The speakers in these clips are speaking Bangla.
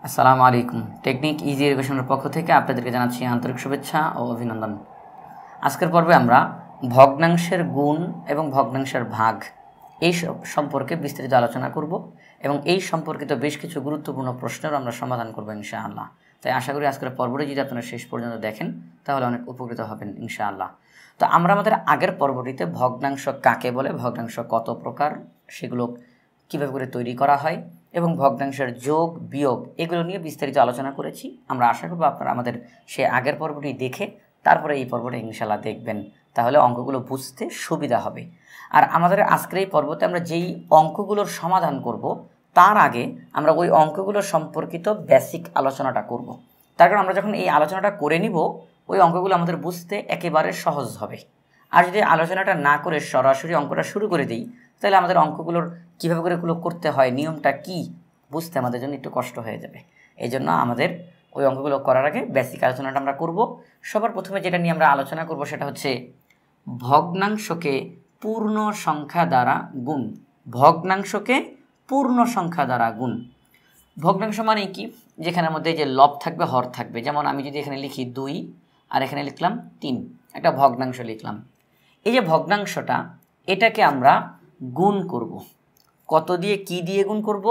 আসসালামু আলাইকুম। টেকনিক ইজি এডুকেশনের পক্ষ থেকে আপনাদেরকে জানাচ্ছি আন্তরিক শুভেচ্ছা ও অভিনন্দন। আজকের পর্বে আমরা ভগ্নাংশের গুণ এবং ভগ্নাংশের ভাগ এই সম্পর্কে বিস্তারিত আলোচনা করব এবং এই সম্পর্কিত বেশ কিছু গুরুত্বপূর্ণ প্রশ্নের আমরা সমাধান করব ইনশাআল্লাহ। তাই আশা করি আজকের পর্বটি যদি আপনারা শেষ পর্যন্ত দেখেন তাহলে অনেক উপকৃত হবেন ইনশাআল্লাহ। তো আমরা আমাদের আগের পর্বটিতে ভগ্নাংশ কাকে বলে, ভগ্নাংশ কত প্রকার, সেগুলো কীভাবে করে তৈরি করা হয় এবং ভগ্নাংশের যোগ বিয়োগ এগুলো নিয়ে বিস্তারিত আলোচনা করেছি। আমরা আশা করব আপনারা আমাদের সে আগের পর্বটি দেখে তারপরে এই পর্বটা ইনশাআল্লাহ দেখবেন, তাহলে অঙ্কগুলো বুঝতে সুবিধা হবে। আর আমাদের আজকের এই পর্বতে আমরা যেই অঙ্কগুলোর সমাধান করব তার আগে আমরা ওই অঙ্কগুলো সম্পর্কিত বেসিক আলোচনাটা করব। তার কারণ আমরা যখন এই আলোচনাটা করে নিব ওই অঙ্কগুলো আমাদের বুঝতে একেবারে সহজ হবে। আর যদি আলোচনাটা না করে সরাসরি অঙ্কটা শুরু করে দিই তাহলে আমাদের অঙ্কগুলোর কীভাবে করে এগুলো করতে হয়, নিয়মটা কি বুঝতে আমাদের জন্য একটু কষ্ট হয়ে যাবে। এই জন্য আমাদের ওই অঙ্কগুলো করার আগে বেসিক আলোচনাটা আমরা করব। সবার প্রথমে যেটা নিয়ে আমরা আলোচনা করব সেটা হচ্ছে ভগ্নাংশকে পূর্ণ সংখ্যা দ্বারা গুণ। ভগ্নাংশকে পূর্ণ সংখ্যা দ্বারা গুণ। ভগ্নাংশ মানে কি? যেখানের মধ্যে যে লব থাকবে হর থাকবে। যেমন আমি যদি এখানে লিখি 2 আর এখানে লিখলাম 3, একটা ভগ্নাংশ লিখলাম। এই যে ভগ্নাংশটা এটাকে আমরা গুণ করব। কত দিয়ে কি দিয়ে গুণ করব?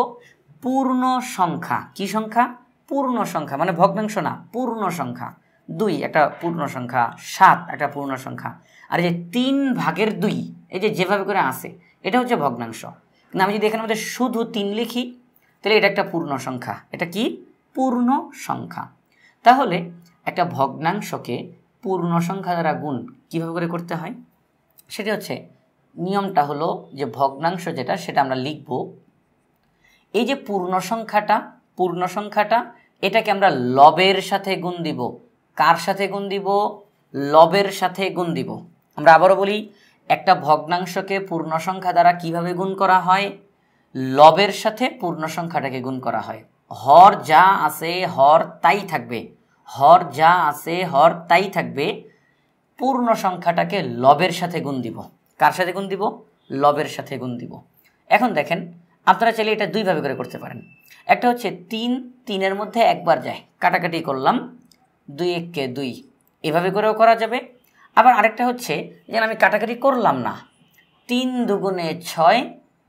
পূর্ণ সংখ্যা। কি সংখ্যা? পূর্ণ সংখ্যা, মানে ভগ্নাংশ না, পূর্ণ সংখ্যা। 2 একটা পূর্ণ সংখ্যা, 7 একটা পূর্ণ সংখ্যা, আর এই যে 3/2 এই যে যেভাবে করে আসে এটা হচ্ছে ভগ্নাংশ। কিন্তু আমি যদি এখানে মধ্যে শুধু 3 লিখি তাহলে এটা একটা পূর্ণ সংখ্যা। এটা কি? পূর্ণ সংখ্যা। তাহলে একটা ভগ্নাংশকে পূর্ণ সংখ্যা দ্বারা গুণ কীভাবে করে করতে হয় সেটা হচ্ছে, নিয়মটা হলো যে ভগ্নাংশ যেটা সেটা আমরা লিখব, এই যে পূর্ণ সংখ্যাটা এটাকে আমরা লবের সাথে গুণ দিব। কার সাথে গুণ দিব? লবের সাথে গুণ দিব। আমরা আবারও বলি, একটা ভগ্নাংশকে পূর্ণ সংখ্যা দ্বারা কিভাবে গুণ করা হয়? লবের সাথে পূর্ণ সংখ্যাটাকে গুণ করা হয়। হর যা আছে হর তাই থাকবে, হর যা আছে হর তাই থাকবে। পূর্ণ সংখ্যাটাকে লবের সাথে গুণ দিব। কার সাথে গুণ দিব? লবের সাথে গুণ দিব। এখন দেখেন, আপনারা চাইলে এটা দুইভাবে করে করতে পারেন। একটা হচ্ছে 3 মধ্যে একবার যায়, কাটাকাটি করলাম, 2 × 1 = 2, এভাবে করেও করা যাবে। আবার আরেকটা হচ্ছে যে আমি কাটাকাটি করলাম না, 3 × 2 = 6,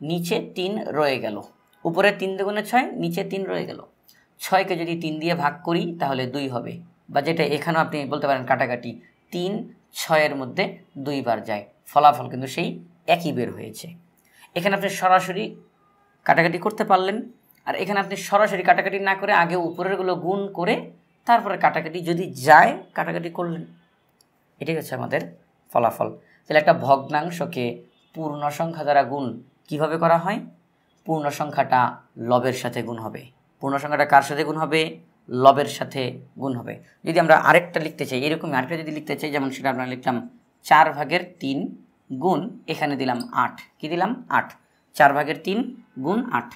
নিচে 3 রয়ে গেল, উপরে 3 × 2 = 6, নিচে 3 রয়ে গেল। 6কে যদি 3 দিয়ে ভাগ করি তাহলে 2 হবে, বা যেটা এখানেও আপনি বলতে পারেন কাটাকাটি, 3 6-এর মধ্যে 2 বার যায়, ফলাফল কিন্তু সেই একই বের হয়েছে। এখানে আপনি সরাসরি কাটাকাটি করতে পারলেন, আর এখানে আপনি সরাসরি কাটাকাটি না করে আগে উপরেরগুলো গুণ করে তারপরে কাটাকাটি যদি যায় কাটাকাটি করলেন। এটাই হচ্ছে আমাদের ফলাফল। তাহলে একটা ভগ্নাংশকে পূর্ণ সংখ্যা দ্বারা গুণ কিভাবে করা হয়? পূর্ণ সংখ্যাটা লবের সাথে গুণ হবে। পূর্ণ সংখ্যাটা কার সাথে গুণ হবে? লবের সাথে গুণ হবে। যদি আমরা আরেকটা লিখতে চাই, এরকম আরেকটা যদি লিখতে চাই, যেমন সেটা আমরা লিখলাম 4/3 গুণ, এখানে দিলাম 8। কি দিলাম? 8। 4/3 গুণ 8।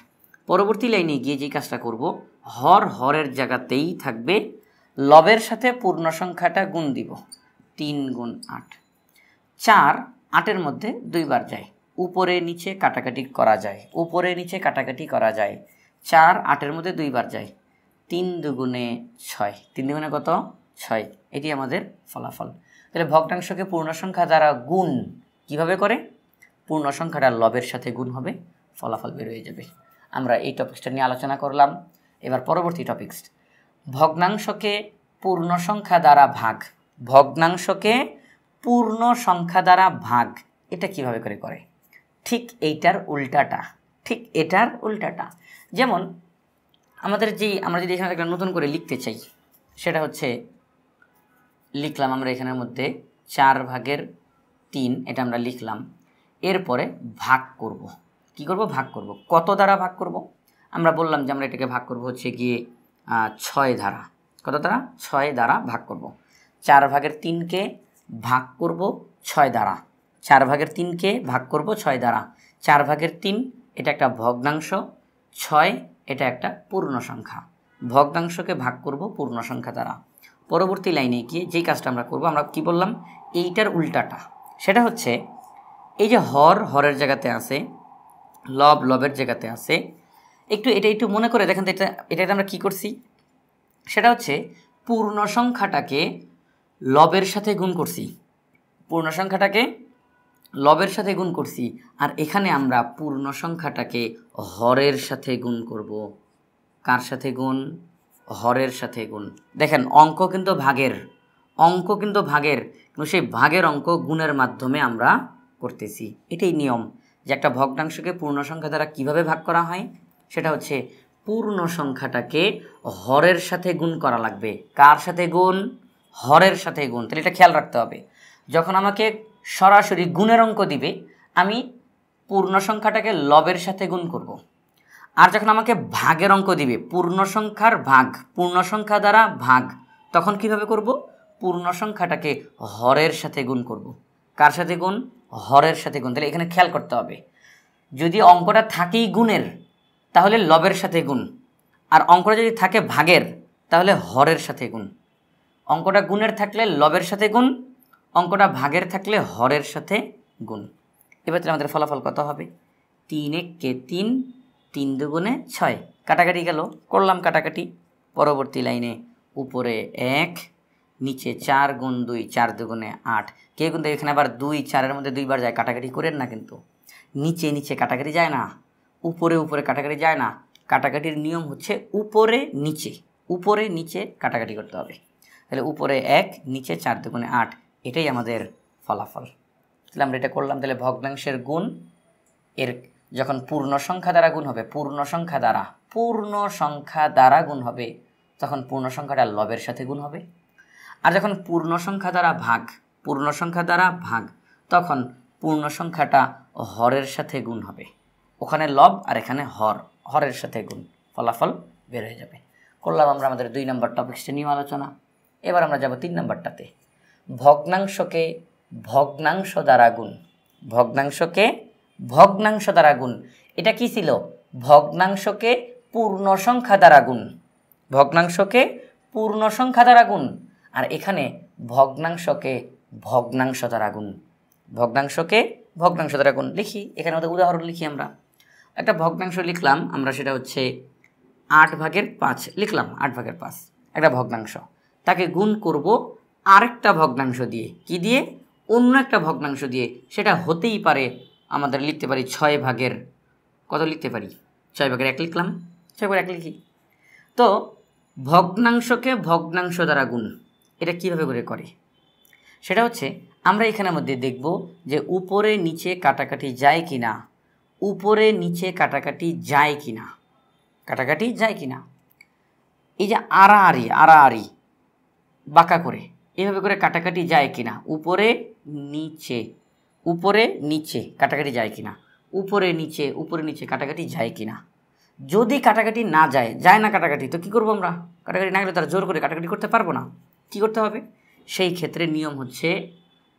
পরবর্তী লাইনে গিয়ে যে কাজটা করব, হরের জায়গাতেই থাকবে, লবের সাথে পূর্ণ সংখ্যাটা গুণ দিব, 3 × 8। 4 8-এর মধ্যে 2 বার যায়, উপরে নিচে কাটাকাটি করা যায়, উপরে নিচে কাটাকাটি করা যায়। 4 8-এর মধ্যে 2 বার যায়, 3 × 2 = 6, 3 × 2 = কত? 6। এটি আমাদের ফলাফল। তাহলে ভগ্নাংশকে পূর্ণ সংখ্যা দ্বারা গুণ কিভাবে করে? পূর্ণ সংখ্যাটা লবের সাথে গুণ হবে, ফলাফল বের হয়ে যাবে। আমরা এই টপিক্সটা নিয়ে আলোচনা করলাম। এবার পরবর্তী টপিক্স, ভগ্নাংশকে পূর্ণ সংখ্যা দ্বারা ভাগ। ভগ্নাংশকে পূর্ণ সংখ্যা দ্বারা ভাগ এটা কিভাবে করে? ঠিক এইটার উল্টাটা, ঠিক এটার উল্টাটা। যেমন আমরা যদি এখানে একটা নতুন করে লিখতে চাই, সেটা হচ্ছে লিখলাম আমরা এখানের মধ্যে 4/3, এটা আমরা লিখলাম। এরপরে ভাগ করব। কি করব? ভাগ করব। কত দ্বারা ভাগ করব? আমরা বললাম যে আমরা এটাকে ভাগ করব হচ্ছে গিয়ে 6 দ্বারা। কত দ্বারা? 6 দ্বারা ভাগ করব। 4/3কে ভাগ করব 6 দ্বারা। 4/3কে ভাগ করব 6 দ্বারা। 4/3 এটা একটা ভগ্নাংশ, 6 এটা একটা পূর্ণ সংখ্যা। ভগ্নাংশকে ভাগ করব পূর্ণ সংখ্যা দ্বারা। পরবর্তী লাইনে গিয়ে যেই কাজটা আমরা করব, আমরা কি বললাম? এইটার উল্টাটা। সেটা হচ্ছে এই যে হরের জায়গাতে আছে, লবের জায়গাতে আছে, একটু মনে করে দেখেন তো, এটা আমরা কি করছি, সেটা হচ্ছে পূর্ণ সংখ্যাটাকে লবের সাথে গুণ করছি, পূর্ণ সংখ্যাটাকে লবের সাথে গুণ করছি, আর এখানে আমরা পূর্ণ সংখ্যাটাকে হরের সাথে গুণ করব। কার সাথে গুণ? হরের সাথে গুণ। দেখেন অঙ্ক কিন্তু ভাগের, কিন্তু সেই ভাগের অঙ্ক গুণের মাধ্যমে আমরা করতেছি। এটাই নিয়ম যে একটা ভগ্নাংশকে পূর্ণ সংখ্যা দ্বারা কিভাবে ভাগ করা হয়, সেটা হচ্ছে পূর্ণ সংখ্যাটাকে হরের সাথে গুণ করা লাগবে। কার সাথে গুণ? হরের সাথে গুণ। তাহলে এটা খেয়াল রাখতে হবে, যখন আমাকে সরাসরি গুণের অঙ্ক দিবে আমি পূর্ণ সংখ্যাটাকে লবের সাথে গুণ করব। আর যখন আমাকে ভাগের অঙ্ক দিবে, পূর্ণ সংখ্যার ভাগ, পূর্ণ সংখ্যা দ্বারা ভাগ, তখন কিভাবে করব? পূর্ণ সংখ্যাটাকে হরের সাথে গুণ করব। কার সাথে গুণ? হরের সাথে গুণ। তাহলে এখানে খেয়াল করতে হবে, যদি অঙ্কটা থাকেই গুণের তাহলে লবের সাথে গুণ, আর অঙ্কটা যদি থাকে ভাগের তাহলে হরের সাথে গুণ। অঙ্কটা গুণের থাকলে লবের সাথে গুণ, অঙ্কটা ভাগের থাকলে হরের সাথে গুণ। এবার তাহলে আমাদের ফলাফল কত হবে? 3 × 3, 3 × 2 = 6। কাটাকাটি গেল, করলাম কাটাকাটি। পরবর্তী লাইনে উপরে 1, নিচে 4 × 2, 4 × 2 = 8। কেউ কিন্তু এখানে আবার 2 4-এর মধ্যে 2 বার যায়, কাটাকাটি করেন না কিন্তু। নিচে নিচে কাটাকাটি যায় না, উপরে উপরে কাটাকাটি যায় না। কাটাকাটির নিয়ম হচ্ছে উপরে নিচে কাটাকাটি করতে হবে। তাহলে উপরে 1, নিচে 4 × 2 = 8, এটাই আমাদের ফলাফল। তাহলে আমরা এটা করলাম। তাহলে ভগ্নাংশের গুণ এর যখন পূর্ণ সংখ্যা দ্বারা গুণ হবে, পূর্ণ সংখ্যা দ্বারা গুণ হবে, তখন পূর্ণ সংখ্যাটা লবের সাথে গুণ হবে। আর যখন পূর্ণ সংখ্যা দ্বারা ভাগ, তখন পূর্ণ সংখ্যাটা হরের সাথে গুণ হবে। ওখানে লব আর এখানে হরের সাথে গুণ, ফলাফল বের হয়ে যাবে। করলাম আমরা আমাদের 2 নম্বর টপিক্সটা নিয়ে আলোচনা। এবার আমরা যাব 3 নম্বরটাতে, ভগ্নাংশকে ভগ্নাংশ দ্বারা গুণ। এটা কি ছিল? ভগ্নাংশকে পূর্ণ সংখ্যা দ্বারা গুণ, আর এখানে ভগ্নাংশকে ভগ্নাংশ দ্বারা গুণ। লিখি, এখানে আমাদের উদাহরণ লিখি। আমরা একটা ভগ্নাংশ লিখলাম, আমরা সেটা হচ্ছে 8/5 লিখলাম। 8/5 একটা ভগ্নাংশ, তাকে গুণ করব আরেকটা ভগ্নাংশ দিয়ে। কি দিয়ে? অন্য একটা ভগ্নাংশ দিয়ে। সেটা হতেই পারে, আমাদের লিখতে পারি 6/, কত লিখতে পারি? 6/1 লিখলাম, 6/1 লিখি। তো ভগ্নাংশকে ভগ্নাংশ দ্বারা গুণ, এটা কিভাবে করে? সেটা হচ্ছে আমরা এখানের মধ্যে দেখব যে উপরে নিচে কাটাকাটি যায় কিনা। এই যে আড়াআড়ি বাঁকা করে এভাবে করে কাটাকাটি যায় কিনা, উপরে নিচে কাটাকাটি যায় কিনা, উপরে নিচে কাটাকাটি যায় কিনা। যদি কাটাকাটি না যায় না কাটাকাটি, তো কী করবো আমরা? কাটাকাটি না গেলে তারা জোর করে কাটাকাটি করতে পারবো না। কী করতে হবে? সেই ক্ষেত্রে নিয়ম হচ্ছে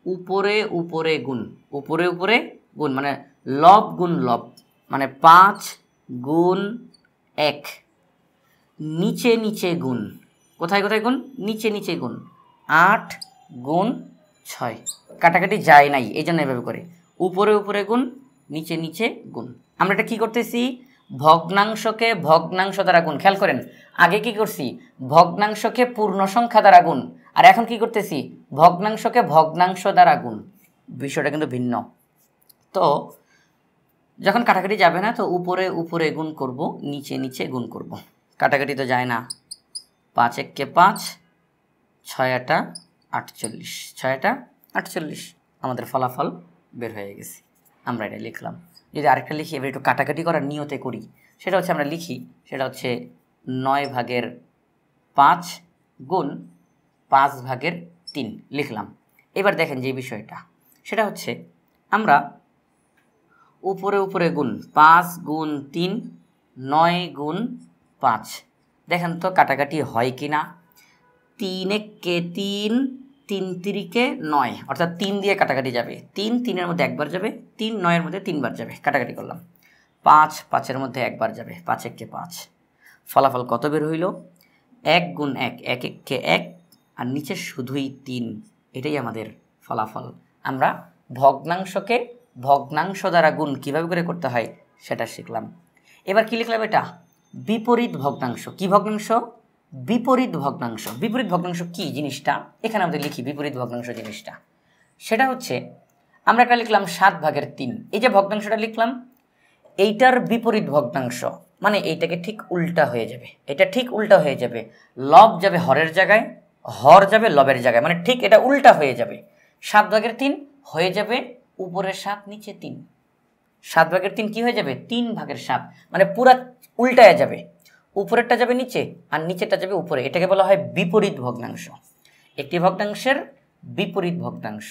উপরে উপরে গুণ, মানে লব গুণ লব, মানে 5 × 1। নিচে নিচে গুণ, কোথায় গুণ? নিচে গুণ, 8 × 6। কাটাকাটি যায় নাই, এই জন্য এভাবে করে উপরে উপরে গুণ, নিচে গুণ। আমরা এটা কী করতেছি? ভগ্নাংশকে ভগ্নাংশ দ্বারা গুণ। খেয়াল করেন, আগে কি করছি? ভগ্নাংশকে পূর্ণ সংখ্যা দ্বারা গুণ, আর এখন কি করতেছি? ভগ্নাংশকে ভগ্নাংশ দ্বারা গুণ। বিষয়টা কিন্তু ভিন্ন। তো যখন কাটাকাটি যাবে না, তো উপরে উপরে গুণ করব, নিচে গুণ করব। কাটাকাটি তো যায় না। 5×1 = 5, 6×8 = 48, আমাদের ফলাফল বের হয়ে গেছে। আমরা এটা লিখলাম। যদি আরেকটা লিখি, এবার একটু কাটাকাটি করার নিয়তে করি। সেটা হচ্ছে আমরা লিখি, সেটা হচ্ছে 9/5 × 5/3 লিখলাম। এবার দেখেন যে বিষয়টা, সেটা হচ্ছে আমরা উপরে উপরে গুণ 5 × 3, 9 × 5। দেখেন তো কাটাকাটি হয় কি না। 3×1 = 3, 3×3 = 9, অর্থাৎ 3 দিয়ে কাটাকাটি যাবে। 3 3-এর মধ্যে একবার যাবে, 3 9-এর মধ্যে 3 বার যাবে। কাটাকাটি করলাম। 5 5-এর মধ্যে একবার যাবে, 5×1 = 5। ফলাফল কত বের হইল? 1 × 1, 1×1 = 1, আর নিচে শুধুই 3। এটাই আমাদের ফলাফল। আমরা ভগ্নাংশকে ভগ্নাংশ দ্বারা গুণ কীভাবে করে করতে হয় সেটা শিখলাম। এবার কি লিখলাম এটা বিপরীত ভগ্নাংশ। কি ভগ্নাংশ? বিপরীত ভগ্নাংশ। বিপরীত ভগ্নাংশ কি জিনিসটা এখানে আমাদের লিখি। বিপরীত ভগ্নাংশ জিনিসটা সেটা হচ্ছে আমরা একটা লিখলাম 7/3। এই যে ভগ্নাংশটা লিখলাম এইটার বিপরীত ভগ্নাংশ মানে এইটাকে ঠিক উল্টা হয়ে যাবে। এটা ঠিক উল্টা হয়ে যাবে, লব যাবে হরের জায়গায়, হর যাবে লবের জায়গায়, মানে ঠিক এটা উল্টা হয়ে যাবে। 7/3 হয়ে যাবে উপরের 7 নিচে 3। 7/3 কি হয়ে যাবে 3/7, মানে পুরা উল্টায় যাবে। উপরেরটা যাবে নিচে আর নিচেরটা যাবে উপরে। এটাকে বলা হয় বিপরীত ভগ্নাংশ। একটি ভগ্নাংশের বিপরীত ভগ্নাংশ।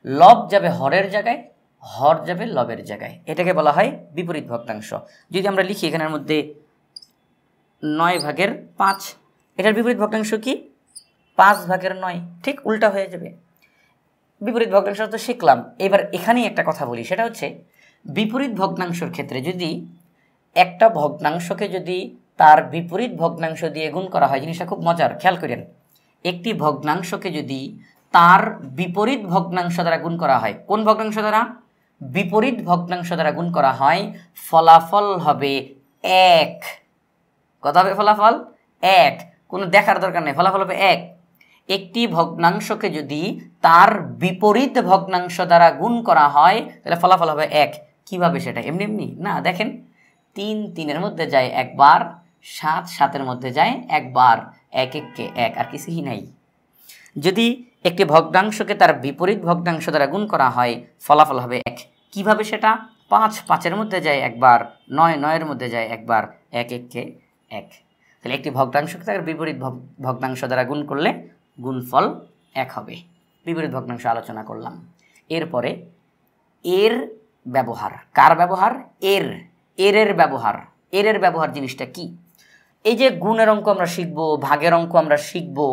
লব যাবে হরের জায়গায়, হর যাবে লবের জায়গায়, এটাকে বলা হয় বিপরীত ভগ্নাংশ। যদি আমরা লিখি এখানের মধ্যে 9/5, এটার বিপরীত ভগ্নাংশ কি 5/9, ঠিক উল্টা হয়ে যাবে। বিপরীত ভগ্নাংশ তো শিখলাম। এবার এখানেই একটা কথা বলি, সেটা হচ্ছে বিপরীত ভগ্নাংশের ক্ষেত্রে যদি একটা ভগ্নাংশকে যদি তার বিপরীত ভগ্নাংশ দিয়ে গুণ করা হয়, জিনিসটা খুব মজার, খেয়াল করেন। একটি ভগ্নাংশকে যদি তার বিপরীত ভগ্নাংশ দ্বারা গুণ করা হয়, কোন ভগ্নাংশ দ্বারা? বিপরীত ভগ্নাংশ দ্বারা গুণ করা হয়, ফলাফল হবে 1। কত হবে ফলাফল? 1। কোনো দেখার দরকার নেই, ফলাফল হবে 1। একটি ভগ্নাংশকে যদি তার বিপরীত ভগ্নাংশ দ্বারা গুণ করা হয় তাহলে ফলাফল হবে 1। কিভাবে সেটা? এমনি এমনি না, দেখেন 3 3-এর মধ্যে যায় একবার, 7 7-এর মধ্যে যায় একবার, 1 1-কে 1, আর কিছুই নাই। যদি একটি ভগ্নাংশকে তার বিপরীত ভগ্নাংশ দ্বারা গুণ করা হয় ফলাফল হবে 1। কিভাবে সেটা? 5 5-এর মধ্যে যায় একবার, 9 9-এর মধ্যে যায় একবার, 1 1-কে 1। তাহলে একটি ভগ্নাংশকে তার বিপরীত ভগ্নাংশ দ্বারা গুণ করলে গুণফল 1 হবে। বিপরীত ভগ্নাংশ আলোচনা করলাম। এরপরে এর ব্যবহার। কার ব্যবহার? এর। এর ব্যবহার। এর ব্যবহার জিনিসটা কি? এই যে গুণের অঙ্ক আমরা শিখবো, ভাগের অঙ্ক আমরা শিখবো,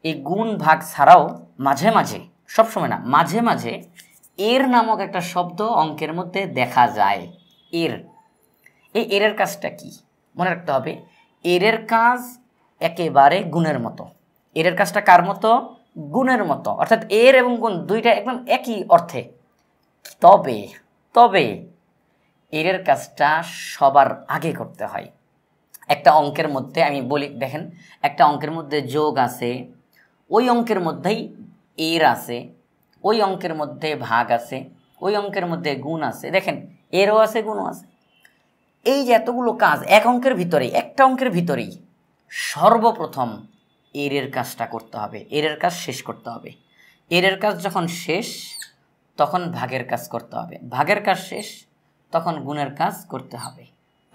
এই গুণ ভাগ ছাড়াও মাঝে মাঝে, সবসময় না, মাঝে মাঝে এর নামক একটা শব্দ অঙ্কের মধ্যে দেখা যায়। এর। এই এর কাজটা কি মনে রাখতে হবে। এর কাজ একেবারে গুণের মতো। এর কাজটা কার মতো? গুণের মতো। অর্থাৎ এর এবং গুণ দুইটা একদম একই অর্থে। তবে তবে এর কাজটা সবার আগে করতে হয়। একটা অঙ্কের মধ্যে আমি বলি, দেখেন একটা অঙ্কের মধ্যে যোগ আছে, ওই অঙ্কের মধ্যেই এর আছে, ওই অঙ্কের মধ্যে ভাগ আছে, ওই অঙ্কের মধ্যে গুণ আছে। দেখেন এরও আছে, গুণও আছে। এই যে এতগুলো কাজ এক অঙ্কের ভিতরেই, একটা অঙ্কের ভিতরেই সর্বপ্রথম এর কাজটা করতে হবে। এর কাজ শেষ করতে হবে। এর কাজ যখন শেষ তখন ভাগের কাজ করতে হবে। ভাগের কাজ শেষ তখন গুণের কাজ করতে হবে।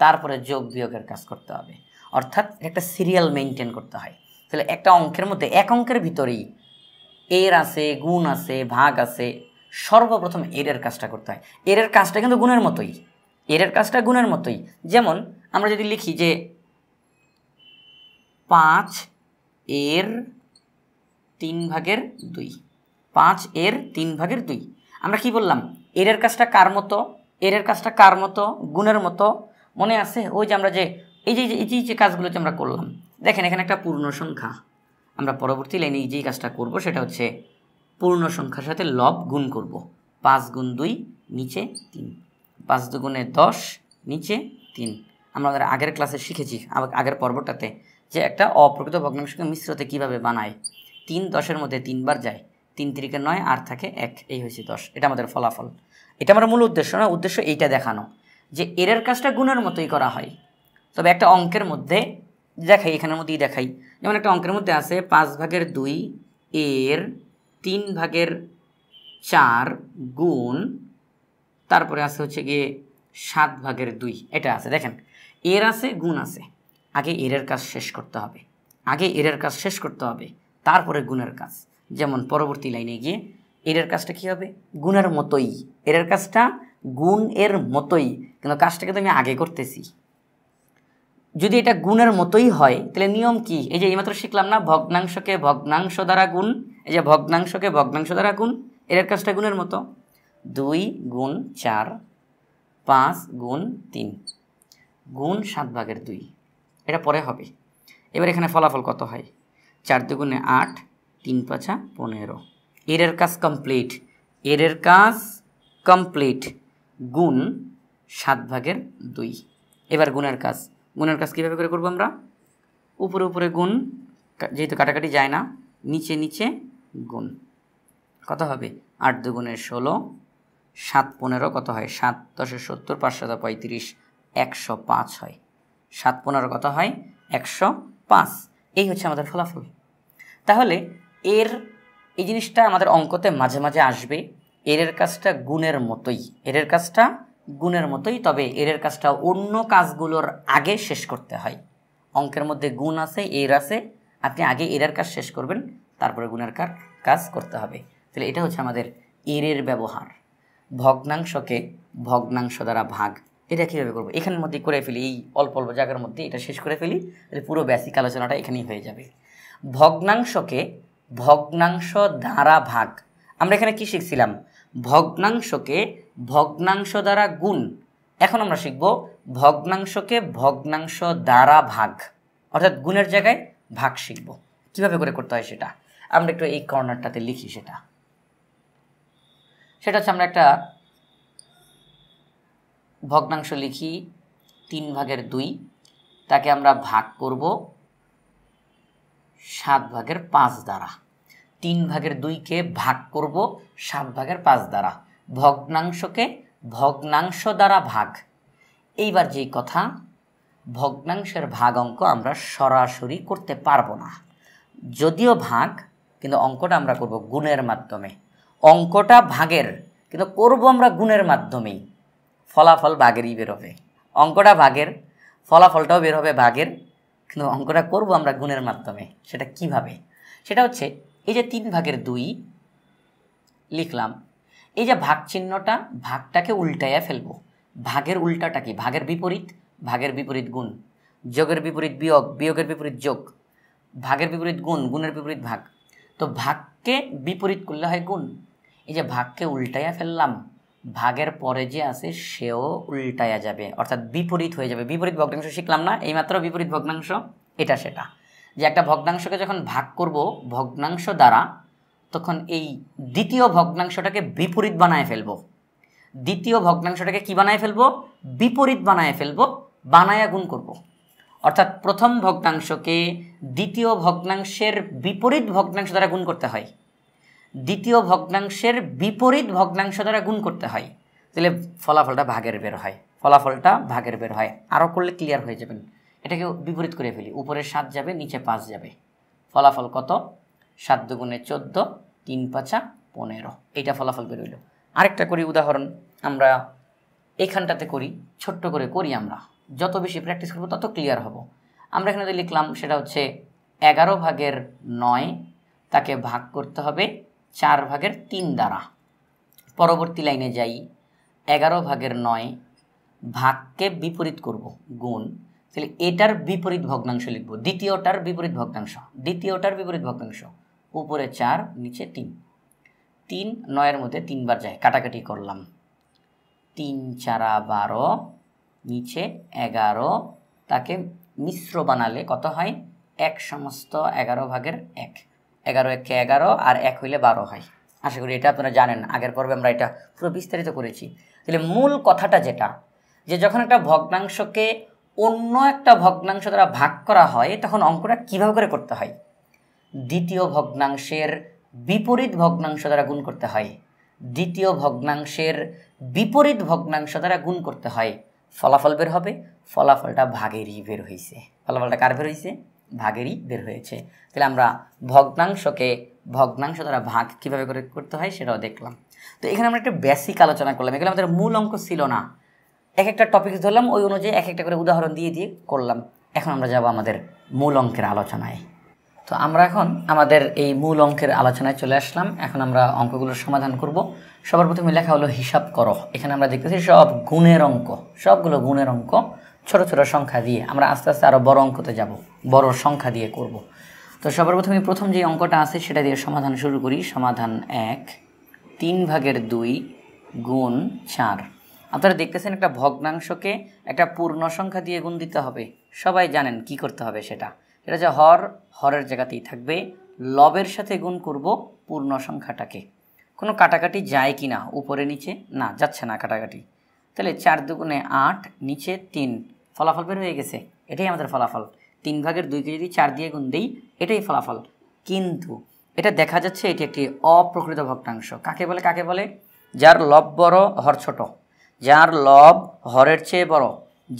তারপরে যোগ বিয়োগের কাজ করতে হবে। অর্থাৎ একটা সিরিয়াল মেনটেন করতে হয়। তাহলে একটা অঙ্কের মধ্যে এক অঙ্কের ভিতরেই এর আছে, গুণ আছে, ভাগ আছে, সর্বপ্রথম এর কাজটা করতে হয়। এর কাজটা কিন্তু গুণের মতোই। এর কাজটা গুণের মতোই। যেমন আমরা যদি লিখি যে 5 এর 3/2, 5 এর 3/2, আমরা কি বললাম? এর কাজটা কার মতো? এর কাজটা কার মতো? গুণের মতো। মনে আছে ওই যে আমরা যে এই যে কাজগুলো যে আমরা করলাম, দেখেন এখানে একটা পূর্ণ সংখ্যা, আমরা পরবর্তী লাইনে যেই কাজটা করব সেটা হচ্ছে পূর্ণ সংখ্যার সাথে লব গুণ করব। 5 গুণ 2 নিচে 3, 5 দুগুণে 10 নিচে 3। আমরা আমাদের আগের ক্লাসে শিখেছি, আগের পর্বটাতে, যে একটা অপ্রকৃত ভগ্নাংশকে মিশ্রতে কিভাবে বানায়। 3 10-এর মধ্যে 3 বার যায়, 3 3-কে 9 আর থাকে 1, এই হয়েছে 10। এটা আমাদের ফলাফল। এটা আমার মূল উদ্দেশ্য না, উদ্দেশ্য এইটা দেখানো যে এর কাজটা গুণের মতোই করা হয়। তবে একটা অঙ্কের মধ্যে দেখাই, এখানের মধ্যেই দেখাই। যেমন একটা অঙ্কের মধ্যে আছে 5/2 এর 3/4 গুণ, তারপরে আছে হচ্ছে গিয়ে 7/2, এটা আছে। দেখেন এর আছে, গুণ আছে। আগে এর কাজ শেষ করতে হবে, আগে এর কাজ শেষ করতে হবে, তারপরে গুণের কাজ। যেমন পরবর্তী লাইনে গিয়ে এর কাজটা কি হবে? গুণের মতোই। এর কাজটা গুণ এর মতোই, কিন্তু কাজটাকে তো আমি আগে করতেছি। যদি এটা গুণের মতোই হয় তাহলে নিয়ম কি? এই যে এইমাত্র শিখলাম না, ভগ্নাংশকে ভগ্নাংশ দ্বারা গুণ। এই যে ভগ্নাংশকে ভগ্নাংশ দ্বারা গুণ, এর কাজটা গুণের মতো। 2 গুণ 4, 5 গুণ 3 গুণ 7/2, এটা পরে হবে। এবার এখানে ফলাফল কত হয়? 4 দুগুণে 8, 3 5 15। এর কাজ কমপ্লিট। এর কাজ কমপ্লিট। গুণ 7/2, এবার গুণের কাজ। গুণের কাজ কীভাবে করে করবো আমরা? উপরে উপরে গুণ, যেহেতু কাটাকাটি যায় না, নিচে নিচে গুণ। কত হবে? 8 দুগুণে 16, 7 15 কত হয়? 7 10 70, 5 7 35, 105 হয়। 7 15 কত হয়? 105। এই হচ্ছে আমাদের ফলাফল। তাহলে এই জিনিসটা আমাদের অঙ্কতে মাঝে মাঝে আসবে। এর কাজটা গুণের মতোই, এর কাজটা গুণের মতোই, তবে এর কাজটা অন্য কাজগুলোর আগে শেষ করতে হয়। অঙ্কের মধ্যে গুণ আছে, এর আছে, আপনি আগে এর কাজ শেষ করবেন, তারপরে গুণের কাজ করতে হবে। তাহলে এটা হচ্ছে আমাদের এর ব্যবহার। ভগ্নাংশকে ভগ্নাংশ দ্বারা ভাগ, এটা কীভাবে করবো? এখানের মধ্যে করে ফেলি, এই অল্প অল্প জায়গার মধ্যে এটা শেষ করে ফেলি, তাহলে পুরো বেসিক আলোচনাটা এখানেই হয়ে যাবে। ভগ্নাংশকে ভগ্নাংশ দ্বারা ভাগ। আমরা এখানে কি শিখছিলাম? ভগ্নাংশকে ভগ্নাংশ দ্বারা গুণ। এখন আমরা শিখব ভগ্নাংশকে ভগ্নাংশ দ্বারা ভাগ, অর্থাৎ গুণের জায়গায় ভাগ শিখব। কিভাবে করে করতে হয় সেটা আমরা একটু এই কর্নারটাতে লিখি। সেটা হচ্ছে আমরা একটা ভগ্নাংশ লিখি 3/2, তাকে আমরা ভাগ করব 7/5 দ্বারা। 3/2কে ভাগ করব 7/5 দ্বারা। ভগ্নাংশকে ভগ্নাংশ দ্বারা ভাগ। এইবার যেই কথা, ভগ্নাংশের ভাগ অঙ্ক আমরা সরাসরি করতে পারবো না, যদিও ভাগ, কিন্তু অঙ্কটা আমরা করব গুণের মাধ্যমে। অঙ্কটা ভাগের, কিন্তু করব আমরা গুণের মাধ্যমেই। ফলাফল ভাগেরই বের হবে। অঙ্কটা ভাগের, ফলাফলটাও বের হবে ভাগের, কিন্তু অঙ্কটা করব আমরা গুণের মাধ্যমে। সেটা কিভাবে? সেটা হচ্ছে এই যে 3/2 লিখলাম, এই যে ভাগ চিহ্নটা, ভাগটাকে উল্টাইয়া ফেলবো। ভাগের উল্টাটা কি? ভাগের বিপরীত। ভাগের বিপরীত গুণ, যোগের বিপরীত বিয়োগ, বিয়োগের বিপরীত যোগ, ভাগের বিপরীত গুণ, গুণের বিপরীত ভাগ। তো ভাগকে বিপরীত করলে হয় গুণ। এই যে ভাগকে উল্টাইয়া ফেললাম, ভাগের পরে যে আছে সেও উল্টাইয়া যাবে, অর্থাৎ বিপরীত হয়ে যাবে। বিপরীত ভগ্নাংশ শিখলাম না এইমাত্র? বিপরীত ভগ্নাংশ এটা সেটা, যে একটা ভগ্নাংশকে যখন ভাগ করব ভগ্নাংশ দ্বারা, তখন এই দ্বিতীয় ভগ্নাংশটাকে বিপরীত বানায় ফেলবো। দ্বিতীয় ভগ্নাংশটাকে কি বানায় ফেলবো? বিপরীত বানায় ফেলবো, বানায়া গুণ করব। অর্থাৎ প্রথম ভগ্নাংশকে দ্বিতীয় ভগ্নাংশের বিপরীত ভগ্নাংশ দ্বারা গুণ করতে হয়, দ্বিতীয় ভগ্নাংশের বিপরীত ভগ্নাংশ দ্বারা গুণ করতে হয়, তাহলে ফলাফলটা ভাগের বের হয়। ফলাফলটা ভাগের বের হয়। আরও করলে ক্লিয়ার হয়ে যাবেন। এটাকে বিপরীত করে ফেলি, উপরে 7 যাবে, নিচে 5 যাবে। ফলাফল কত? 7 দুগুণে 14, 3 5 15। এইটা ফলাফল বেরোইল। আরেকটা করি উদাহরণ, আমরা এইখানটাতে করি, ছোট্ট করে করি। আমরা যত বেশি প্র্যাকটিস করবো তত ক্লিয়ার হব। আমরা এখানে যে লিখলাম সেটা হচ্ছে 11/9, তাকে ভাগ করতে হবে 4/3 দ্বারা। পরবর্তী লাইনে যাই, 11/9 ভাগকে বিপরীত করব, গুণ। তাহলে এটার বিপরীত ভগ্নাংশ লিখব, দ্বিতীয়টার বিপরীত ভগ্নাংশ, দ্বিতীয়টার বিপরীত ভগ্নাংশ। উপরে 4, নিচে 3। 3 9-এর মধ্যে 3 বার যায়, কাটাকাটি করলাম। 3 4 12, নিচে 11, তাকে মিশ্র বানালে কত হয়? 1/11। 11 1 11, আর 1 হইলে 12 হয়। আশা করি এটা আপনারা জানেন, আগের পর্বে আমরা এটা পুরো বিস্তারিত করেছি। তাহলে মূল কথাটা যেটা, যে যখন একটা ভগ্নাংশকে অন্য একটা ভগ্নাংশ দ্বারা ভাগ করা হয়, তখন অঙ্কটা কীভাবে করে করতে হয়? দ্বিতীয় ভগ্নাংশের বিপরীত ভগ্নাংশ দ্বারা গুণ করতে হয়, দ্বিতীয় ভগ্নাংশের বিপরীত ভগ্নাংশ দ্বারা গুণ করতে হয়। ফলাফল বের হবে, ফলাফলটা ভাগেরই বের হয়েছে। ফলাফলটা কার বের হয়েছে? ভাগেরই বের হয়েছে। তাহলে আমরা ভগ্নাংশকে ভগ্নাংশ দ্বারা ভাগ কীভাবে করে করতে হয় সেটাও দেখলাম। তো এখানে আমরা একটা বেসিক আলোচনা করলাম, এগুলো আমাদের মূল অঙ্ক ছিল না। এক একটা টপিক ধরলাম, ওই অনুযায়ী এক একটা করে উদাহরণ দিয়ে দিয়ে করলাম। এখন আমরা যাব আমাদের মূল অঙ্কের আলোচনায়। তো আমরা এখন আমাদের এই মূল অঙ্কের আলোচনায় চলে আসলাম। এখন আমরা অঙ্কগুলোর সমাধান করব। সবার প্রথমে লেখা হলো হিসাব করো। এখানে আমরা দেখতেছি সব গুণের অঙ্ক, সবগুলো গুণের অঙ্ক, ছোট ছোট সংখ্যা দিয়ে। আমরা আস্তে আস্তে আরও বড় অঙ্কতে যাব, বড় সংখ্যা দিয়ে করব। তো সবার প্রথমে প্রথম যে অঙ্কটা আছে সেটা দিয়ে সমাধান শুরু করি। সমাধান 1, 3/2 গুণ 4। আপনারা দেখতেছেন একটা ভগ্নাংশকে একটা পূর্ণ সংখ্যা দিয়ে গুণ দিতে হবে। সবাই জানেন কি করতে হবে সেটা। এটা যে হরের জায়গাতেই থাকবে, লবের সাথে গুণ করব পূর্ণ সংখ্যাটাকে। কোনো কাটাকাটি যায় কি না উপরে নিচে? না, যাচ্ছে না কাটাকাটি। তাহলে 4 দুগুণে 8, নিচে 3, ফলাফল বের হয়ে গেছে, এটাই আমাদের ফলাফল। 3/2কে যদি 4 দিয়ে গুণ দিই এটাই ফলাফল। কিন্তু এটা দেখা যাচ্ছে এটি একটি অপ্রকৃত ভগ্নাংশ। কাকে বলে? কাকে বলে? যার লব বড় হর ছোট, যার লব হরের চেয়ে বড়,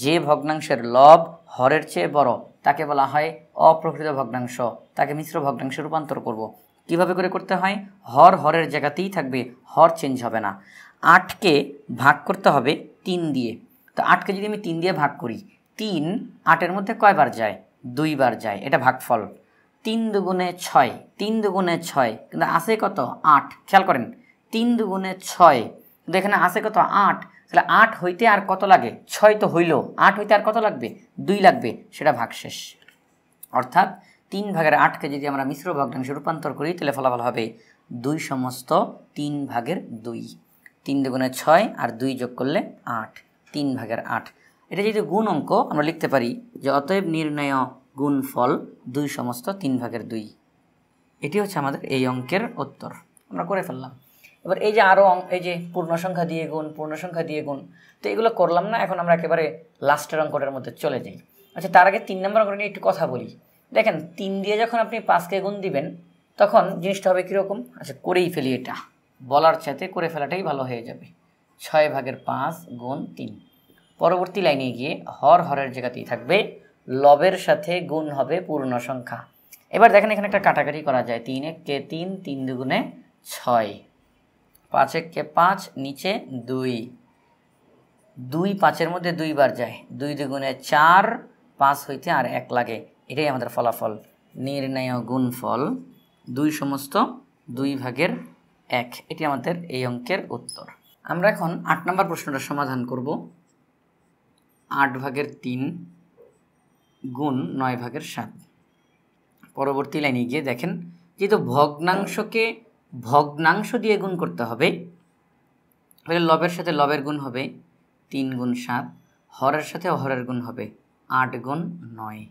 যে ভগ্নাংশের লব হরের চেয়ে বড় তাকে বলা হয় অপ্রকৃত ভগ্নাংশ। তাকে মিশ্র ভগ্নাংশে রূপান্তর করব। কিভাবে করে করতে হয়? হর হরের জায়গাতেই থাকবে, হর চেঞ্জ হবে না। 8কে ভাগ করতে হবে 3 দিয়ে। তো 8কে যদি আমি 3 দিয়ে ভাগ করি, 3 8-এর মধ্যে কয়বার যায়? 2 বার যায়, এটা ভাগফল। 3 দুগুণে 6, 3 দুগুণে 6, কিন্তু আছে কত? 8। খেয়াল করেন, 3 দুগুণে 6, কিন্তু এখানে আছে কত? 8। তাহলে 8 হইতে আর কত লাগে? 6 তো হইল, 8 হইতে আর কত লাগবে? 2 লাগবে, সেটা ভাগশেষ। অর্থাৎ 3/8কে যদি আমরা মিশ্র ভগ্নাংশে রূপান্তর করি তাহলে ফলাফল হবে 2/3/2। 3 দুগুণে 6 আর 2 যোগ করলে 8, 3/8। এটা যদি গুণ অঙ্ক আমরা লিখতে পারি যে অতএব নির্ণয় গুণফল 2/3/2। এটি হচ্ছে আমাদের এই অঙ্কের উত্তর। আমরা করে ফেললাম। এবার এই যে আরও এই যে পূর্ণ সংখ্যা দিয়ে গুণ, পূর্ণ সংখ্যা দিয়ে গুণ, তো এগুলো করলাম না। এখন আমরা একেবারে লাস্টের অঙ্কটার মধ্যে চলে যাই। আচ্ছা, তার আগে 3 নম্বর অঙ্কটা নিয়ে একটু কথা বলি। দেখেন, 3 দিয়ে যখন আপনি 5কে গুণ দিবেন তখন জিনিসটা হবে কীরকম? আচ্ছা, করেই ফেলি, এটা বলার চাইতে করে ফেলাটাই ভালো হয়ে যাবে। 6/5 গুণ 3। পরবর্তী লাইনে গিয়ে হর হরের জায়গাতেই থাকবে, লবের সাথে গুণ হবে পূর্ণ সংখ্যা। এবার দেখেন এখানে একটা কাটাকাটি করা যায়। 3 1কে 3, 3 দুগুণে 6, 5 1কে 5, নিচে 2, 2 5-এর মধ্যে 2 বার যায়, 2 দুগুণে 4, 5 হইতে আর 1 লাগে। এটাই আমাদের ফলাফল। নির্ণয় গুণফল 2/2/1। এটি আমাদের এই অঙ্কের উত্তর। আমরা এখন 8 নম্বর প্রশ্নটা সমাধান করব। 8/3 গুণ 9/7। পরবর্তী লাইনে গিয়ে দেখেন, যেহেতু ভগ্নাংশকে ভগ্নাংশ দিয়ে গুণ করতে হবে, তাহলে লবের সাথে লবের গুণ হবে 3 গুণ 7, হরের সাথে হরের গুণ হবে 8 গুণ 9।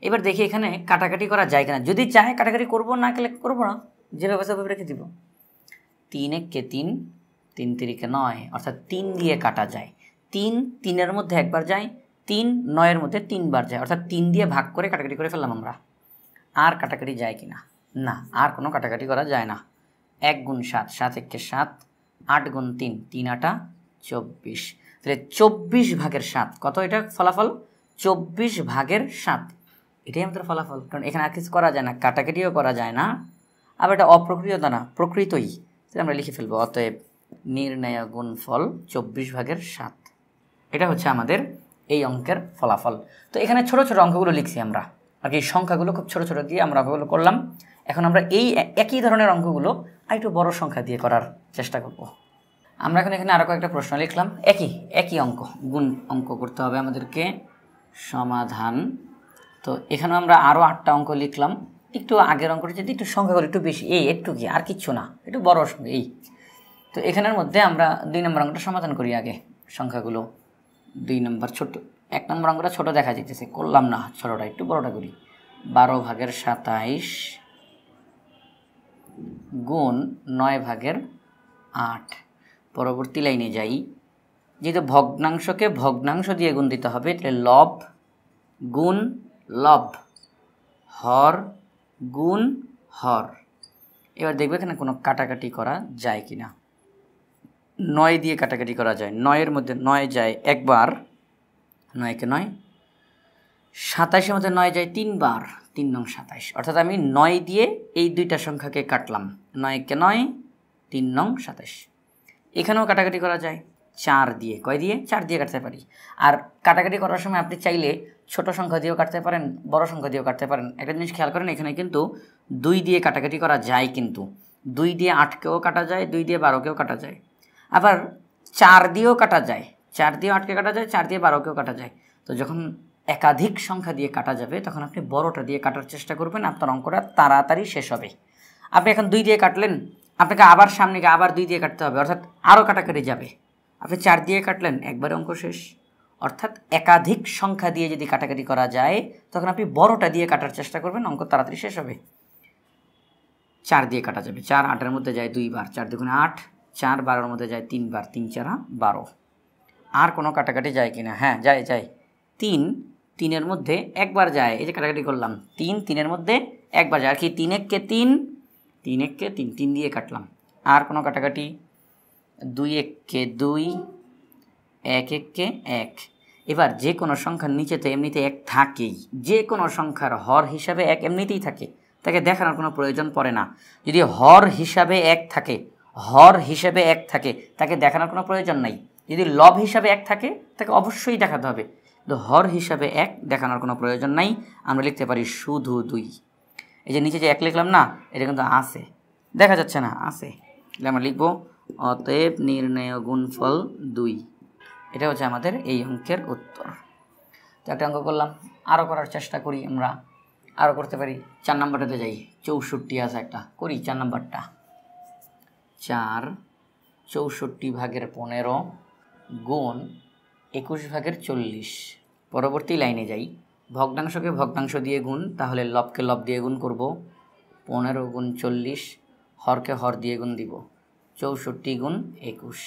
এবার দেখি এখানে কাটাকাটি করা যায় কিনা। যদি চায় কাটাকাটি করবো, না গেলে করবো না, যে ব্যবস্থা রেখে দিব। 3 1কে 3, 3 3কে 9, অর্থাৎ 3 দিয়ে কাটা যায়। 3 3-এর মধ্যে একবার যায়, 3 9-এর মধ্যে 3 বার যায়, অর্থাৎ 3 দিয়ে ভাগ করে কাটাকাটি করে ফেললাম আমরা। আর কাটাকাটি যায় কিনা? না, আর কোনো কাটাকাটি করা যায় না। 1 গুণ 7, 7 1কে 7, 8 গুণ 3, 3 8 24। তাহলে 24/7 কত? এটা ফলাফল 24/7। এটাই আমাদের ফলাফল। কারণ এখানে আর কিছু করা যায় না, কাটাকাটিও করা যায় না, আবার এটা অপ্রকৃত না, প্রকৃতই। তাহলে আমরা লিখে ফেলবো অতএব নির্ণয় গুণফল 24/7। এটা হচ্ছে আমাদের এই অঙ্কের ফলাফল। তো এখানে ছোট ছোট অঙ্কগুলো লিখছি আমরা, আর কি সংখ্যাগুলো খুব ছোট ছোট দিয়ে আমরা অঙ্কগুলো করলাম। এখন আমরা এই একই ধরনের অঙ্কগুলো আরেকটু বড় সংখ্যা দিয়ে করার চেষ্টা করব। আমরা এখন এখানে আরও কয়েকটা প্রশ্ন লিখলাম, একই অঙ্ক, গুণ অঙ্ক করতে হবে আমাদেরকে। সমাধান। তো এখানে আমরা আরও 8টা অঙ্ক লিখলাম। একটু আগের অঙ্কটা যদি একটু সংখ্যাগুলো একটু বেশি, একটু কি আর কিচ্ছু না, একটু বড় সংখ্যা এই। তো এখানের মধ্যে আমরা 2 নম্বর অঙ্কটা সমাধান করি আগে। সংখ্যাগুলো 2 নম্বর ছোট, 1 নম্বর অঙ্কটা ছোট দেখা যেতেছে, করলাম না, ছোটটা একটু বড়টা করি। 12/27 গুণ 9/8। পরবর্তী লাইনে যাই। যেহেতু ভগ্নাংশকে ভগ্নাংশ দিয়ে গুণ দিতে হবে, তাহলে লব গুণ লব, হর গুণ হর। এবার দেখবে এখানে কোনো কাটাকাটি করা যায় কি না। 9 দিয়ে কাটাকাটি করা যায়, 9-এর মধ্যে 9 যায় একবার, 9কে 9। 27-এর মধ্যে 9 যায় 3 বার, 3 নং 27। অর্থাৎ আমি 9 দিয়ে এই 2টা সংখ্যাকে কাটলাম, 9কে 9, 3 নং 27। এখানেও কাটাকাটি করা যায় 4 দিয়ে। কয় দিয়ে? 4 দিয়ে কাটতে পারি। আর কাটাকাটি করার সময় আপনি চাইলে ছোট সংখ্যা দিয়েও কাটতে পারেন, বড় সংখ্যা দিয়েও কাটতে পারেন। একটা জিনিস খেয়াল করেন, এখানে কিন্তু 2 দিয়ে কাটাকাটি করা যায়, কিন্তু 2 দিয়ে 8কেও কাটা যায়, 2 দিয়ে 12কেও কাটা যায়, আবার 4 দিয়েও কাটা যায়, 4 দিয়ে 8কে কাটা যায়, 4 দিয়ে 12কেও কাটা যায়। তো যখন একাধিক সংখ্যা দিয়ে কাটা যাবে তখন আপনি বড়টা দিয়ে কাটার চেষ্টা করবেন, আপনার অঙ্কটা তাড়াতাড়ি শেষ হবে। আপনি এখন 2 দিয়ে কাটলেন, আপনাকে আবার সামনে গিয়ে আবার 2 দিয়ে কাটতে হবে, অর্থাৎ আরও কাটাকাটি যাবে। আপনি 4 দিয়ে কাটলেন, একবারে অঙ্ক শেষ। অর্থাৎ একাধিক সংখ্যা দিয়ে যদি কাটাকাটি করা যায় তখন আপনি বড়টা দিয়ে কাটার চেষ্টা করবেন, অঙ্ক তাড়াতাড়ি শেষ হবে। 4 দিয়ে কাটা যাবে, 4 8-এর মধ্যে যায় 2 বার, 4 2 8, 4 12-এর মধ্যে যায় 3 বার, 3 4 12। আর কোনো কাটাকাটি যায় কিনা? হ্যাঁ যায়। 3 3-এর মধ্যে একবার যায়, এই যে কাটাকাটি করলাম 3 3-এর মধ্যে একবার যায়, আর কি 3 1 কে 3 3 1 কে 3 3 দিয়ে কাটলাম। আর কোনো কাটাকাটি 2 1 কে 2 1 1 কে 1। এবার যে কোনো সংখ্যার নিচে তো এমনিতে 1 থাকেই, যে কোনো সংখ্যার হর হিসাবে 1 এমনিতেই থাকে, তাকে দেখানোর কোনো প্রয়োজন পড়ে না। যদি হর হিসাবে 1 থাকে, হর হিসাবে 1 থাকে, তাকে দেখানোর কোনো প্রয়োজন নাই। যদি লব হিসাবে 1 থাকে তাকে অবশ্যই দেখাতে হবে, তো হর হিসাবে 1 দেখানোর কোনো প্রয়োজন নাই। আমরা লিখতে পারি শুধু 2। এই যে নিচে যে 1 লিখলাম না, এটা কিন্তু আছে, দেখা যাচ্ছে না, আছে। আমরা লিখব অতএব নির্ণেয় গুণফল 2। এটা হচ্ছে আমাদের এই অঙ্কের উত্তর। তো একটা অঙ্ক করলাম, আরও করার চেষ্টা করি, আমরা আরও করতে পারি। 4 নম্বরটাতে যাই, 64 আছে একটা, করি 4 নম্বরটা। 4 64 ভাগের 15 গুণ 21 ভাগের 40। পরবর্তী লাইনে যাই, ভগ্নাংশকে ভগ্নাংশ দিয়ে গুণ, তাহলে লবকে লব দিয়ে গুণ করব, 15 গুণ 40, হরকে হর দিয়ে গুণ দিব, 64 গুণ 21।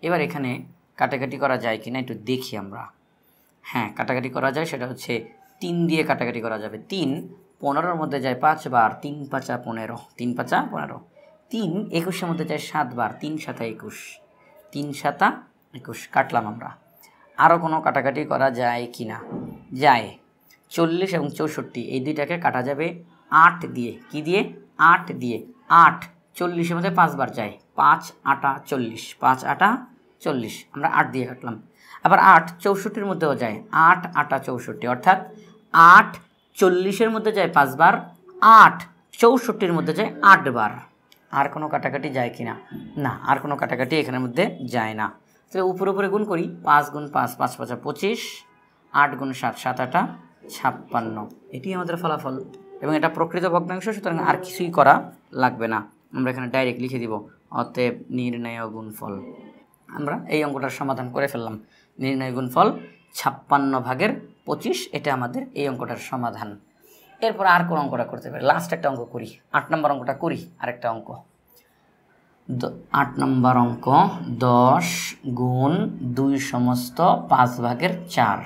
এবার এখানে কাটাকাটি করা যায় কি না একটু দেখি আমরা। হ্যাঁ, কাটাকাটি করা যায়, সেটা হচ্ছে 3 দিয়ে কাটাকাটি করা যাবে। 3 15-এর মধ্যে যায় 5 বার, 3 5 15, 3 5 15। 3 21-এর মধ্যে যায় 7 বার, 3 7 21, 3 7 21 কাটলাম আমরা। আরও কোনো কাটাকাটি করা যায় কি না? যায়। 40 এবং 64 এই দুইটাকে কাটা যাবে 8 দিয়ে। কি দিয়ে? 8 দিয়ে। 8 40-এর মধ্যে 5 বার যায়, 5 8 40, 5 8 40, আমরা 8 দিয়ে কাটলাম। আবার 8 64-এর মধ্যেও যায়, 8 8 64, অর্থাৎ 8 40-এর মধ্যে যায় 5 বার, 8 64-এর মধ্যে যায় 8 বার। আর কোনো কাটাকাটি যায় কি না? না, আর কোনো কাটাকাটি এখানের মধ্যে যায় না। তাহলে উপরে উপরে গুণ করি, 5 গুণ 5 5 5 25, 8 গুণ 7 7 8 56। এটি আমাদের ফলাফল, এবং এটা প্রকৃত ভগ্নাংশ, সুতরাং আর কিছুই করা লাগবে না। আমরা এখানে ডাইরেক্ট লিখে দিব অতএব নির্ণেয় গুণফল। আমরা এই অঙ্কটার সমাধান করে ফেললাম। নির্ণয় গুণফল 56 ভাগের 25, এটা আমাদের এই অঙ্কটার সমাধান। এরপর আর কোন অঙ্কটা করতে পারি? লাস্ট একটা অঙ্ক করি, 8 নম্বর অঙ্কটা করি। আরেকটা অঙ্ক, 8 নম্বর অঙ্ক, 10 গুণ 2 সমস্ত 5 ভাগের 4।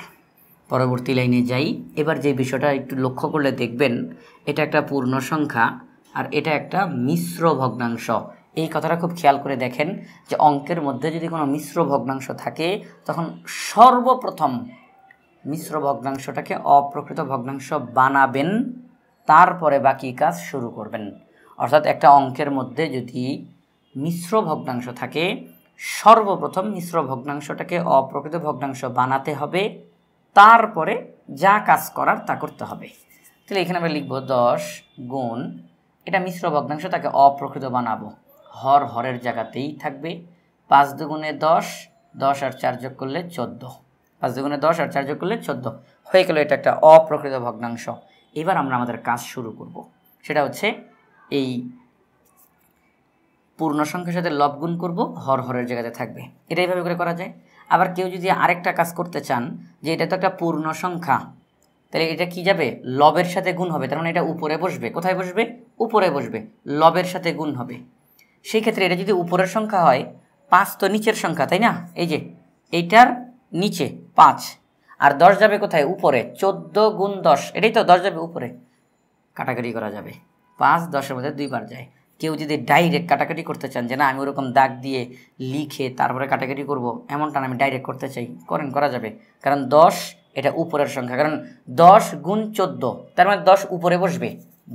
পরবর্তী লাইনে যাই। এবার যে বিষয়টা একটু লক্ষ্য করলে দেখবেন, এটা একটা পূর্ণ সংখ্যা আর এটা একটা মিশ্র ভগ্নাংশ। এই কথাটা খুব খেয়াল করে দেখেন যে অঙ্কের মধ্যে যদি কোনো মিশ্র ভগ্নাংশ থাকে, তখন সর্বপ্রথম মিশ্র ভগ্নাংশটাকে অপ্রকৃত ভগ্নাংশ বানাবেন, তারপরে বাকি কাজ শুরু করবেন। অর্থাৎ একটা অঙ্কের মধ্যে যদি মিশ্র ভগ্নাংশ থাকে, সর্বপ্রথম মিশ্র ভগ্নাংশটাকে অপ্রকৃত ভগ্নাংশ বানাতে হবে, তারপরে যা কাজ করার তা করতে হবে। তাহলে এখানে আমরা লিখব 10 গুণ, এটা মিশ্র ভগ্নাংশ, তাকে অপ্রকৃত বানাবো, হর হরের জায়গাতেই থাকবে। 5 দুগুণে 10, 10 আর 4 যোগ করলে 14, 5 দুগুণে 10 আর 4 যোগ করলে 14 হয়ে গেল। এটা একটা অপ্রকৃত ভগ্নাংশ। এবার আমরা আমাদের কাজ শুরু করব, সেটা হচ্ছে এই পূর্ণ সংখ্যার সাথে লব গুণ করব, হর হরের জায়গাতে থাকবে। এটা এইভাবে করে করা যায়। আবার কেউ যদি আরেকটা কাজ করতে চান যে এটা তো একটা পূর্ণ সংখ্যা, তাহলে এটা কি যাবে? লবের সাথে গুণ হবে, তার মানে এটা উপরে বসবে। কোথায় বসবে? উপরে বসবে, লবের সাথে গুণ হবে। সেই ক্ষেত্রে এটা যদি উপরের সংখ্যা হয়, 5 তো নিচের সংখ্যা, তাই না? এই যে এইটার নিচে 5, আর 10 যাবে কোথায়? উপরে। 14 গুণ 10, এটাই তো 10 যাবে উপরে, কাটাকাটি করা যাবে। 5 10-এর মধ্যে 2 বার যায়। কেউ যদি ডাইরেক্ট কাটাকাটি করতে চান, যে না আমি ওরকম দাগ দিয়ে লিখে তারপরে কাটাকাটি করব, এমনটা আমি ডাইরেক্ট করতে চাই, করা যাবে। কারণ 10 এটা উপরের সংখ্যা, কারণ 10 গুণ 14, তার মানে 10 উপরে বসবে,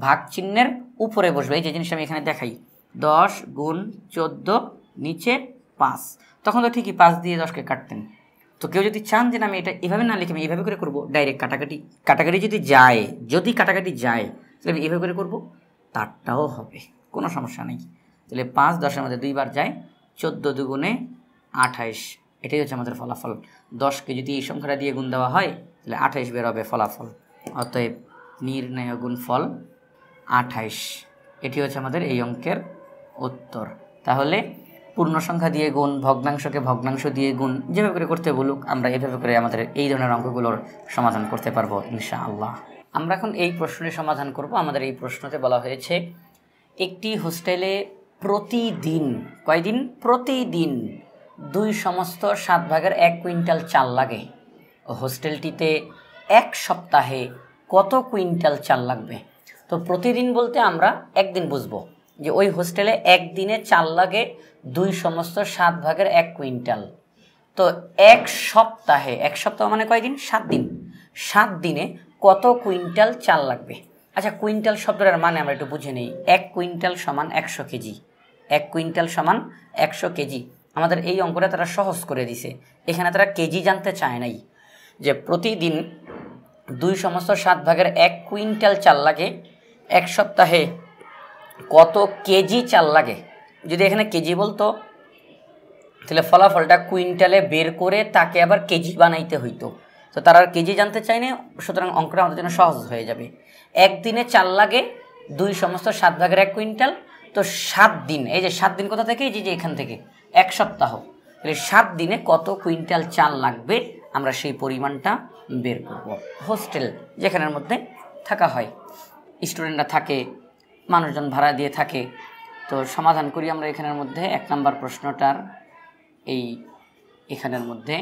ভাগ চিহ্নের উপরে বসবে। এই যে জিনিসটা আমি এখানে দেখাই, 10 গুণ 14 নিচে 5, তখন তো ঠিকই 5 দিয়ে 10কে কাটতেন। তো কেউ যদি চান যে না আমি এটা এভাবে না লিখে আমি এইভাবে করে করবো, ডাইরেক্ট কাটাকাটি যদি কাটাকাটি যায় তাহলে আমি এইভাবে করে করবো, তারটাও হবে, কোনো সমস্যা নেই। তাহলে 5 10-এর মধ্যে 2 বার যায়, 14 দুগুণে 28, এটাই হচ্ছে আমাদের ফলাফল। 10কে যদি এই সংখ্যাটা দিয়ে গুণ দেওয়া হয় তাহলে 28 বের হবে ফলাফল। অতএব নির্ণেয় গুণফল 28, এটি হচ্ছে আমাদের এই অঙ্কের উত্তর। তাহলে পূর্ণ সংখ্যা দিয়ে গুণ, ভগ্নাংশকে ভগ্নাংশ দিয়ে গুণ, যেভাবে করে করতে বলুক আমরা এভাবে করে আমাদের এই ধরনের অঙ্কগুলোর সমাধান করতে পারবো ইনশাআল্লাহ। আমরা এখন এই প্রশ্নের সমাধান করব। আমাদের এই প্রশ্নতে বলা হয়েছে একটি হোস্টেলে প্রতিদিন, কয়দিন? প্রতিদিন 2 সমস্ত 7 ভাগের 1 কুইন্টাল চাল লাগে। হোস্টেলটিতে এক সপ্তাহে কত কুইন্টাল চাল লাগবে। তো প্রতিদিন বলতে আমরা একদিন বুঝবো যে ওই হোস্টেলে একদিনে চাল লাগে 2/7 কুইন্টাল। তো এক সপ্তাহ মানে কয়দিন? 7 দিন। 7 দিনে কত কুইন্টাল চাল লাগবে। আচ্ছা, কুইন্টাল শব্দটার মানে আমরা একটু বুঝে নিই। 1 কুইন্টাল সমান 100 কেজি। 1 কুইন্টাল সমান 100 কেজি। আমাদের এই অঙ্কটা তারা সহজ করে দিছে। এখানে তারা কেজি জানতে চায় নাই, যে প্রতিদিন 2/7 কুইন্টাল চাল লাগে, এক সপ্তাহে কত কেজি চাল লাগে। যদি এখানে কেজি বলতো তাহলে ফলাফলটা কুইন্টালে বের করে তাকে আবার কেজি বানাইতে হইতো। তো তারা আর কেজি জানতে চায় না, সুতরাং অঙ্কটা আমাদের জন্য সহজ হয়ে যাবে। একদিনে চাল লাগে 2/7 কুইন্টাল। তো 7 দিন, এই যে 7 দিন কোথা থেকে? এই যে এখান থেকে, এক সপ্তাহ। তাহলে 7 দিনে কত কুইন্টাল চাল লাগবে আমরা সেই পরিমাণটা বের করব। হোস্টেল যেখানের মধ্যে থাকা হয়, স্টুডেন্টরা থাকে, মানুষজন ভাড়া দিয়ে থাকে। তো সমাধান করি আমরা এখানের মধ্যে 1 নম্বর প্রশ্নটার এখানের মধ্যে।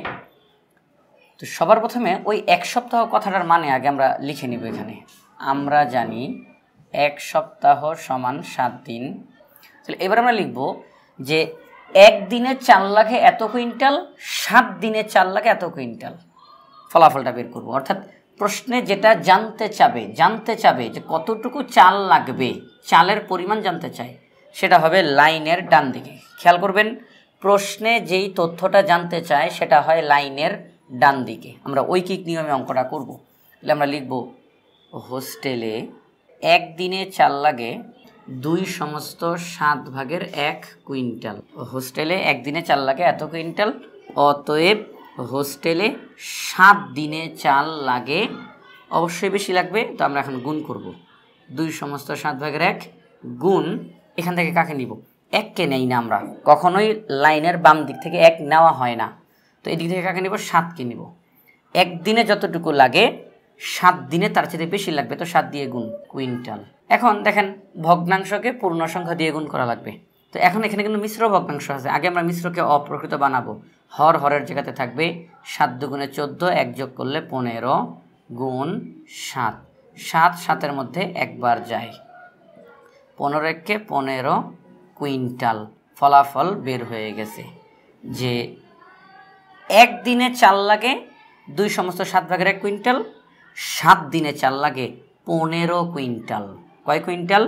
তো সবার প্রথমে ওই এক সপ্তাহ কথাটার মানে আগে আমরা লিখে নিব। এখানে আমরা জানি এক সপ্তাহ সমান 7 দিন। তাহলে এবার আমরা লিখব যে একদিনে চাল লাগে এত কুইন্টাল, 7 দিনে চাল লাগে এত কুইন্টাল। ফলাফলটা বের করব। অর্থাৎ প্রশ্নে যেটা জানতে চাবে যে কতটুকু চাল লাগবে, চালের পরিমাণ জানতে চায়, সেটা হবে লাইনের ডান দিকে। খেয়াল করবেন, প্রশ্নে যেই তথ্যটা জানতে চায় সেটা হয় লাইনের ডান দিকে। আমরা ঐকিক নিয়মে অঙ্কটা করব। তাহলে আমরা লিখব হোস্টেলে একদিনে চাল লাগে 2/7 কুইন্টাল। হোস্টেলে একদিনে চাল লাগে এত কুইন্টাল, অতএব হোস্টেলে 7 দিনে চাল লাগে, অবশ্যই বেশি লাগবে। তো আমরা এখন গুণ করব। 2/7 গুণ, এখান থেকে কাকে নিব? 1কে নেই না আমরা, কখনোই লাইনের বাম দিক থেকে 1 নেওয়া হয় না। তো এদিক থেকে কাকে নিব? 7কে নিব। একদিনে যতটুকু লাগে 7 দিনে তার চেয়ে বেশি লাগবে, তো 7 দিয়ে গুণ, কুইন্টাল। এখন দেখেন, ভগ্নাংশকে পূর্ণ সংখ্যা দিয়ে গুণ করা লাগবে। তো এখন এখানে কিন্তু মিশ্র ভগ্নাংশ আছে, আগে আমরা মিশ্রকে অপ্রকৃত বানাবো। হরের জায়গাতে থাকবে 7 দুগুণে 14, 1 যোগ করলে 15 গুণ 7। 7 7-এর মধ্যে একবার যায়, 15 15 কুইন্টাল। ফলাফল বের হয়ে গেছে যে একদিনে চাল লাগে 2/7 কুইন্টাল, 7 দিনে চাল লাগে 15 কুইন্টাল। কয় কুইন্টাল?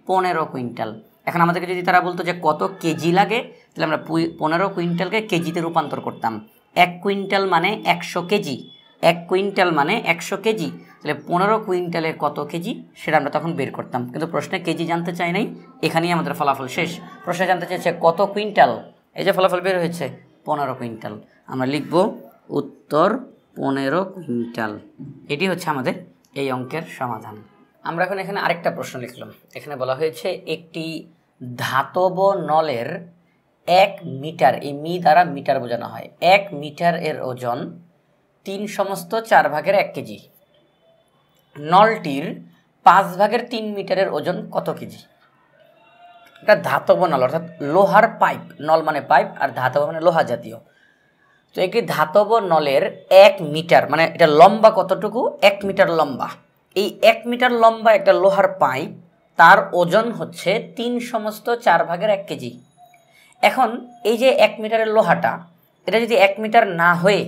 15 কুইন্টাল। এখন আমাদেরকে যদি তারা বলতো যে কত কেজি লাগে, তাহলে আমরা 15 কুইন্টালকে কেজিতে রূপান্তর করতাম। 1 কুইন্টাল মানে 100 কেজি, 1 কুইন্টাল মানে 100 কেজি। তাহলে 15 কুইন্টালে কত কেজি সেটা আমরা তখন বের করতাম। কিন্তু প্রশ্নে কেজি জানতে চাই নাই, এখানেই আমাদের ফলাফল শেষ। প্রশ্নে জানতে চেয়েছে কত কুইন্টাল, এই যে ফলাফল বের হয়েছে 15 কুইন্টাল। আমরা লিখব উত্তর 15 কুইন্টাল। এটি হচ্ছে আমাদের এই অঙ্কের সমাধান। আমরা এখন এখানে আরেকটা প্রশ্ন লিখলাম। এখানে বলা হয়েছে একটি ধাতব নলের 1 মিটার, এই মি দ্বারা মিটার বোঝানো হয়, 1 মিটার এর ওজন 3/4 কেজি। নলটির 5/3 মিটারের ওজন কত কেজি? এটা ধাতব নল, অর্থাৎ লোহার পাইপ। নল মানে পাইপ, আর ধাতব মানে লোহা জাতীয়। তো একটি ধাতব নলের 1 মিটার মানে এটা লম্বা কতটুকু? 1 মিটার লম্বা। এই 1 মিটার লম্বা একটা লোহার পাইপ, তার ওজন হচ্ছে 3/4 কেজি। এখন এই যে 1 মিটারের লোহাটা, এটা যদি 1 মিটার না হয়ে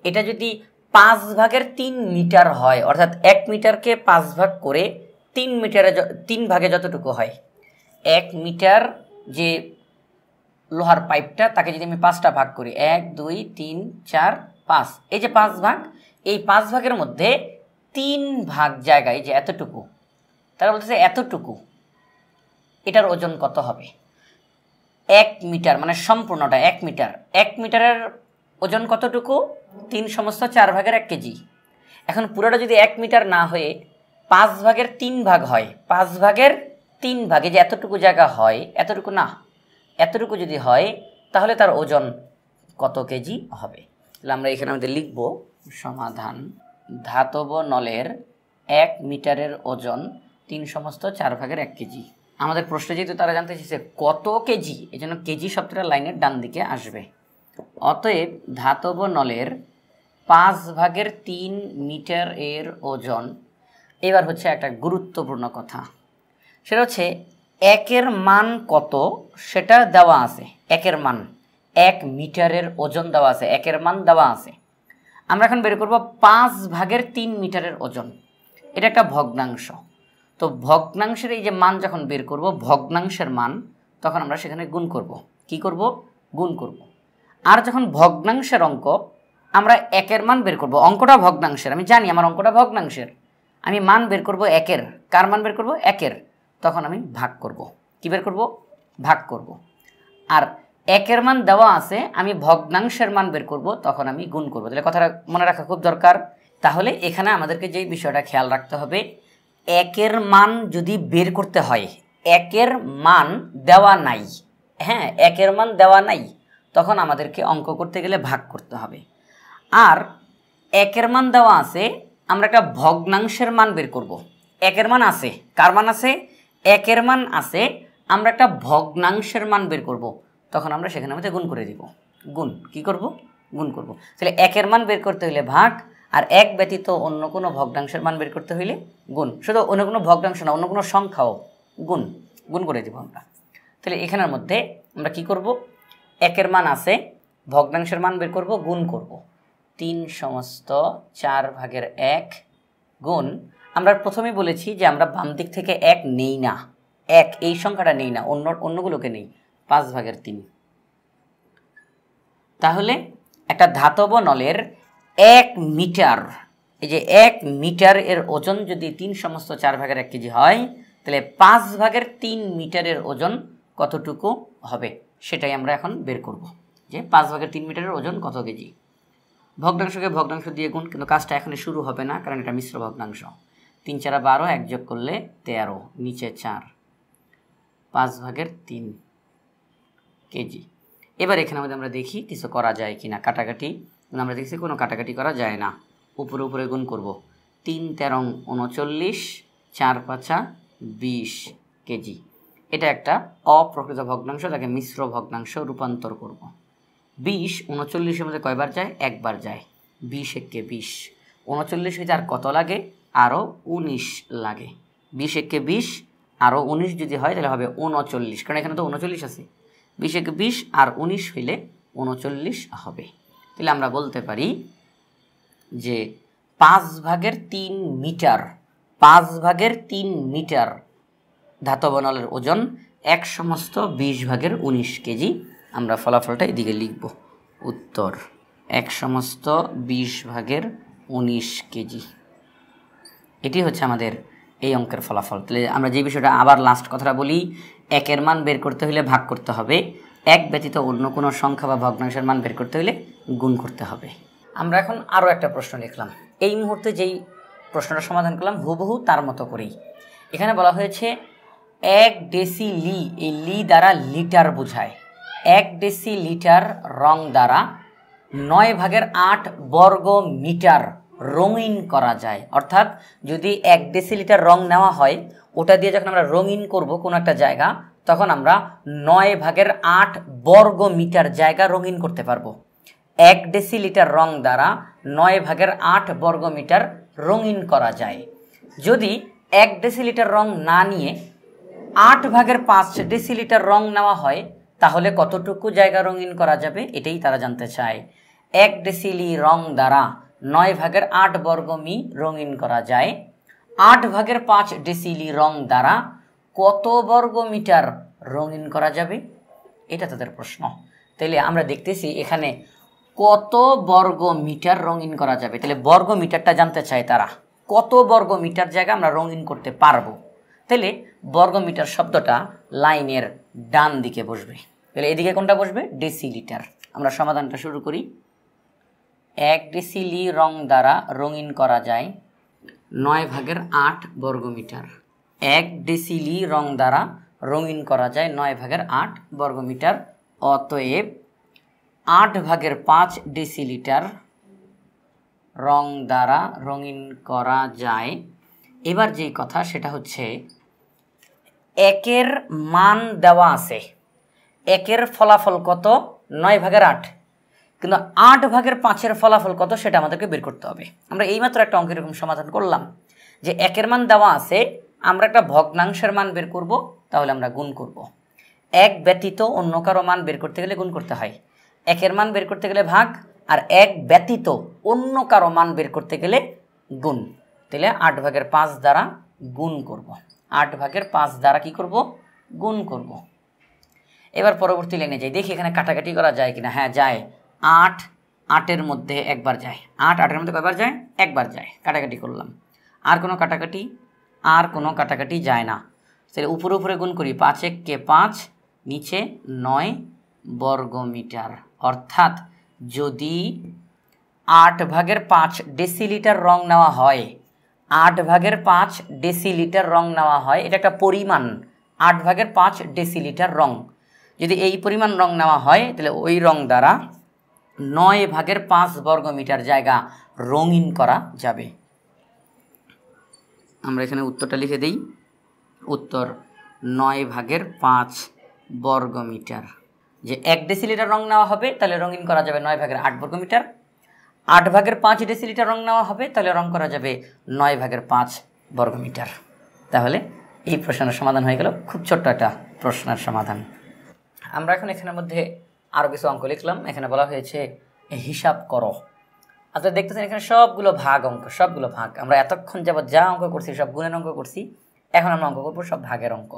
এটা যদি 5/3 মিটার হয়, অর্থাৎ 1 মিটারকে 5 ভাগ করে 3 ভাগে যতটুকু হয়, 1 মিটার যে লোহার পাইপটা, তাকে যদি আমি 5টা ভাগ করি, 1 2 3 4 5, এই যে 5 ভাগ, এই 5 ভাগের মধ্যে 3 ভাগ জায়গায় যে এতটুকু, তারা বলতেছে এতটুকু, এটার ওজন কত হবে? 1 মিটার মানে সম্পূর্ণটা 1 মিটার। 1 মিটারের ওজন কতটুকু? 3/4 কেজি। এখন পুরোটা যদি 1 মিটার না হয়ে 5/3 ভাগ হয়, 5/3 ভাগে যে এতটুকু জায়গা হয়, এতটুকু না, এতটুকু যদি হয়, তাহলে তার ওজন কত কেজি হবে? তাহলে আমরা এখানে আমাদের লিখব সমাধান। ধাতব নলের 1 মিটারের ওজন 3/4 কেজি। আমাদের প্রশ্নে যেহেতু তারা জানতে চেয়েছে কত কেজি, এই জন্য কেজি শব্দটা লাইনের ডান দিকে আসবে। অতএব ধাতব নলের 5/3 মিটার এর ওজন। এবার হচ্ছে একটা গুরুত্বপূর্ণ কথা, সেটা হচ্ছে একের মান কত সেটা দেওয়া আছে। একের মান, 1 মিটারের ওজন দেওয়া আছে, একের মান দেওয়া আছে। আমরা এখন বের করব 5/3 মিটারের ওজন। এটা একটা ভগ্নাংশ। তো ভগ্নাংশের এই যে মান যখন বের করব, ভগ্নাংশের মান, তখন আমরা সেখানে গুণ করব। কি করব? গুণ করব। আর যখন ভগ্নাংশের অঙ্ক, আমরা একের মান বের করব। অঙ্কটা ভগ্নাংশের, আমি জানি আমার অঙ্কটা ভগ্নাংশের, আমি মান বের করব একের। কার মান বের করব? একের। তখন আমি ভাগ করব। কি বের করব? ভাগ করব। আর একের মান দেওয়া আছে, আমি ভগ্নাংশের মান বের করব, তখন আমি গুণ করব। তাহলে কথাটা মনে রাখা খুব দরকার। তাহলে এখানে আমাদেরকে যেই বিষয়টা খেয়াল রাখতে হবে, একের মান যদি বের করতে হয়, একের মান দেওয়া নাই, হ্যাঁ, একের মান দেওয়া নাই, তখন আমাদেরকে অঙ্ক করতে গেলে ভাগ করতে হবে। আর একের মান দেওয়া আছে, আমরা একটা ভগ্নাংশের মান বের করব। একের মান আছে, কার মান আছে? একের মান আছে, আমরা একটা ভগ্নাংশের মান বের করব, তখন আমরা সেখানে মধ্যে গুণ করে দিব। গুণ কি করব? গুণ করব। তাহলে একের মান বের করতে হইলে ভাগ, আর এক ব্যতীত অন্য কোনো ভগ্নাংশের মান বের করতে হইলে গুণ। শুধু অন্য কোনো ভগ্নাংশ না, অন্য কোনো সংখ্যাও গুণ, গুণ করে দিব আমরা। তাহলে এখানের মধ্যে আমরা কি করব? একের মান আছে, ভগ্নাংশের মান বের করব, গুণ করব। 3/4 গুণ, আমরা প্রথমেই বলেছি যে আমরা বাম দিক থেকে 1 নেই না, 1 এই সংখ্যাটা নেই না, অন্যগুলোকে নেই। 5/3। তাহলে একটা ধাতব নলের 1 মিটার, এই যে 1 মিটার এর ওজন যদি 3/4 কেজি হয়, তাহলে 5/3 মিটারের ওজন কতটুকু হবে, সেটাই আমরা এখন বের করব, যে 5/3 মিটারের ওজন কত কেজি। ভগ্নাংশকে ভগ্নাংশ দিয়ে গুণ, কিন্তু কাজটা এখনই শুরু হবে না, কারণ এটা মিশ্র ভগ্নাংশ। 3 4 12, 1 যোগ করলে 13, নিচে 4, 5/3 কেজি। এবার এখানে মধ্যে আমরা দেখি কিছু করা যায় কিনা, কাটাকাটি। আমরা দেখছি কোনো কাটাকাটি করা যায় না, উপরে উপরে গুণ করব। 3 13 39, 4 5 20 কেজি। এটা একটা অপ্রকৃত ভগ্নাংশ, তাকে মিশ্র ভগ্নাংশ রূপান্তর করব। 20 39-এর মধ্যে কয়বার যায়? একবার যায়। 20 একে 20, 39 হইতে আর কত লাগে? আরও 19 লাগে। 20 একে 20, আরও 19 যদি হয় তাহলে হবে 39, কারণ এখানে তো 39 আছে। 20 একে 20 আর 19 হইলে 39 হবে। তাহলে আমরা বলতে পারি যে 5/3 মিটার, 5/3 মিটার ধাতব নলের ওজন 1/20 কেজি। আমরা ফলাফলটা এদিকে লিখব। উত্তর 1/20 কেজি। এটি হচ্ছে আমাদের এই অঙ্কের ফলাফল। তাহলে আমরা যে বিষয়টা আবার লাস্ট কথাটা বলি, একের মান বের করতে হলে ভাগ করতে হবে, এক ব্যতীত অন্য কোনো সংখ্যা বা ভগ্নাংশের মান বের করতে হলে গুণ করতে হবে। আমরা এখন আরও একটা প্রশ্ন লিখলাম। এই মুহূর্তে যেই প্রশ্নটা সমাধান করলাম হুবহু তার মতো করেই। এখানে বলা হয়েছে 1 ডেসিলি, এই লি দ্বারা লিটার বোঝায়। 1 ডেসিলিটার রং দ্বারা 9/8 বর্গ মিটার রঙিন করা যায়। অর্থাৎ যদি 1 ডেসিলিটার রং নেওয়া হয়, ওটা দিয়ে যখন আমরা রঙিন করব কোনো একটা জায়গা, তখন আমরা 9/8 বর্গ মিটার জায়গা রঙিন করতে পারবো। 1 ডেসিলিটার রং দ্বারা 9/8 বর্গ মিটার রঙিন করা যায়। যদি 1 ডেসিলিটার রং না নিয়ে 8/5 ডেসিলিটার রং নেওয়া হয়, তাহলে কতটুকু জায়গা রঙিন করা যাবে, এটাই তারা জানতে চায়। 1 ডেসিলি রং দ্বারা 9/8 বর্গ মি রঙিন করা যায়। 8/5 ডেসিলি রং দ্বারা কত বর্গ মিটার রঙিন করা যাবে, এটা তাদের প্রশ্ন। তাহলে আমরা দেখতেছি এখানে কত বর্গ মিটার রঙিন করা যাবে। তাহলে বর্গ মিটারটা জানতে চায় তারা, কত বর্গ মিটার জায়গা আমরা রঙিন করতে পারবো। তাহলে বর্গ মিটার শব্দটা লাইনের ডান দিকে বসবে। তাহলে এদিকে কোনটা বসবে? ডেসিলিটার। আমরা সমাধানটা শুরু করি। 1 ডেসিলি রং দ্বারা রঙিন করা যায় 9/8 বর্গ মিটার। 1 ডেসিলি রং দ্বারা রঙিন করা যায় 9/8 বর্গ মিটার। অতএব 8/5 ডেসিলিটার রং দ্বারা রঙিন করা যায়। এবার যেই কথা সেটা হচ্ছে, একের মান দেওয়া আছে, একের ফলাফল কত? 9/8। কিন্তু 8/5-এর ফলাফল কত সেটা আমাদেরকে বের করতে হবে। আমরা এইমাত্র একটা অঙ্কের এরকম সমাধান করলাম যে 1-এর মান দেওয়া আছে, আমরা একটা ভগ্নাংশের মান বের করব, তাহলে আমরা গুণ করব। 1 ব্যতীত অন্য কারো মান বের করতে গেলে গুণ করতে হয়, 1-এর মান বের করতে গেলে ভাগ, আর 1 ব্যতীত অন্য কারো মান বের করতে গেলে গুণ। তাহলে 8/5 দ্বারা গুণ করব, 8/5 দ্বারা কি করব? গুণ করব। এবার পরবর্তী লাইনে যাই, দেখি এখানে কাটাকাটি করা যায় কিনা। হ্যাঁ যায়, 8 8-এর মধ্যে একবার যায়, 8 8-এর মধ্যে কয়বার যায়? একবার যায়, কাটাকাটি করলাম। আর কোনো কাটাকাটি যায় না। তাহলে উপরে উপরে গুণ করি, 5 কে 5, নিচে 9 বর্গমিটার। অর্থাৎ যদি 8/5 ডেসিলিটার রং নেওয়া হয়, 8/5 ডেসিলিটার রং নেওয়া হয়, এটা একটা পরিমাণ, 8/5 ডেসিলিটার রং। যদি এই পরিমাণ রং নেওয়া হয় তাহলে ওই রং দ্বারা 9/5 বর্গমিটার জায়গা রঙিন করা যাবে। আমরা এখানে উত্তরটা লিখে দিই। উত্তর 9/5 বর্গমিটার। যে 1 ডেসিলিটার রং নেওয়া হবে তাহলে রঙিন করা যাবে 9/8 বর্গমিটার। 8/5 ডেসিলিটার রং নেওয়া হবে তাহলে রং করা যাবে 9/5 বর্গমিটার। তাহলে এই প্রশ্নের সমাধান হয়ে গেল, খুব ছোট্ট একটা প্রশ্নের সমাধান। আমরা এখন এখানের মধ্যে আরও কিছু অঙ্ক লিখলাম। এখানে বলা হয়েছে হিসাব করো। আচ্ছা দেখতেছেন এখানে সবগুলো ভাগ অঙ্ক, সবগুলো ভাগ। আমরা এতক্ষণ যাবত যা অঙ্ক করছি সব গুণের অঙ্ক করছি, এখন আমরা অঙ্ক করবো সব ভাগের অঙ্ক।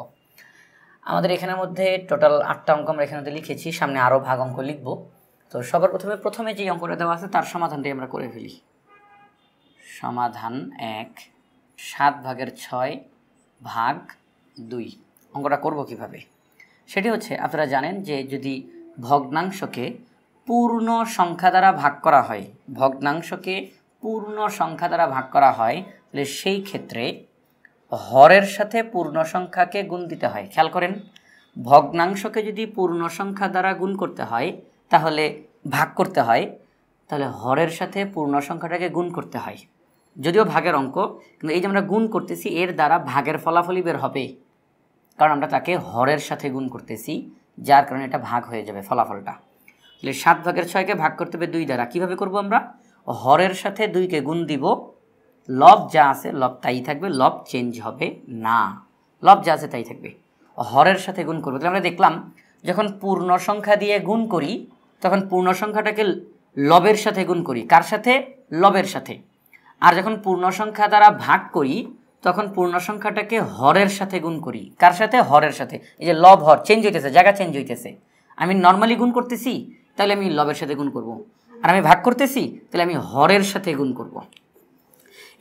আমাদের এখানের মধ্যে টোটাল 8টা অঙ্ক আমরা এখানে লিখেছি, সামনে আরও ভাগ অঙ্ক লিখব। তো সবার প্রথমে যে অঙ্কটা দেওয়া আছে তার সমাধানটাই আমরা করে ফেলি। সমাধান 1, 7/6 ভাগ 2। অঙ্কটা করব কিভাবে? সেটি হচ্ছে, আপনারা জানেন যে যদি ভগ্নাংশকে পূর্ণ সংখ্যা দ্বারা ভাগ করা হয়, ভগ্নাংশকে পূর্ণ সংখ্যা দ্বারা ভাগ করা হয়, তাহলে সেই ক্ষেত্রে হরের সাথে পূর্ণ সংখ্যাকে গুণ দিতে হয়। খেয়াল করেন, ভগ্নাংশকে যদি পূর্ণ সংখ্যা দ্বারা গুণ করতে হয়, তাহলে ভাগ করতে হয়, তাহলে হরের সাথে পূর্ণ সংখ্যাটাকে গুণ করতে হয়। যদিও ভাগের অঙ্ক, কিন্তু এই যে আমরা গুণ করতেছি এর দ্বারা ভাগের ফলাফলই বের হবে, কারণ আমরা তাকে হরের সাথে গুণ করতেছি, যার কারণে এটা ভাগ হয়ে যাবে ফলাফলটা। তাহলে 7/6কে ভাগ করতে হবে 2 দ্বারা। কীভাবে করব আমরা? হরের সাথে 2কে গুণ দিব, লব যা আছে লব তাই থাকবে, লব চেঞ্জ হবে না, লব যা আছে তাই থাকবে। হরের সাথে গুণ করবো। তাহলে আমরা দেখলাম যখন পূর্ণ সংখ্যা দিয়ে গুণ করি তখন পূর্ণ সংখ্যাটাকে লবের সাথে গুণ করি। কার সাথে? লবের সাথে। আর যখন পূর্ণ সংখ্যা দ্বারা ভাগ করি তখন পূর্ণ সংখ্যাটাকে হরের সাথে গুণ করি। কার সাথে? হরের সাথে। এই যে লব হর চেঞ্জ হইতেছে, জায়গা চেঞ্জ হইতেছে। আমি নর্মালি গুণ করতেছি তাহলে আমি লবের সাথে গুণ করব, আর আমি ভাগ করতেছি তাহলে আমি হরের সাথে গুণ করব।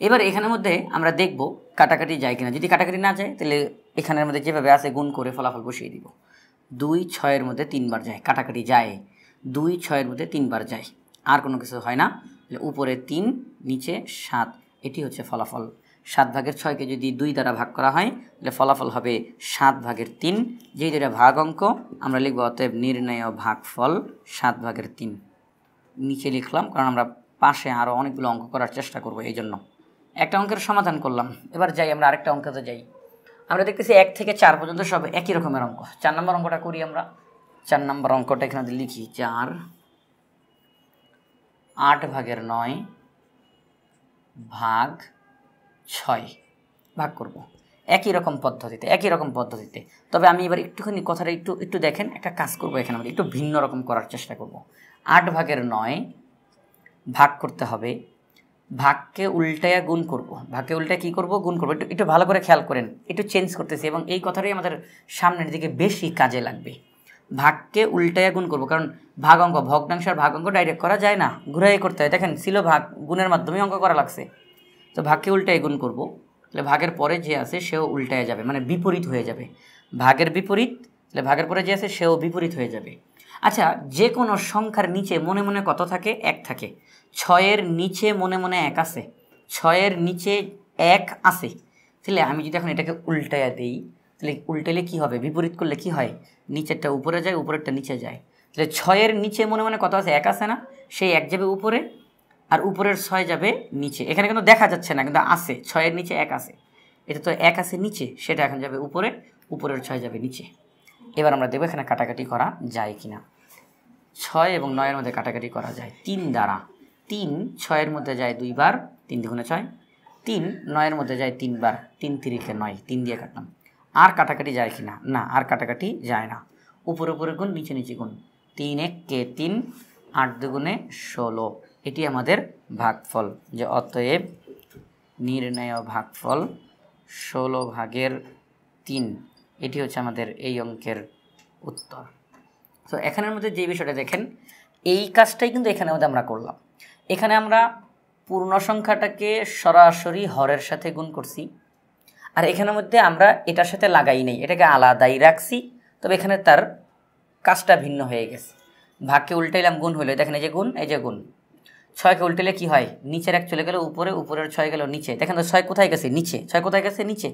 এবার এখানের মধ্যে আমরা দেখব কাটাকাটি যায় কিনা। যদি কাটাকাটি না যায় তাহলে এখানের মধ্যে যেভাবে আছে গুণ করে ফলাফল বসিয়ে দিব। 2 6-এর মধ্যে 3 বার যায়, কাটাকাটি যায়। 2 6-এর মধ্যে 3 বার যায়, আর কোনো কিছু হয় না। উপরে 3 নিচে 7, এটি হচ্ছে ফলাফল। 7/6কে যদি 2 দ্বারা ভাগ করা হয় তাহলে ফলাফল হবে 7/3। যেই দুটা ভাগ অঙ্ক আমরা লিখব, অতএব নির্ণয় ভাগফল 7/3। নিচে লিখলাম কারণ আমরা পাশে আরও অনেকগুলো অঙ্ক করার চেষ্টা করব, এই জন্য একটা অঙ্কের সমাধান করলাম। এবার যাই আমরা আরেকটা অঙ্কতে যাই। আমরা দেখতেছি 1 থেকে 4 পর্যন্ত সব একই রকমের অঙ্ক। 4 নম্বর অঙ্কটা করি আমরা। 4 নম্বর অঙ্কটা এখানে লিখি, 4 8/9 ভাগ 6 ভাগ করব একই রকম পদ্ধতিতে। তবে আমি এবার একটুখানি কথাটা একটু দেখেন, একটা কাজ করব এখানে আমরা একটু ভিন্ন রকম করার চেষ্টা করব। 8/9 ভাগ করতে হবে, ভাগকে উল্টায়া গুণ করব। ভাগকে উল্টায় কী করব? গুণ করব। একটু ভালো করে খেয়াল করেন, একটু চেঞ্জ করতেছি এবং এই কথাটাই আমাদের সামনের দিকে বেশি কাজে লাগবে। ভাগকে উল্টায়া গুণ করব, কারণ ভাগ অঙ্ক, ভগ্নাংশ আর ভাগ অঙ্ক ডাইরেক্ট করা যায় না, ঘুরাই করতে হয়। দেখেন ছিল ভাগ, গুণের মাধ্যমে অঙ্ক করা লাগছে। তো ভাগকে উল্টায় গুণ করব, তাহলে ভাগের পরে যে আছে সেও উল্টায় যাবে, মানে বিপরীত হয়ে যাবে। ভাগের বিপরীত, তাহলে ভাগের পরে যে আছে সেও বিপরীত হয়ে যাবে। আচ্ছা, যে কোনো সংখ্যার নিচে মনে মনে কত থাকে? 1 থাকে। 6-এর নিচে মনে মনে 1 আছে, 6-এর নিচে 1 আছে। তাহলে আমি যদি এখন এটাকে উল্টায়া দিই, তাহলে উল্টাইলে কী হবে? বিপরীত করলে কি হয়? নিচেরটা উপরে যায়, উপরেরটা নিচে যায়। তাহলে 6-এর নিচে মনে মনে কত আছে? 1 আছে না? সেই 1 যাবে উপরে, আর উপরের 6 যাবে নিচে। এখানে কিন্তু দেখা যাচ্ছে না, কিন্তু আছে, 6-এর নিচে 1 আছে। এটা তো 1 আছে নিচে, সেটা এখন যাবে উপরে, উপরের 6 যাবে নিচে। এবার আমরা দেখব এখানে কাটাকাটি করা যায় কিনা। 6 এবং 9-এর মধ্যে কাটাকাটি করা যায় 3 দ্বারা। 3 6-এর মধ্যে যায় 2 বার, 3 দুগুণে 6। 3 9-এর মধ্যে যায় 3 বার, 3 তিরিখে 9, 3 দিয়ে কাটলাম। আর কাটাকাটি যায় কি না? না, আর কাটাকাটি যায় না। উপরে উপরে গুণ, নিচে নিচে গুণ। 3 1 কে 3, 8 দুগুণে 16। এটি আমাদের ভাগফল, যে অতএব নির্ণেয় ভাগফল 16/3। এটি হচ্ছে আমাদের এই অঙ্কের উত্তর। তো এখানের মধ্যে যে বিষয়টা দেখেন, এই কাজটাই কিন্তু এখানে মধ্যে আমরা করলাম। এখানে আমরা পূর্ণ সংখ্যাটাকে সরাসরি হরের সাথে গুণ করছি, আর এখানের মধ্যে আমরা এটার সাথে লাগাই নেই, এটাকে আলাদাই রাখছি। তবে এখানে তার কাজটা ভিন্ন হয়ে গেছে। ভাগকে উল্টাইলাম, গুণ হইলো, দেখেন এই যে গুণ, এই যে গুণ। 6কে উল্টাইলে কি হয়? নিচের 1 চলে গেল উপরে, উপরের 6 গেল নিচে। দেখেন তো 6 কোথায় গেছে? নিচে। 6 কোথায় গেছে? নিচে।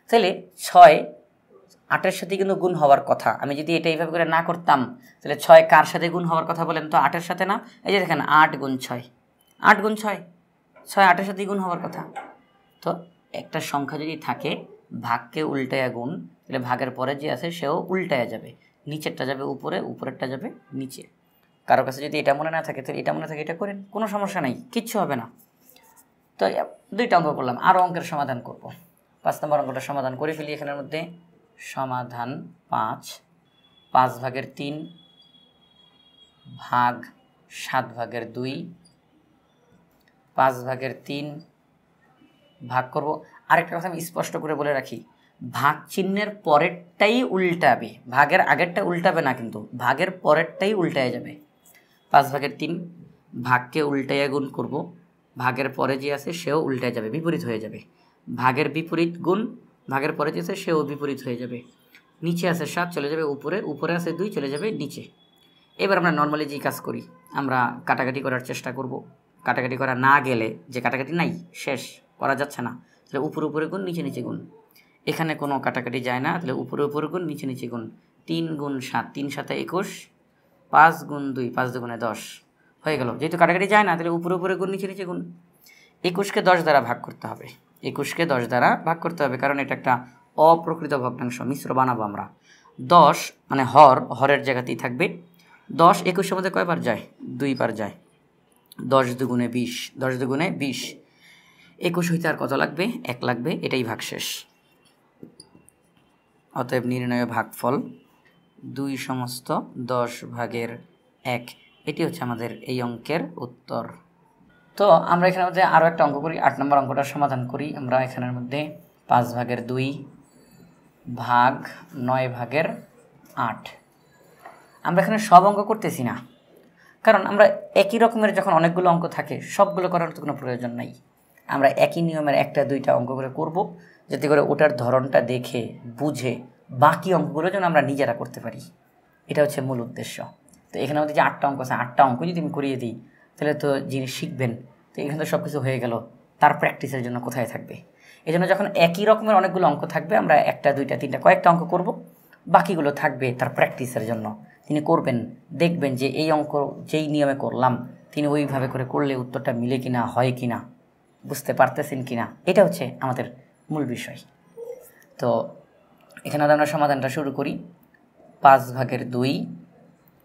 তাহলে 6 8-এর সাথে কিন্তু গুণ হওয়ার কথা। আমি যদি এটা এইভাবে করে না করতাম, তাহলে 6 কার সাথে গুণ হওয়ার কথা বলেন তো? 8-এর সাথে না? এই যে দেখেন 8 গুণ 6, 8 গুণ 6, 6 8-এর সাথে গুণ হওয়ার কথা। তো একটা সংখ্যা যদি থাকে, ভাগকে উল্টায়া গুণ, তাহলে ভাগের পরে যে আছে সেও উল্টায়া যাবে। নিচেরটা যাবে উপরে, উপরেরটা যাবে নিচে। কারো কাছে যদি এটা মনে না থাকে, তাহলে এটা মনে থাকে, এটা করেন, কোনো সমস্যা নেই, কিচ্ছু হবে না। তো 2টা অঙ্ক করলাম, আরও অঙ্কের সমাধান করব। 5 নম্বর অঙ্কটা সমাধান করে ফেলি। এখানের মধ্যে সমাধান 5/3 ভাগ 7/2, 5/3 ভাগ করব। আরেকটা কথা আমি স্পষ্ট করে বলে রাখি, ভাগ চিহ্নের পরেরটাই উল্টাবে, ভাগের আগেরটা উল্টাবে না, কিন্তু ভাগের পরেরটাই উল্টায় যাবে। 5/3 ভাগকে উল্টাইয়া গুণ করব, ভাগের পরে যে আছে সেও উল্টায় যাবে, বিপরীত হয়ে যাবে। ভাগের বিপরীত গুণ, ভাগের পরে যে আছে সেও বিপরীত হয়ে যাবে। নিচে আছে 7 চলে যাবে উপরে, উপরে আছে 2 চলে যাবে নিচে। এবার আমরা নর্মালি যে কাজ করি, আমরা কাটাকাটি করার চেষ্টা করব। কাটাকাটি করা না গেলে, যে কাটাকাটি নাই, শেষ, করা যাচ্ছে না, তাহলে উপরে উপরে গুণ, নিচে নিচে গুণ। এখানে কোনো কাটাকাটি যায় না, তাহলে উপরে উপরে গুণ, নিচে নিচে গুণ। 3 গুণ 7, 3 7 21, 5 গুণ 2, 5 দুগুণে 10 হয়ে গেল। যেহেতু কাটাকাটি যায় না, তাহলে উপরে উপরে গুণ, নিচে নিচে গুণ। 21কে 10 দ্বারা ভাগ করতে হবে, 21কে 10 দ্বারা ভাগ করতে হবে, কারণ এটা একটা অপ্রকৃত ভগ্নাংশ, মিশ্র বানাবো আমরা। 10 মানে হরের জায়গাতেই থাকবে। 10 21-এর মধ্যে কয়বার যায়? 2 বার যায়। 10 দুগুণে 20, 10 দুগুণে 20। 21 হইতে আর কত লাগবে? 1 লাগবে, এটাই ভাগশেষ। অতএব নির্ণয় ভাগফল 2/10/1। এটি হচ্ছে আমাদের এই অঙ্কের উত্তর। তো আমরা এখানের মধ্যে আরও একটা অঙ্ক করি, 8 নম্বর অঙ্কটার সমাধান করি। আমরা এখানের মধ্যে 5/2 ভাগ 9/8। আমরা এখানে সব অঙ্ক করতেছি না, কারণ আমরা একই রকমের যখন অনেকগুলো অঙ্ক থাকে, সবগুলো করার তো কোনো প্রয়োজন নাই। আমরা একই নিয়মের 1টা 2টা অঙ্ক করে করব, যাতে করে ওটার ধরনটা দেখে বুঝে বাকি অঙ্কগুলো যেন আমরা নিজেরা করতে পারি। এটা হচ্ছে মূল উদ্দেশ্য। তো এখানে আমাদের যে 8টা অঙ্ক আছে, 8টা অঙ্ক যদি আমি করিয়ে দিই, তাহলে তো যিনি শিখবেন, তো এখানে তো সব কিছু হয়ে গেল, তার প্র্যাকটিসের জন্য কোথায় থাকবে? এই জন্য যখন একই রকমের অনেকগুলো অঙ্ক থাকবে, আমরা 1টা 2টা 3টা কয়েকটা অঙ্ক করব, বাকিগুলো থাকবে তার প্র্যাকটিসের জন্য। তিনি করবেন, দেখবেন যে এই অঙ্ক যেই নিয়মে করলাম, তিনি ওইভাবে করে করলে উত্তরটা মিলে কিনা, হয় কিনা, বুঝতে পারতেছেন কিনা, এটা হচ্ছে আমাদের মূল বিষয়। তো এখানে আমরা সমাধানটা শুরু করি। 5/2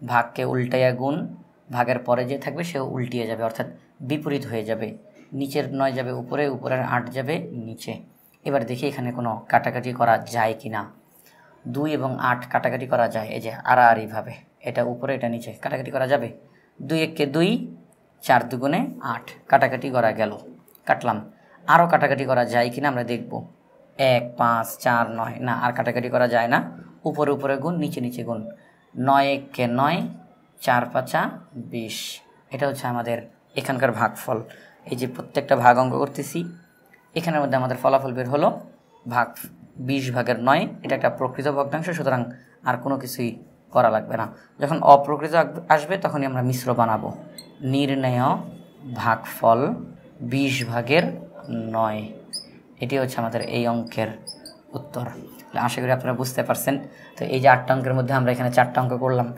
ভাগকে উল্টাইয়া গুণ, ভাগের পরে যে থাকবে সেও উল্টিয়ে যাবে, অর্থাৎ বিপরীত হয়ে যাবে। নিচের 9 যাবে উপরে, উপরের 8 যাবে নিচে। এবার দেখি এখানে কোনো কাটাকাটি করা যায় কি না। 2 এবং 8 কাটাকাটি করা যায়, এই যে আড়াআড়িভাবে, এটা উপরে এটা নিচে, কাটাকাটি করা যাবে। 2 1-কে 2, 4 দুগুণে 8, কাটাকাটি করা গেল, কাটলাম। আরও কাটাকাটি করা যায় কিনা আমরা দেখব। 1 5 4 9, না, আর কাটাকাটি করা যায় না। উপরে উপরে গুণ, নিচে নিচে গুণ। 9 1-কে 9, 4 5 20। এটা হচ্ছে আমাদের এখানকার ভাগফল। এই যে প্রত্যেকটা ভাগ অঙ্ক করতেছি, এখানের মধ্যে আমাদের ফলাফল বের হলো ভাগ 20/9। এটা একটা প্রকৃত ভগ্নাংশ, সুতরাং আর কোনো কিছুই করা লাগবে না। যখন অপ্রকৃত আসবে, তখনই আমরা মিশ্র বানাবো। নির্ণেয় ভাগফল 20/9। এটি হচ্ছে আমাদের এই অঙ্কের উত্তর। আশা করি আপনারা বুঝতে পারছেন। তো এই যে 8টা অঙ্কের মধ্যে আমরা এখানে 4টা অঙ্ক করলাম,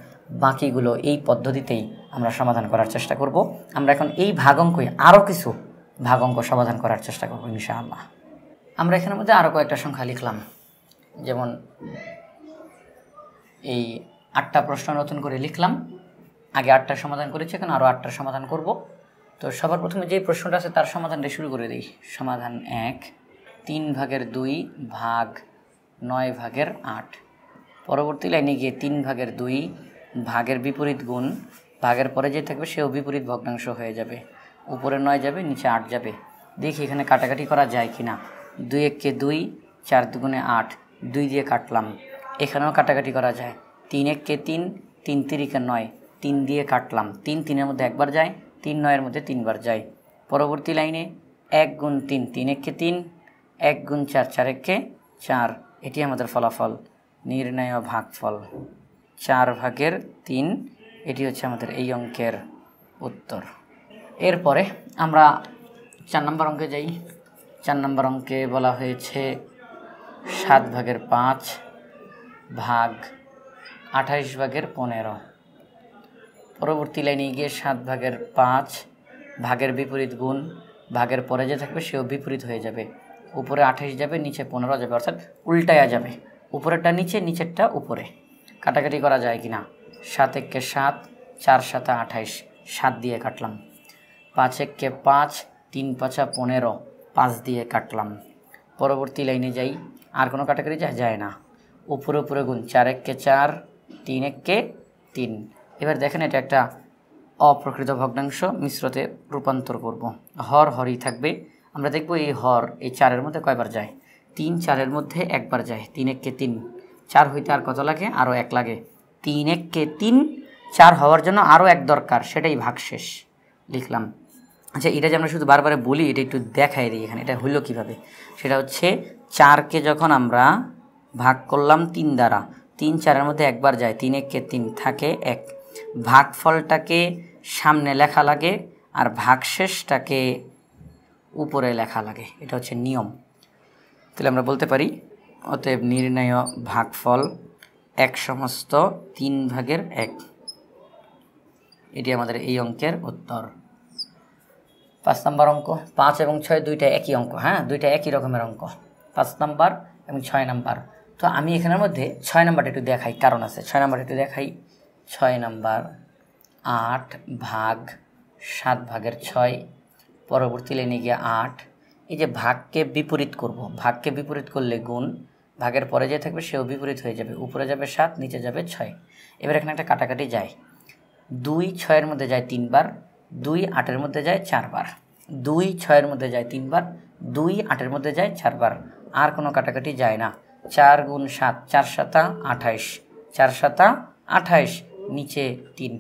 বাকিগুলো এই পদ্ধতিতেই আমরা সমাধান করার চেষ্টা করব। আমরা এখন এই ভাগ অঙ্কই আরও কিছু ভাগ অঙ্ক সমাধান করার চেষ্টা করব ইনশাআল্লাহ। আমরা এখানের মধ্যে আরও কয়েকটা সংখ্যা লিখলাম, যেমন এই 8টা প্রশ্ন নতুন করে লিখলাম। আগে 8টার সমাধান করেছি, এখন আরও 8টার সমাধান করব। তো সবার প্রথমে যে প্রশ্নটা আছে তার সমাধানটা শুরু করে দিই। সমাধান 1, 3/2 ভাগ 9/8। পরবর্তী লাইনে গিয়ে 3/2 ভাগের বিপরীত গুণ, ভাগের পরে যে থাকবে সেও বিপরীত ভগ্নাংশ হয়ে যাবে। উপরে 9 যাবে, নিচে 8 যাবে। দেখি এখানে কাটাকাটি করা যায় কি না। 2 1 2, 4 2 8, 2 দিয়ে কাটলাম। এখানেও কাটাকাটি করা যায়। 3 1 3, 3 3 9, 3 দিয়ে কাটলাম। 3 3-এর মধ্যে একবার যায়, 3 9-এর মধ্যে 3বার যায়। পরবর্তী লাইনে 1 গুণ 3, 3 1 3, 1 গুণ 4, 4 1 4। এটি আমাদের ফলাফল, নির্ণয় ভাগফল 4/3। এটি হচ্ছে আমাদের এই অঙ্কের উত্তর। এরপরে আমরা 4 নম্বর অঙ্কে যাই। 4 নম্বর অঙ্কে বলা হয়েছে 7/5 ভাগ 28/15। পরবর্তী লাইনে গিয়ে 7/5 ভাগের বিপরীত গুণ, ভাগের পরে যে থাকবে সেও বিপরীত হয়ে যাবে। উপরে 28 যাবে, নিচে 15 যাবে, অর্থাৎ উল্টায়া যাবে। উপরেরটা নিচে, নিচেরটা উপরে। কাটাকাটি করা যায় কি না। 7 1 7, 4 7 28, 7 দিয়ে কাটলাম। 5 1 5, 3 5 15, 5 দিয়ে কাটলাম। পরবর্তী লাইনে যাই, আর কোনো কাটাকাটি যায় না। উপরে উপরে গুণ, 4 1 4, 3 1 3। এবার দেখেন এটা একটা অপ্রকৃত ভগ্নাংশ, মিশ্রতে রূপান্তর করব। হর হরই থাকবে। আমরা দেখব এই হর এই 4-এর মধ্যে কয়বার যায়। 3 4-এর মধ্যে একবার যায়। 3 1 3, 4 হইতে আর কত লাগে, আরও 1 লাগে। 3 1 3, 4 হওয়ার জন্য আরও 1 দরকার, সেটাই ভাগশেষ লিখলাম। আচ্ছা, এটা যে আমরা শুধু বারবার বলি, এটা একটু দেখাই দিই এখানে। এটা হইল কিভাবে, সেটা হচ্ছে 4কে যখন আমরা ভাগ করলাম 3 দ্বারা, 3 4-এর মধ্যে একবার যায়, 3 1 3 থাকে 1। ভাগফলটাকে সামনে লেখা লাগে আর ভাগশেষটাকে উপরে লেখা লাগে, এটা হচ্ছে নিয়ম। তাহলে আমরা বলতে পারি অতএব নির্ণয় ভাগফল 1/3/1। এটি আমাদের এই অঙ্কের উত্তর। 5 নম্বর অঙ্ক। 5 এবং 6 দুইটা একই অঙ্ক, হ্যাঁ, দুইটা একই রকমের অঙ্ক, 5 নম্বর এবং 6 নম্বর। তো আমি এখানের মধ্যে 6 নম্বরটা একটু দেখাই, কারণ আছে। 6 নম্বরটা একটু দেখাই। 6 নম্বর 8 ভাগ 7/6। পরবর্তী লাইনে গিয়ে 8। এই যে ভাগকে বিপরীত করব, ভাগকে বিপরীত করলে গুণ, ভাগের পরে যে থাকবে সেও বিপরীত হয়ে যাবে। উপরে যাবে 7, নিচে যাবে 6। এবার এখানে একটা কাটাকাটি যায়। 2 6-এর মধ্যে যায় 3 বার, 2 8-এর মধ্যে যায় 4 বার। 2 6-এর মধ্যে যায় 3 বার, 2 8-এর মধ্যে যায় 4 বার। আর কোনো কাটাকাটি যায় না। 4 গুণ 7, 4 7 28, 4 7 28, নিচে 3।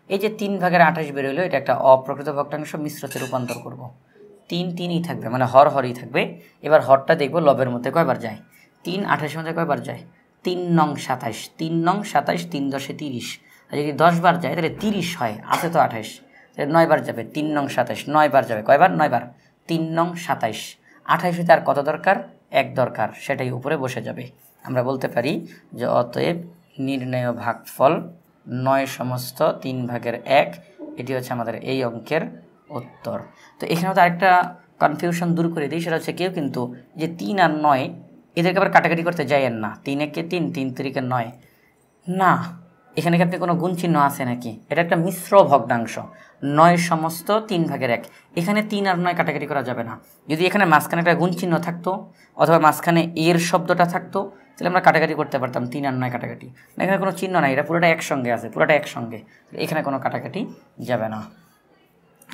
এই যে 3/28 বেরোলো, এটা একটা অপ্রকৃত ভগ্নাংশ, মিশ্রতে রূপান্তর করব। 3 3ই থাকবে, মানে হর হরই থাকবে। এবার হরটা দেখব লবের মধ্যে কয়বার যায়। 3 28-এর মধ্যে কয়বার যায়, 3 নং 27, 3 নং 27, 3 10 30। আর যদি 10 বার যায় তাহলে 30 হয়, আছে তো 28, তাহলে 9 বার যাবে। 3 নং 27, 9 বার যাবে, কয়বার, 9 বার। 3 নং 27, 28 হইতে আর কত দরকার, 1 দরকার, সেটাই উপরে বসে যাবে। আমরা বলতে পারি যে অতএব নির্ণয় ভাগফল 9/3/1। এটি হচ্ছে আমাদের এই অঙ্কের উত্তর। তো এখানেও তো আরেকটা কনফিউশন দূর করে দিই, সেটা হচ্ছে কেউ কিন্তু যে 3 আর 9 এদেরকে আবার কাটাকাটি করতে যাইয়েন না। 3 1 3, 3 3 9 না, এখানে কি আপনি কোনো গুণ চিহ্ন আছে নাকি? এটা একটা মিশ্র ভগ্নাংশ, 9/3/1। এখানে 3 আর 9 কাটাকাটি করা যাবে না। যদি এখানে মাঝখানে একটা গুণ চিহ্ন থাকতো অথবা মাঝখানে এর শব্দটা থাকতো, তাহলে আমরা কাটাকাটি করতে পারতাম। 3 আর 9 কাটাকাটি, এখানে কোনো চিহ্ন নাই, এটা পুরোটা একসঙ্গে আছে, পুরোটা একসঙ্গে, এখানে কোনো কাটাকাটি যাবে না।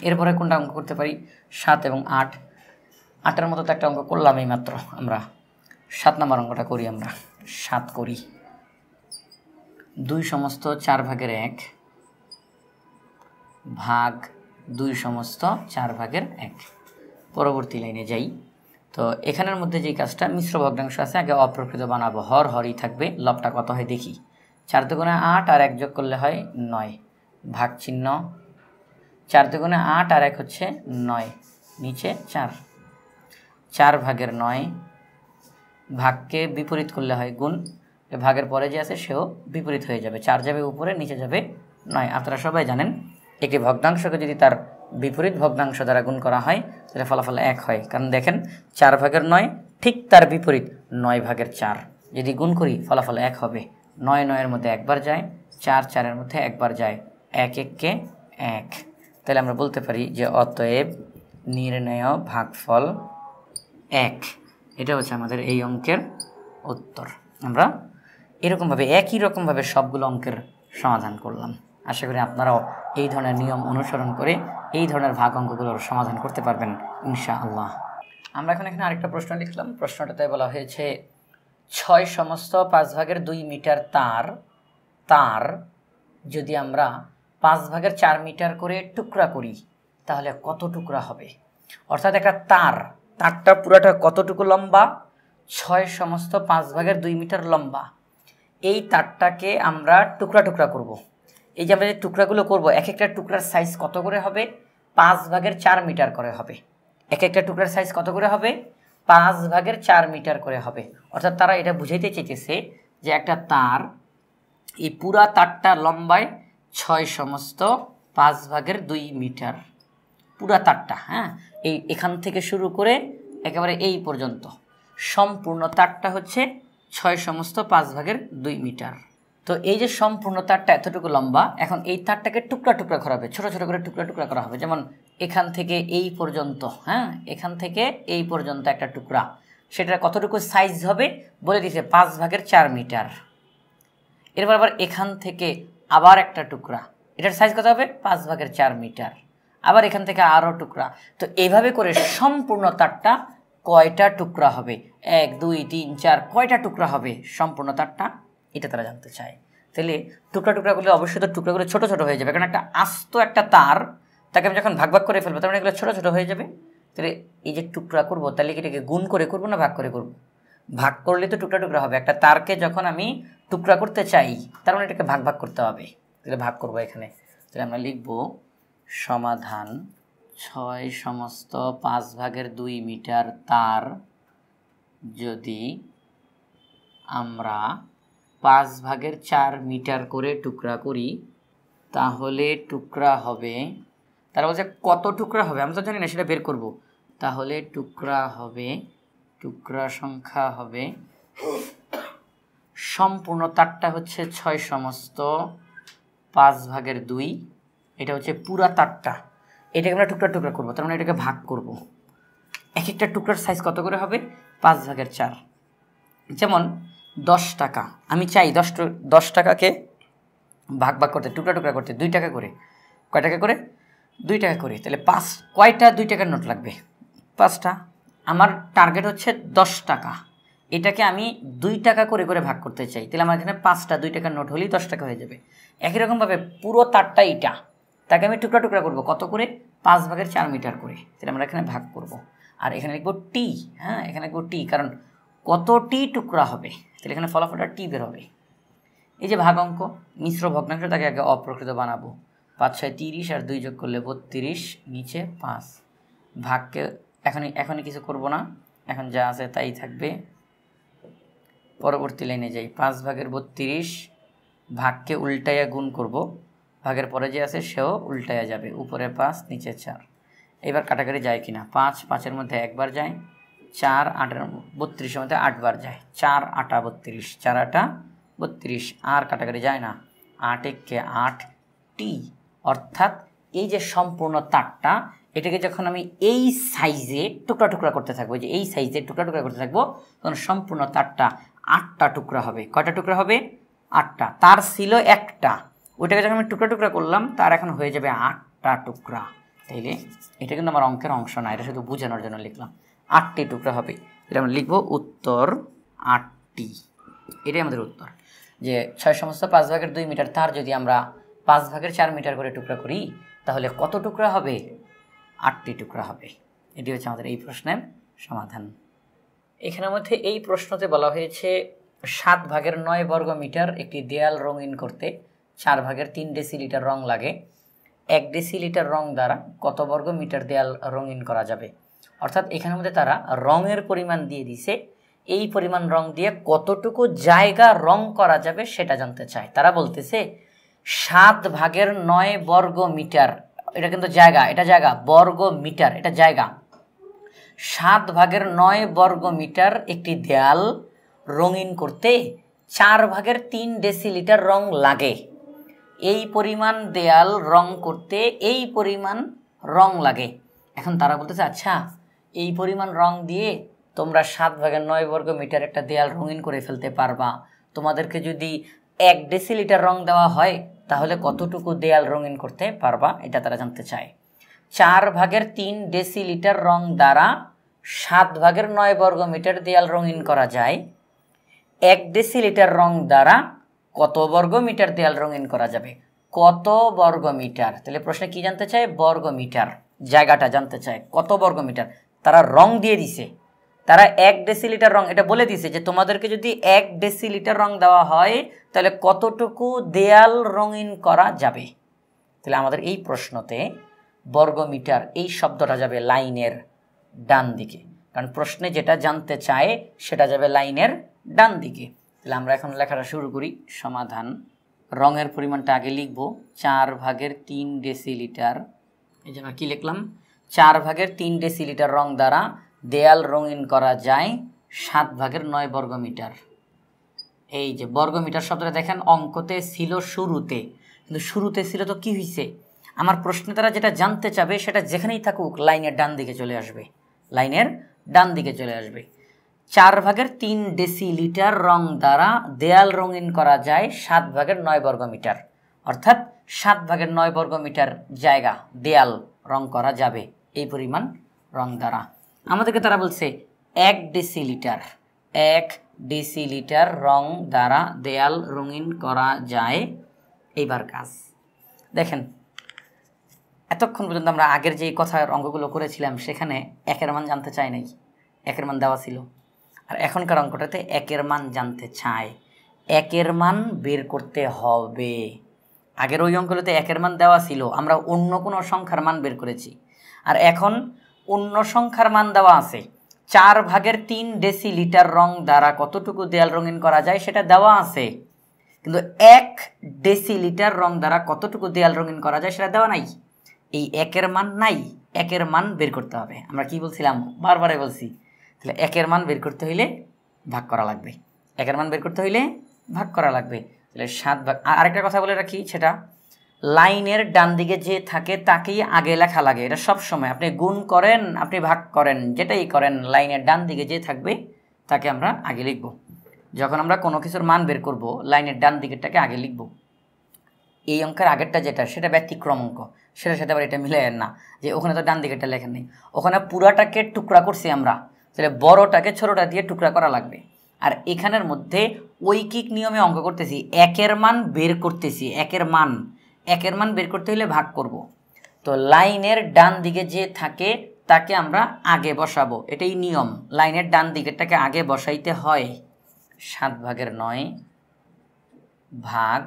এরপরে কোনটা অঙ্ক করতে পারি, 7 এবং 8। 8-এর মতো তো একটা অঙ্ক করলাম এই মাত্র আমরা। 7 নম্বর অঙ্কটা করি আমরা। 7 করি। 2/4/1 ভাগ 2/4/1। পরবর্তী লাইনে যাই। তো এখানের মধ্যে যেই কাজটা, মিশ্র ভগ্নাংশ আছে, আগে অপ্রকৃত বানাবো। হর হরই থাকবে। লবটা কত হয় দেখি। 4 দুগুণে 8 আর 1 যোগ করলে হয় 9, ভাগ চিহ্ন। 4 দুগুণে 8 আর 1 হচ্ছে 9, নিচে 4, 4/9। ভাগকে বিপরীত করলে হয় গুণ, ভাগের পরে যে আছে সেও বিপরীত হয়ে যাবে। 4 যাবে উপরে, নিচে যাবে 9। আপনারা সবাই জানেন একটি ভগ্নাংশকে যদি তার বিপরীত ভগ্নাংশ দ্বারা গুণ করা হয় তাহলে ফলাফল 1 হয়। কারণ দেখেন 4/9 ঠিক তার বিপরীত 9/4। যদি গুণ করি ফলাফল 1 হবে। 9 9-এর মধ্যে একবার যায়, 4 4-এর মধ্যে একবার যায়, এক এককে এক। তাহলে আমরা বলতে পারি যে অতএব নির্ণেয় ভাগফল 1। এটা হচ্ছে আমাদের এই অঙ্কের উত্তর। আমরা এরকমভাবে একই রকমভাবে সবগুলো অঙ্কের সমাধান করলাম। আশা করি আপনারাও এই ধরনের নিয়ম অনুসরণ করে এই ধরনের ভাগ অঙ্কগুলোর সমাধান করতে পারবেন ইনশাআল্লাহ। আমরা এখন এখানে আরেকটা প্রশ্ন লিখলাম। প্রশ্নটাতে বলা হয়েছে 6 সমস্ত 5 ভাগের 2 মিটার তার যদি আমরা 5 ভাগের 4 মিটার করে টুকরা করি তাহলে কত টুকরা হবে। অর্থাৎ একটা তারটা পুরাটা কতটুকু লম্বা, 6 সমস্ত 5 ভাগের 2 মিটার লম্বা। এই তারটাকে আমরা টুকরা টুকরা করব। এই যে আমরা যে টুকরাগুলো করব, এক একটা টুকরার সাইজ কত করে হবে, 5 ভাগের 4 মিটার করে হবে। এক একটা টুকরার সাইজ কত করে হবে, 5 ভাগের 4 মিটার করে হবে। অর্থাৎ তারা এটা বুঝাইতে চেয়েছে যে একটা তার, এই পুরা তারটা লম্বায় 6 সমস্ত 5 ভাগের 2 মিটার পুরা তারটা। হ্যাঁ, এখান থেকে শুরু করে একেবারে এই পর্যন্ত সম্পূর্ণ তারটা হচ্ছে 6 সমস্ত 5 ভাগের 2 মিটার। তো এই যে সম্পূর্ণ তারটা এতটুকু লম্বা, এখন এই তারটাকে টুকরা টুকরা করা হবে, ছোট ছোট করে টুকরা টুকরা করা হবে। যেমন এখান থেকে এই পর্যন্ত, হ্যাঁ, এখান থেকে এই পর্যন্ত একটা টুকরা, সেটার কতটুকু সাইজ হবে বলে দিয়েছে 5 ভাগের 4 মিটার। এরপর আবার এখান থেকে আবার একটা টুকরা, এটার সাইজ কত হবে, 5 ভাগের 4 মিটার। আবার এখান থেকে আরও টুকরা। তো এইভাবে করে সম্পূর্ণ তারটা কয়টা টুকরা হবে, 1 2 3 4 কয়টা টুকরা হবে সম্পূর্ণ তারটা, এটা তারা জানতে চায়। তাহলে টুকরা টুকরা করলে অবশ্যই তো টুকরাগুলো ছোট ছোট হয়ে যাবে, কারণ একটা আস্ত একটা তার, তাকে আমি যখন ভাগ ভাগ করে ফেলবো তার মানে এগুলো ছোট ছোট হয়ে যাবে। তাহলে এই যে টুকরা করবো, তাহলে এটাকে গুণ করে করবো না ভাগ করে করবো? ভাগ করলে তো টুকরা টুকরা হবে। একটা তারকে যখন আমি টুকরা করতে চাই তার মানে এটাকে ভাগ ভাগ করতে হবে। তাহলে ভাগ করবো এখানে। তাহলে আমরা লিখবো সমাধান 6 সমস্ত 5 ভাগের 2 মিটার তার যদি আমরা 5 ভাগের 4 মিটার করে টুকরা করি তাহলে টুকরা হবে, তারা বলছে কত টুকরা হবে, আমি তো জানি না, সেটা বের করব। তাহলে টুকরা হবে, টুকরা সংখ্যা হবে, সম্পূর্ণ তারটা হচ্ছে 6 সমস্ত 5 ভাগের 2, এটা হচ্ছে পুরা তারটা। এটাকে আমরা টুকরা টুকরা করবো, তার মানে এটাকে ভাগ করব। এক একটা টুকরার সাইজ কত করে হবে, 5 ভাগের 4। যেমন 10 টাকা, আমি চাই 10 টাকাকে ভাগ ভাগ করতে, টুকরা টুকরা করতে 2 টাকা করে। কয় টাকা করে, 2 টাকা করে। তাহলে কয়টা 2 টাকার নোট লাগবে, 5টা। আমার টার্গেট হচ্ছে 10 টাকা, এটাকে আমি 2 টাকা করে করে ভাগ করতে চাই। তাহলে আমার এখানে 5টা 2 টাকার নোট হলেই 10 টাকা হয়ে যাবে। একই রকমভাবে পুরো তারটা এইটা, তাকে আমি টুকরা টুকরা করবো কত করে, 5 ভাগের 4 মিটার করে। তাহলে আমরা এখানে ভাগ করব। আর এখানে লিখবো টি, হ্যাঁ, এখানে লিখবো টি, কারণ কতটি টুকরা হবে, তাহলে এখানে ফলাফলটা টি বের হবে। এই যে ভাগ অঙ্ক, মিশ্র ভগ্নাংশ, তাকে আগে অপ্রকৃত বানাবো। 5 6 30 আর 2 যোগ করলে 32, নিচে 5। ভাগকে এখনই কিছু করব না, এখন যা আছে তাই থাকবে। পরবর্তী লাইনে যাই, 5 ভাগের 32, ভাগকে উল্টাইয়া গুণ করব, ভাগের পরে যে আছে সেও উল্টাইয়া যাবে, উপরে 5 নিচে 4। এবার কাটাকাটি যায় কিনা, 5 5-এর মধ্যে একবার যায়, 4 8-এর 32-এর মধ্যে 8 বার যায়, 4 8 32, 4 8 32, আর কাটাকাটি যায় না, 8 1 8 টি। অর্থাৎ এই যে সম্পূর্ণ তারটা, এটাকে যখন আমি এই সাইজে টুকরা টুকরা করতে থাকবো, যে এই সাইজে টুকরা টুকরা করতে থাকবো, তখন সম্পূর্ণ তারটা 8টা টুকরা হবে। কয়টা টুকরা হবে, 8টা। তার ছিল একটা, ওইটাকে যখন আমি টুকরা টুকরা করলাম তার এখন হয়ে যাবে 8টা টুকরা। তাইলে এটা কিন্তু আমার অঙ্কের অংশ না, এটা শুধু বোঝানোর জন্য লিখলাম। 8টি টুকরা হবে, এটা আমরা লিখবো উত্তর 8টি। এটাই আমাদের উত্তর, যে 6 সমস্ত 5 ভাগের 2 মিটার তার যদি আমরা 5 ভাগের 4 মিটার করে টুকরা করি তাহলে কত টুকরা হবে, 8টি টুকরা হবে। এটি হচ্ছে আমাদের এই প্রশ্নের সমাধান। এখানের মধ্যে এই প্রশ্নতে বলা হয়েছে 7 ভাগের 9 বর্গ মিটার একটি দেয়াল রঙিন করতে 4 ভাগের 3 ডেসিলিটার রং লাগে। 1 ডেসিলিটার রং দ্বারা কত বর্গ মিটার দেয়াল রঙিন করা যাবে। অর্থাৎ এখানের মধ্যে তারা রঙের পরিমাণ দিয়ে দিছে, এই পরিমাণ রং দিয়ে কতটুকু জায়গা রং করা যাবে সেটা জানতে চায়। তারা বলতেছে 7 ভাগের 9 বর্গ মিটার, এটা কিন্তু জায়গা, এটা জায়গা, বর্গ মিটার এটা জায়গা। 7 ভাগের 9 বর্গ মিটার একটি দেয়াল রঙিন করতে 4 ভাগের 3 ডেসিলিটার রং লাগে। এই পরিমাণ দেয়াল রং করতে এই পরিমাণ রং লাগে। এখন তারা বলতেছে আচ্ছা এই পরিমাণ রং দিয়ে তোমরা 7/9 বর্গ মিটার একটা দেয়াল রঙিন করে ফেলতে পারবা। তোমাদেরকে যদি 1 ডেসিলিটার রং দেওয়া হয় তাহলে কতটুকু দেয়াল রঙিন করতে পারবা, এটা তারা জানতে চায়। 4/3 ডেসিলিটার রং দ্বারা 7/9 বর্গ মিটার দেয়াল রঙিন করা যায়। 1 ডেসিলিটার রং দ্বারা কত বর্গ মিটার দেয়াল রঙিন করা যাবে? কত বর্গ মিটার? তাহলে প্রশ্নে কি জানতে চায়? বর্গ মিটার, জায়গাটা জানতে চায় কত বর্গ মিটার। তারা রং দিয়ে দিছে, তারা 1 ডেসিলিটার রং এটা বলে দিছে যে তোমাদেরকে যদি 1 ডেসিলিটার রং দেওয়া হয় তাহলে কতটুকু দেয়াল রঙিন করা যাবে। তাহলে আমাদের এই প্রশ্নতে বর্গমিটার এই শব্দটা যাবে লাইনের ডান দিকে, কারণ প্রশ্নে যেটা জানতে চায় সেটা যাবে লাইনের ডান দিকে। তাহলে আমরা এখন লেখাটা শুরু করি। সমাধান। রঙের পরিমাণটা আগে লিখব 4/3 ডেসিলিটার। এই যে আমরা কী লিখলাম? 4/3 ডেসিলিটার রং দ্বারা দেয়াল রঙিন করা যায় 7/9 বর্গ মিটার। এই যে বর্গ মিটার শব্দটা দেখেন অঙ্কতে ছিল শুরুতে, কিন্তু শুরুতে ছিল তো কি হয়েছে? আমার প্রশ্নে তারা যেটা জানতে চাবে সেটা যেখানেই থাকুক লাইনের ডান দিকে চলে আসবে, লাইনের ডান দিকে চলে আসবে। 4/3 ডেসিলিটার রং দ্বারা দেয়াল রঙিন করা যায় 7/9 বর্গ মিটার, অর্থাৎ 7/9 বর্গ মিটার জায়গা দেয়াল রং করা যাবে এই পরিমাণ রং দ্বারা। আমাদেরকে তারা বলছে 1 ডেসিলিটার, 1 ডেসিলিটার রং দ্বারা দেয়াল রঙিন করা যায়। এইবার কাজ দেখেন, এতক্ষণ পর্যন্ত আমরা আগের যে কথার অঙ্কগুলো করেছিলাম সেখানে 1-এর মান জানতে চাই নাই, 1-এর মান দেওয়া ছিল। আর এখনকার অঙ্কটাতে 1-এর মান জানতে চায়, 1-এর মান বের করতে হবে। আগের ওই অঙ্কগুলোতে 1-এর মান দেওয়া ছিল, আমরা অন্য কোনো সংখ্যার মান বের করেছি। আর এখন অন্য সংখ্যার মান দেওয়া আছে। 4/3 ডেসিলিটার রং দ্বারা কতটুকু দেয়াল রঙিন করা যায় সেটা দেওয়া আছে, কিন্তু 1 ডেসিলিটার রং দ্বারা কতটুকু দেয়াল রঙিন করা যায় সেটা দেওয়া নাই। এই 1-এর মান নাই, 1-এর মান বের করতে হবে। আমরা কি বলছিলাম? বারবারে বলছি, তাহলে 1-এর মান বের করতে হইলে ভাগ করা লাগবে, 1-এর মান বের করতে হইলে ভাগ করা লাগবে। তাহলে 7 ভাগ। আরেকটা কথা বলে রাখি, সেটা লাইনের ডান দিকে যে থাকে তাকেই আগে লেখা লাগে। এটা সব সময় আপনি গুণ করেন, আপনি ভাগ করেন, যেটাই করেন লাইনের ডান দিকে যে থাকবে তাকে আমরা আগে লিখব। যখন আমরা কোনো কিছুর মান বের করব লাইনের ডান দিকেরটাকে আগে লিখব। এই অঙ্কের আগেরটা যেটা সেটা ব্যতিক্রম অঙ্ক, সেটার সাথে আবার এটা মিলে না যে ওখানে তো ডান দিকেরটা লেখেন নেই, ওখানে পুরাটাকে টুকরা করছি আমরা, তাহলে বড়টাকে ছোটোটা দিয়ে টুকরা করা লাগবে। আর এখানের মধ্যে ঐকিক নিয়মে অঙ্ক করতেছি, 1-এর মান বের করতেছি, 1-এর মান বের করতে হলে ভাগ করব। তো লাইনের ডান দিকে যে থাকে তাকে আমরা আগে বসাবো, এটাই নিয়ম। লাইনের ডান দিকেরটাকে আগে বসাইতে হয়। 7/9 ভাগ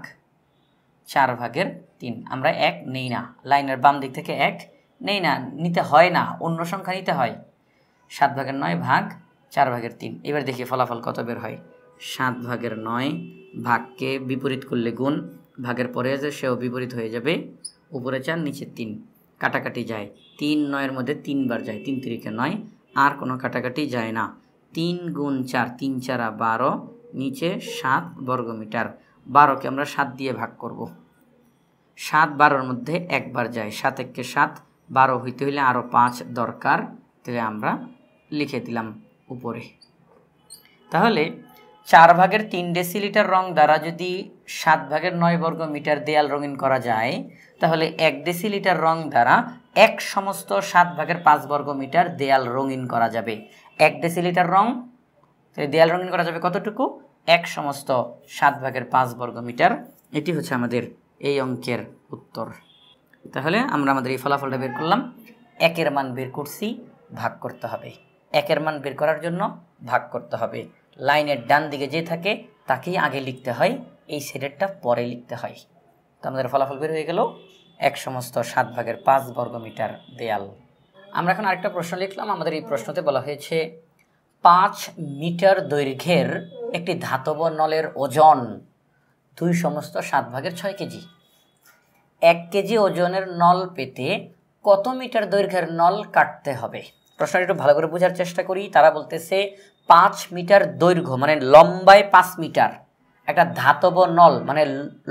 4/3। আমরা 1 নেই না, লাইনের বাম দিক থেকে 1 নেই না, নিতে হয় না, অন্য সংখ্যা নিতে হয়। 7/9 ভাগ 4/3। এবার দেখি ফলাফল কত বের হয়। 7/9 ভাগকে বিপরীত করলে গুণ, ভাগের পরে আছে সেও বিপরীত হয়ে যাবে, উপরে 4 নিচে 3, কাটাকাটি যায়। 3 9-এর মধ্যে 3 বার যায়, 3 3 9, আর কোনো কাটাকাটি যায় না। 3 গুণ 4, 3 4 12, নিচে 7 বর্গ মিটার। 12কে আমরা 7 দিয়ে ভাগ করব। 7 12-এর মধ্যে একবার যায়, 7 1 7, 12 হইতে হইলে আরও 5 দরকার, তাহলে আমরা লিখে দিলাম উপরে। তাহলে 4/3 ডেসিলিটার রং দ্বারা যদি 7/9 বর্গ মিটার দেয়াল রঙিন করা যায়, তাহলে 1 ডেসিলিটার রং দ্বারা 1 সমস্ত 7/5 বর্গ মিটার দেয়াল রঙিন করা যাবে। 1 ডেসিলিটার রং, তাহলে দেয়াল রঙিন করা যাবে কতটুকু? 1 সমস্ত 7/5 বর্গ মিটার। এটি হচ্ছে আমাদের এই অঙ্কের উত্তর। তাহলে আমরা আমাদের এই ফলাফলটা বের করলাম। 1-এর মান বের করছি, ভাগ করতে হবে। 1-এর মান বের করার জন্য ভাগ করতে হবে। লাইনের ডান দিকে যে থাকে তাকেই আগে লিখতে হয়, এই সেটেরটা পরে লিখতে হয়। তো আমাদের ফলাফল বের হয়ে গেল 1 সমস্ত 7/5 বর্গ মিটার দেয়াল। আমরা এখন আরেকটা প্রশ্ন লিখলাম। আমাদের এই প্রশ্নতে বলা হয়েছে 5 মিটার দৈর্ঘ্যের একটি ধাতব নলের ওজন 2 সমস্ত 7/6 কেজি। 1 কেজি ওজনের নল পেতে কত মিটার দৈর্ঘ্যের নল কাটতে হবে? প্রশ্নটা একটু ভালো করে বোঝার চেষ্টা করি। তারা বলতেছে 5 মিটার দৈর্ঘ্য মানে লম্বায় 5 মিটার, একটা ধাতব নল মানে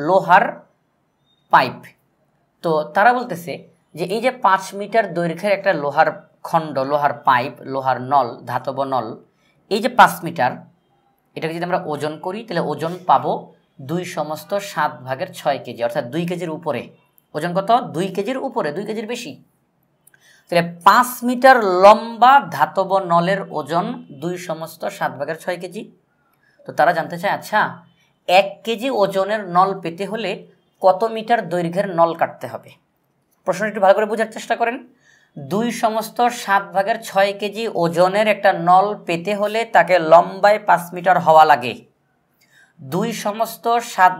লোহার পাইপ। তো তারা বলতেছে যে এই যে 5 মিটার দৈর্ঘ্যের একটা লোহার খণ্ড, লোহার পাইপ, লোহার নল, ধাতব নল, এই যে 5 মিটার, এটাকে যদি আমরা ওজন করি তাহলে ওজন পাবো 2/7 কেজি, অর্থাৎ 2 কেজির উপরে। ওজন কত? 2 কেজির উপরে, 2 কেজির বেশি। তাহলে 5 মিটার লম্বা ধাতব নলের ওজন 2/7 কেজি। তো তারা জানতে চায়, আচ্ছা 1 কেজি ওজনের নল পেতে হলে কত মিটার দৈর্ঘ্যের নল কাটতে হবে? প্রশ্নটি একটু ভালো করে বোঝার চেষ্টা করেন। 2/7 কেজি ওজনের একটা নল পেতে হলে তাকে লম্বায় 5 মিটার হওয়া লাগে। 2/7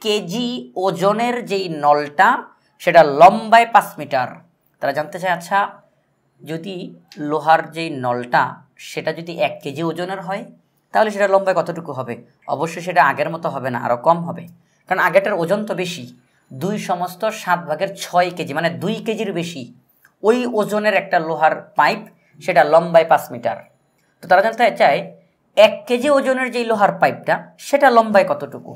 কেজি ওজনের যেই নলটা সেটা লম্বায় 5 মিটার। তারা জানতে চায়, আচ্ছা যদি লোহার যেই নলটা সেটা যদি 1 কেজি ওজনের হয় তাহলে সেটা লম্বায় কতটুকু হবে? অবশ্যই সেটা আগের মতো হবে না, আরও কম হবে, কারণ আগেরটার ওজন তো বেশি। 2/7 কেজি মানে 2 কেজির বেশি ওই ওজনের একটা লোহার পাইপ, সেটা লম্বায় 5 মিটার। তো তারা জানতে চায় 1 কেজি ওজনের যেই লোহার পাইপটা সেটা লম্বায় কতটুকু?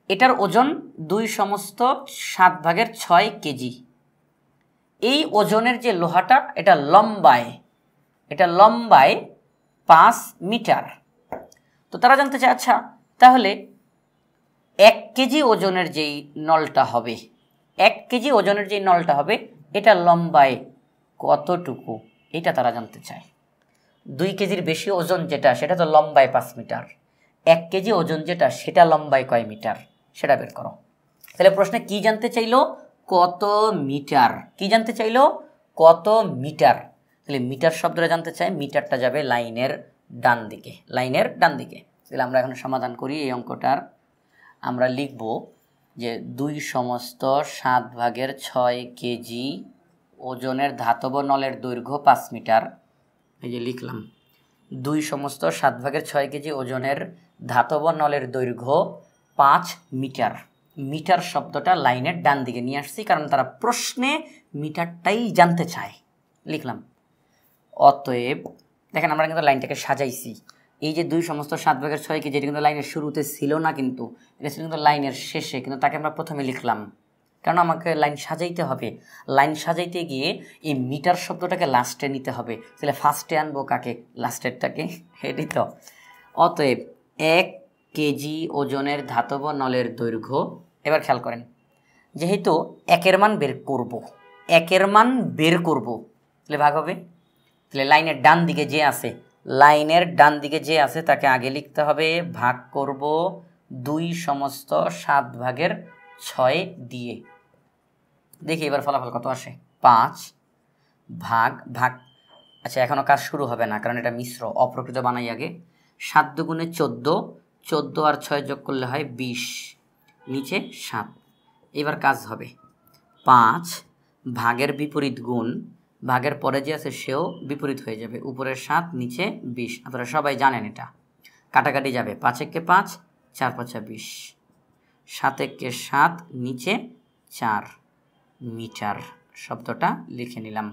এটার ওজন 2/7 কেজি। এই ওজনের যে লোহাটা এটা লম্বায় 5 মিটার। তো তারা জানতে চায়, আচ্ছা তাহলে 1 কেজি ওজনের যেই নলটা হবে, 1 কেজি ওজনের যেই নলটা হবে এটা লম্বায় কতটুকু, এটা তারা জানতে চায়। 2 কেজির বেশি ওজন যেটা সেটা তো লম্বায় 5 মিটার, 1 কেজি ওজন যেটা সেটা লম্বায় কয় মিটার সেটা বের করো। তাহলে প্রশ্নে কি জানতে চাইলো? কত মিটার। কি জানতে চাইলো? কত মিটার। তাহলে মিটার শব্দটা জানতে চাই, মিটারটা যাবে লাইনের ডান দিকে, লাইনের ডান দিকে। তাহলে আমরা এখন সমাধান করি এই অঙ্কটার। আমরা লিখব যে 2/7 কেজি ওজনের ধাতব নলের দৈর্ঘ্য 5 মিটার। এই যে লিখলাম 2/7 কেজি ওজনের ধাতব নলের দৈর্ঘ্য 5 মিটার। মিটার শব্দটা লাইনের ডান দিকে নিয়ে আসছি কারণ তারা প্রশ্নে মিটারটাই জানতে চায়। লিখলাম অতএব, দেখেন আমরা কিন্তু লাইনটাকে সাজাইছি। এই যে 2/7 কেজি এটা কিন্তু লাইনের শুরুতে ছিল না, কিন্তু এটা ছিল কিন্তু লাইনের শেষে, কিন্তু তাকে আমরা প্রথমে লিখলাম কারণ আমাকে লাইন সাজাইতে হবে। লাইন সাজাইতে গিয়ে এই মিটার শব্দটাকে লাস্টে নিতে হবে, তাহলে ফার্স্টে আনবো কাকে? লাস্টেরটাকে। এটাই তো। অতএব 1 কেজি ওজনের ধাতব নলের দৈর্ঘ্য, এবার খেয়াল করেন, যেহেতু 1-এর মান বের করব, 1-এর মান বের করব, তাহলে ভাগ হবে। তাহলে লাইনের ডান দিকে যে আছে, লাইনের ডান দিকে যে আছে তাকে আগে লিখতে হবে, ভাগ করব 2/7 দিয়ে। দেখি এবার ফলাফল কত আসে। 5 ভাগ ভাগ, আচ্ছা এখনও কাজ শুরু হবে না কারণ এটা মিশ্র, অপ্রকৃত বানাই আগে। 7 দুগুণে 14, 14 আর 6 যোগ করলে হয় 20, নিচে 7। এবার কাজ হবে 5 ভাগের বিপরীত গুণ, ভাগের পরে যে আছে সেও বিপরীত হয়ে যাবে, উপরে 7 নিচে 20। আপনারা সবাই জানেন এটা, কাটাকাটি যাবে। 5 একে 5, 4 5 20, 7 একে 7, নিচে 4 মিটার শব্দটা লিখে নিলাম।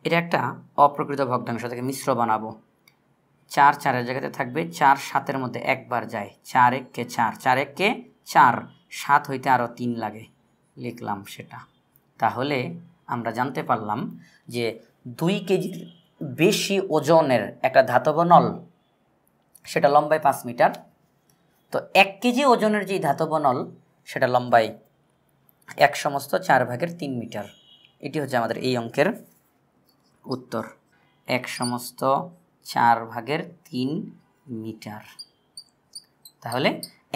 এটা একটা অপ্রকৃত ভগ্নাংশ থেকে মিশ্র বানাবো। 4 4-এর জায়গাতে থাকবে, 4 7-এর মধ্যে একবার যায়, 4 1 4, 4 1 4, 7 হইতে আরও 3 লাগে, লিখলাম সেটা। তাহলে আমরা জানতে পারলাম যে 2 কেজির বেশি ওজনের একটা ধাতব নল সেটা লম্বায় 5 মিটার। তো 1 কেজি ওজনের যেই ধাতব নল সেটা লম্বায় 1/4 মিটার। এটি হচ্ছে আমাদের এই অঙ্কের উত্তর, 1/4 মিটার। তাহলে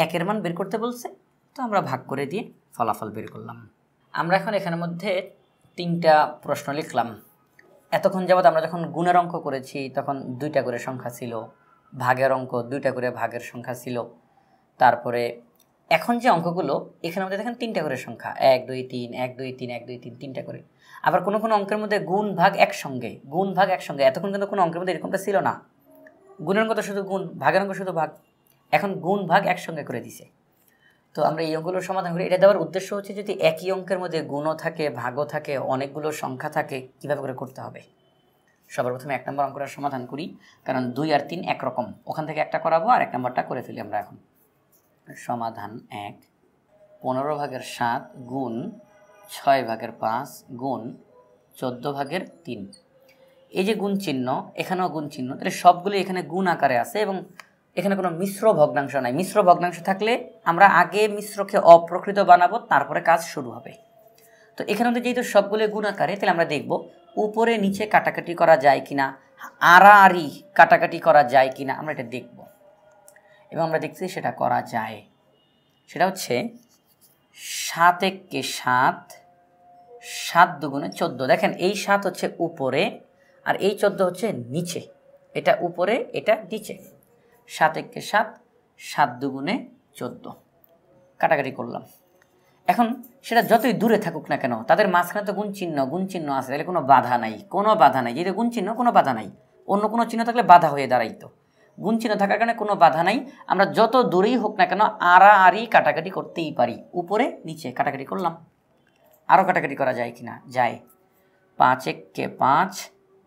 1-এর মান বের করতে বলছে, তো আমরা ভাগ করে দিয়ে ফলাফল বের করলাম। আমরা এখন এখানের মধ্যে 3টা প্রশ্ন লিখলাম। এতক্ষণ যাবৎ আমরা যখন গুণের অঙ্ক করেছি তখন 2টা করে সংখ্যা ছিল, ভাগের অঙ্ক 2টা করে ভাগের সংখ্যা ছিল। তারপরে এখন যে অঙ্কগুলো এখানের মধ্যে দেখেন 3টা করে সংখ্যা, 1 2 3 1 2 3 1 2 3, 3টা করে। আবার কোনো কোনো অঙ্কের মধ্যে গুণ ভাগ একসঙ্গে, গুণ ভাগ একসঙ্গে। এতক্ষণ কিন্তু কোনো অঙ্কের মধ্যে এরকমটা ছিল না, গুণের অঙ্ক তো শুধু গুণ, ভাগের অঙ্ক শুধু ভাগ, এখন গুণ ভাগ একসঙ্গে করে দিছে। তো আমরা এই অঙ্কগুলোর সমাধান করি। এটা দেওয়ার উদ্দেশ্য হচ্ছে যদি একই অঙ্কের মধ্যে গুণও থাকে, ভাগও থাকে, অনেকগুলো সংখ্যা থাকে, কীভাবে করে করতে হবে। সবার প্রথমে 1 নম্বর অঙ্কটার সমাধান করি, কারণ 2 আর 3 একরকম, ওখান থেকে একটা করাবো আর 1 নম্বরটা করে ফেলি আমরা এখন। সমাধান 1 15/7 গুণ 6/5 গুণ 14/3। এই যে গুণ চিহ্ন, এখানেও গুণ চিহ্ন, তাহলে সবগুলো এখানে গুণ আকারে আছে এবং এখানে কোনো মিশ্র ভগ্নাংশ নাই। মিশ্র ভগ্নাংশ থাকলে আমরা আগে মিশ্রকে অপ্রকৃত বানাবো, তারপরে কাজ শুরু হবে। তো এখানে যেহেতু সবগুলো গুণ আকারে, তাহলে আমরা দেখব উপরে নিচে কাটাকাটি করা যায় কিনা, আড়াআড়ি কাটাকাটি করা যায় কিনা, আমরা এটা দেখব এবং আমরা দেখছি সেটা করা যায়। সেটা হচ্ছে 7 একে 7, 7 দুগুণে 14। দেখেন এই 7 হচ্ছে উপরে আর এই 14 হচ্ছে নিচে, এটা উপরে এটা নিচে। 7 একে 7, 7 দুগুণে 14 কাটাকাটি করলাম। এখন সেটা যতই দূরে থাকুক না কেন, তাদের মাঝখানে তো গুণ চিহ্ন আছে, তাহলে কোনো বাধা নাই, যেহেতু গুণ চিহ্ন কোনো বাধা নাই। অন্য কোনো চিহ্ন থাকলে বাধা হয়ে দাঁড়াইতো, গুণ চিহ্ন থাকার কারণে কোনো বাধা নাই। আমরা যত দূরেই হোক না কেন আড়াআড়ি কাটাকাটি করতেই পারি, উপরে নিচে কাটাকাটি করলাম। আরও কাটাকাটি করা যায় কিনা, যায়। 5 একে 5,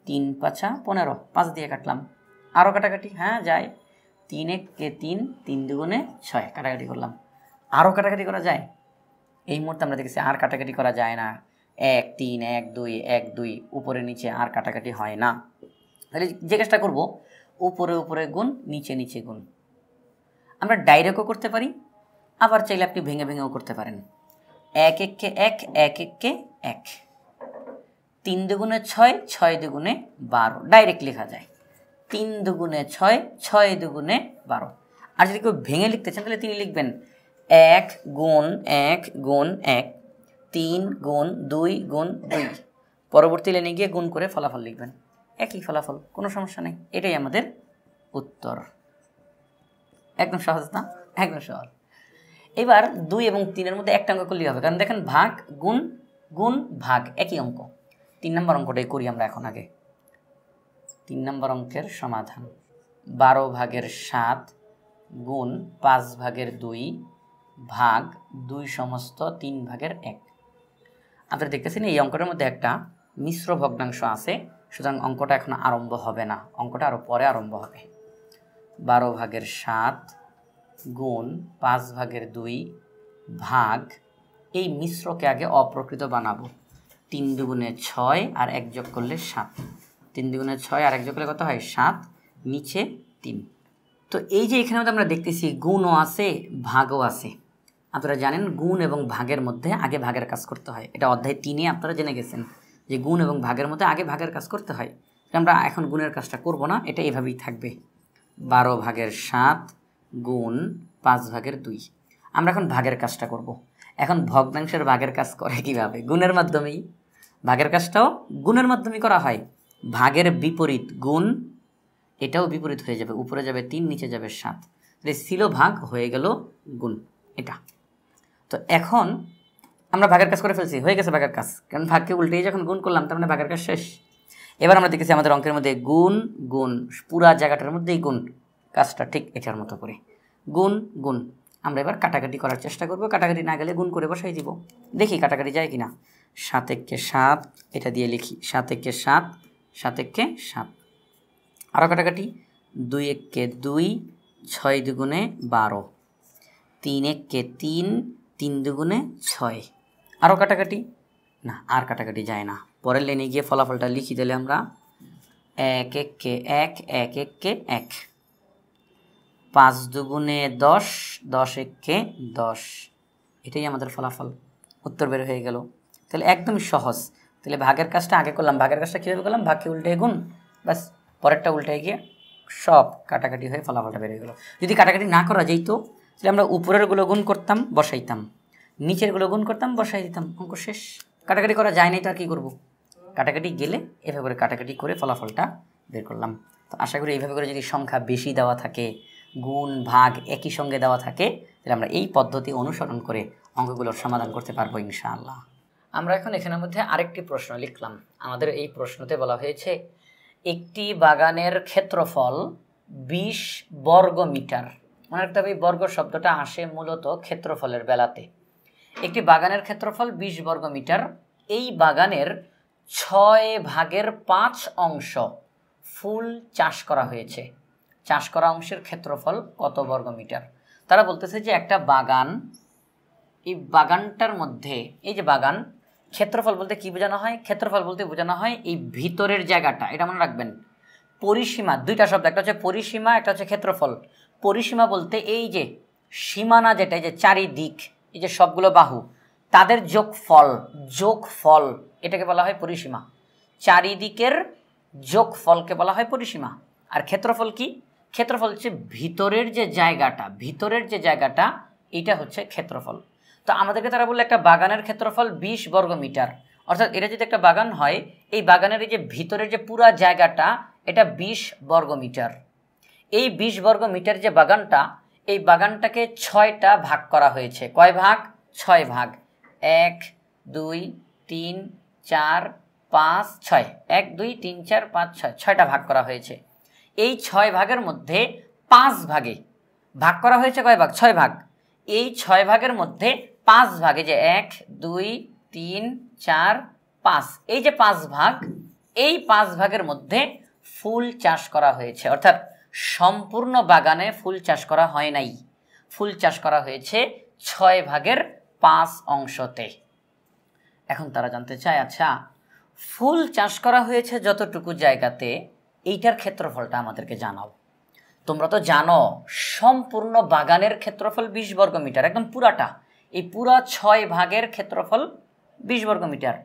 3 5 15, 5 দিয়ে কাটলাম। আরও কাটাকাটি, হ্যাঁ যায়। 3 একে 3, 3 দুগুণে 6 কাটাকাটি করলাম। আরও কাটাকাটি করা যায়। এই মুহূর্তে আমরা দেখেছি আর কাটাকাটি করা যায় না। 1 3, 1 2, 1 2, উপরে নিচে আর কাটাকাটি হয় না। তাহলে যে কাজটা করব, উপরে উপরে গুণ, নিচে নিচে গুণ। আমরা ডাইরেক্টও করতে পারি, আবার চাইলে আপনি ভেঙে ভেঙেও করতে পারেন। 1 একে 1, 1 একে 1, 3 দুগুণে 6, 6 দুগুণে 12, ডাইরেক্ট লেখা যায়। 3 দুগুণে 6, 6 দুগুণে 12। আর যদি কেউ ভেঙে লিখতে চান তাহলে তিনি লিখবেন 1 গুণ 1 গুণ 1, 3 গুণ 2 গুণ 2। পরবর্তী লাইনে গিয়ে গুণ করে ফলাফল লিখবেন, একই ফলাফল, কোনো সমস্যা নেই। এটাই আমাদের উত্তর। একদম সহজ না? একদম সহজ। এবার 2 এবং 3-এর মধ্যে একটা অঙ্ক করলেই হবে, কারণ দেখেন ভাগ গুণ, গুণ ভাগ একই অঙ্ক। 3 নম্বর অঙ্কটাই করি আমরা এখন আগে। 3 নম্বর অঙ্কের সমাধান 12/7 গুণ 5/2 ভাগ 2 সমস্ত 3/1। আপনারা দেখতেছেন এই অঙ্কটার মধ্যে একটা মিশ্র ভগ্নাংশ আছে, সুতরাং অঙ্কটা এখন আরম্ভ হবে না, অঙ্কটা আরও পরে আরম্ভ হবে। 12/7 গুণ 5/2 ভাগ, এই মিশ্রকে আগে অপ্রকৃত বানাবো। 3 দুগুণে 6 আর 1 যোগ করলে 7। 3 দুগুণে 6 আর 1 যোগ করলে কত হয়? 7, নিচে 3। তো এই যে এখানে আমরা দেখতেছি গুণও আছে ভাগও আছে। আপনারা জানেন গুণ এবং ভাগের মধ্যে আগে ভাগের কাজ করতে হয়, এটা অধ্যায় 3-এ আপনারা জেনে গেছেন যে গুণ এবং ভাগের মধ্যে আগে ভাগের কাজ করতে হয়। আমরা এখন গুণের কাজটা করব না, এটা এভাবেই থাকবে। 12/7 গুণ 5/2। আমরা এখন ভাগের কাজটা করব। এখন ভগ্নাংশের ভাগের কাজ করে কিভাবে? গুণের মাধ্যমেই। ভাগের কাজটাও গুণের মাধ্যমেই করা হয়। ভাগের বিপরীত গুণ, এটাও বিপরীত হয়ে যাবে, উপরে যাবে 3, নিচে যাবে 7। তাহলে ছিল ভাগ, হয়ে গেল গুণ, এটা। তো এখন আমরা ভাগের কাজ করে ফেলছি, হয়ে গেছে ভাগের কাজ, কারণ ভাগকে উল্টেই যখন গুণ করলাম তার মানে ভাগের কাজ শেষ। এবার আমরা দেখেছি আমাদের অঙ্কের মধ্যে গুণ গুণ, পুরা জায়গাটার মধ্যেই গুণ, কাজটা ঠিক এটার মতো করে গুণ গুণ। আমরা এবার কাটাকাটি করার চেষ্টা করব, কাটাকাটি না গেলে গুণ করে বসাই দিব, দেখি কাটাকাটি যায় কিনা। 7 একে 7, এটা দিয়ে লিখি 7 একে 7, 7 একে 7। আরও কাটাকাটি, 2 একে 2, 6 দুগুণে 12, 3 একে 3, 3 দুগুণে 6। আরও কাটাকাটি, না আর কাটাকাটি যায় না। পরের লাইনে গিয়ে ফলাফলটা লিখি দিলে আমরা 1 একে 1, 1 একে 1, 5 দুগুণে 10, 10 একে 10। এটাই আমাদের ফলাফল, উত্তর বের হয়ে গেল। তাহলে একদমই সহজ। তাহলে ভাগের কাজটা আগে করলাম, ভাগের কাজটা কীভাবে করলাম? ভাগকে উল্টে গুণ, বাস পরেরটা উল্টে গিয়ে সব কাটাকাটি হয়ে ফলাফলটা বের হয়ে গেল। যদি কাটাকাটি না করা যেত তাহলে আমরা উপরেরগুলো গুণ করতাম, বসাইতাম, নিচেরগুলো গুণ করতাম, বসাই দিতাম, অঙ্ক শেষ। কাটাকাটি করা যায় নাই তো আর কী করবো? কাটাকাটি গেলে এভাবে করে কাটাকাটি করে ফলাফলটা বের করলাম। তো আশা করি এইভাবে করে যদি সংখ্যা বেশি দেওয়া থাকে, গুণ ভাগ একই সঙ্গে দেওয়া থাকে, তাহলে আমরা এই পদ্ধতি অনুসরণ করে অঙ্কগুলোর সমাধান করতে পারবো ইনশাআল্লাহ। আমরা এখন এখানের মধ্যে আরেকটি প্রশ্ন লিখলাম। আমাদের এই প্রশ্নতে বলা হয়েছে একটি বাগানের ক্ষেত্রফল 20 বর্গমিটার। মনে রাখতে হবে বর্গ শব্দটা আসে মূলত ক্ষেত্রফলের বেলাতে। একটি বাগানের ক্ষেত্রফল 20 বর্গমিটার। এই বাগানের 6/5 অংশ ফুল চাষ করা হয়েছে। চাষ করা অংশের ক্ষেত্রফল কত বর্গমিটার? তারা বলতেছে যে একটা বাগান, এই বাগানটার মধ্যে, এই যে বাগান, ক্ষেত্রফল বলতে কি বোঝানো হয়? ক্ষেত্রফল বলতে বোঝানো হয় এই ভিতরের জায়গাটা, এটা মনে রাখবেন। পরিসীমা, দুইটা শব্দ, একটা হচ্ছে পরিসীমা, একটা হচ্ছে ক্ষেত্রফল। পরিসীমা বলতে এই যে সীমানা, যেটা এই যে চারিদিক, এই যে সবগুলো বাহু, তাদের যোগফল এটাকে বলা হয় পরিসীমা। চারিদিকের যোগফলকে বলা হয় পরিসীমা। আর ক্ষেত্রফল কি? ক্ষেত্রফল হচ্ছে ভিতরের যে জায়গাটা, এটা হচ্ছে ক্ষেত্রফল। তো আমাদেরকে তারা বললো একটা বাগানের ক্ষেত্রফল 20 বর্গমিটার, অর্থাৎ এটা যদি একটা বাগান হয়, এই বাগানের এই যে ভিতরের যে পুরা জায়গাটা, এটা 20 বর্গমিটার। এই 20 বর্গমিটার যে বাগানটা, এই বাগানটাকে 6টা ভাগ করা হয়েছে। কয় ভাগ? 6 ভাগ। 1 2 3 4 5 6, 1 2 3 4 5 6, 6টা ভাগ করা হয়েছে। এই 6 ভাগের মধ্যে 5 ভাগে ভাগ করা হয়েছে। কয় ভাগ? 6 ভাগ। এই 6 ভাগের মধ্যে 5 ভাগে, যে 1 2 3 4 5, এই যে 5 ভাগ, এই 5 ভাগের মধ্যে ফুল চাষ করা হয়েছে। অর্থাৎ সম্পূর্ণ বাগানে ফুল চাষ করা হয় নাই, ফুল চাষ করা হয়েছে 6 ভাগের 5 অংশতে। এখন তারা জানতে চায়, আচ্ছা ফুল চাষ করা হয়েছে যতটুকু জায়গাতে, এইটার ক্ষেত্রফলটা আমাদেরকে জানাও। তোমরা তো জানো সম্পূর্ণ বাগানের ক্ষেত্রফল 20 বর্গমিটার, একদম পুরাটা, এই পুরা 6 ভাগের ক্ষেত্রফল 20 বর্গমিটার।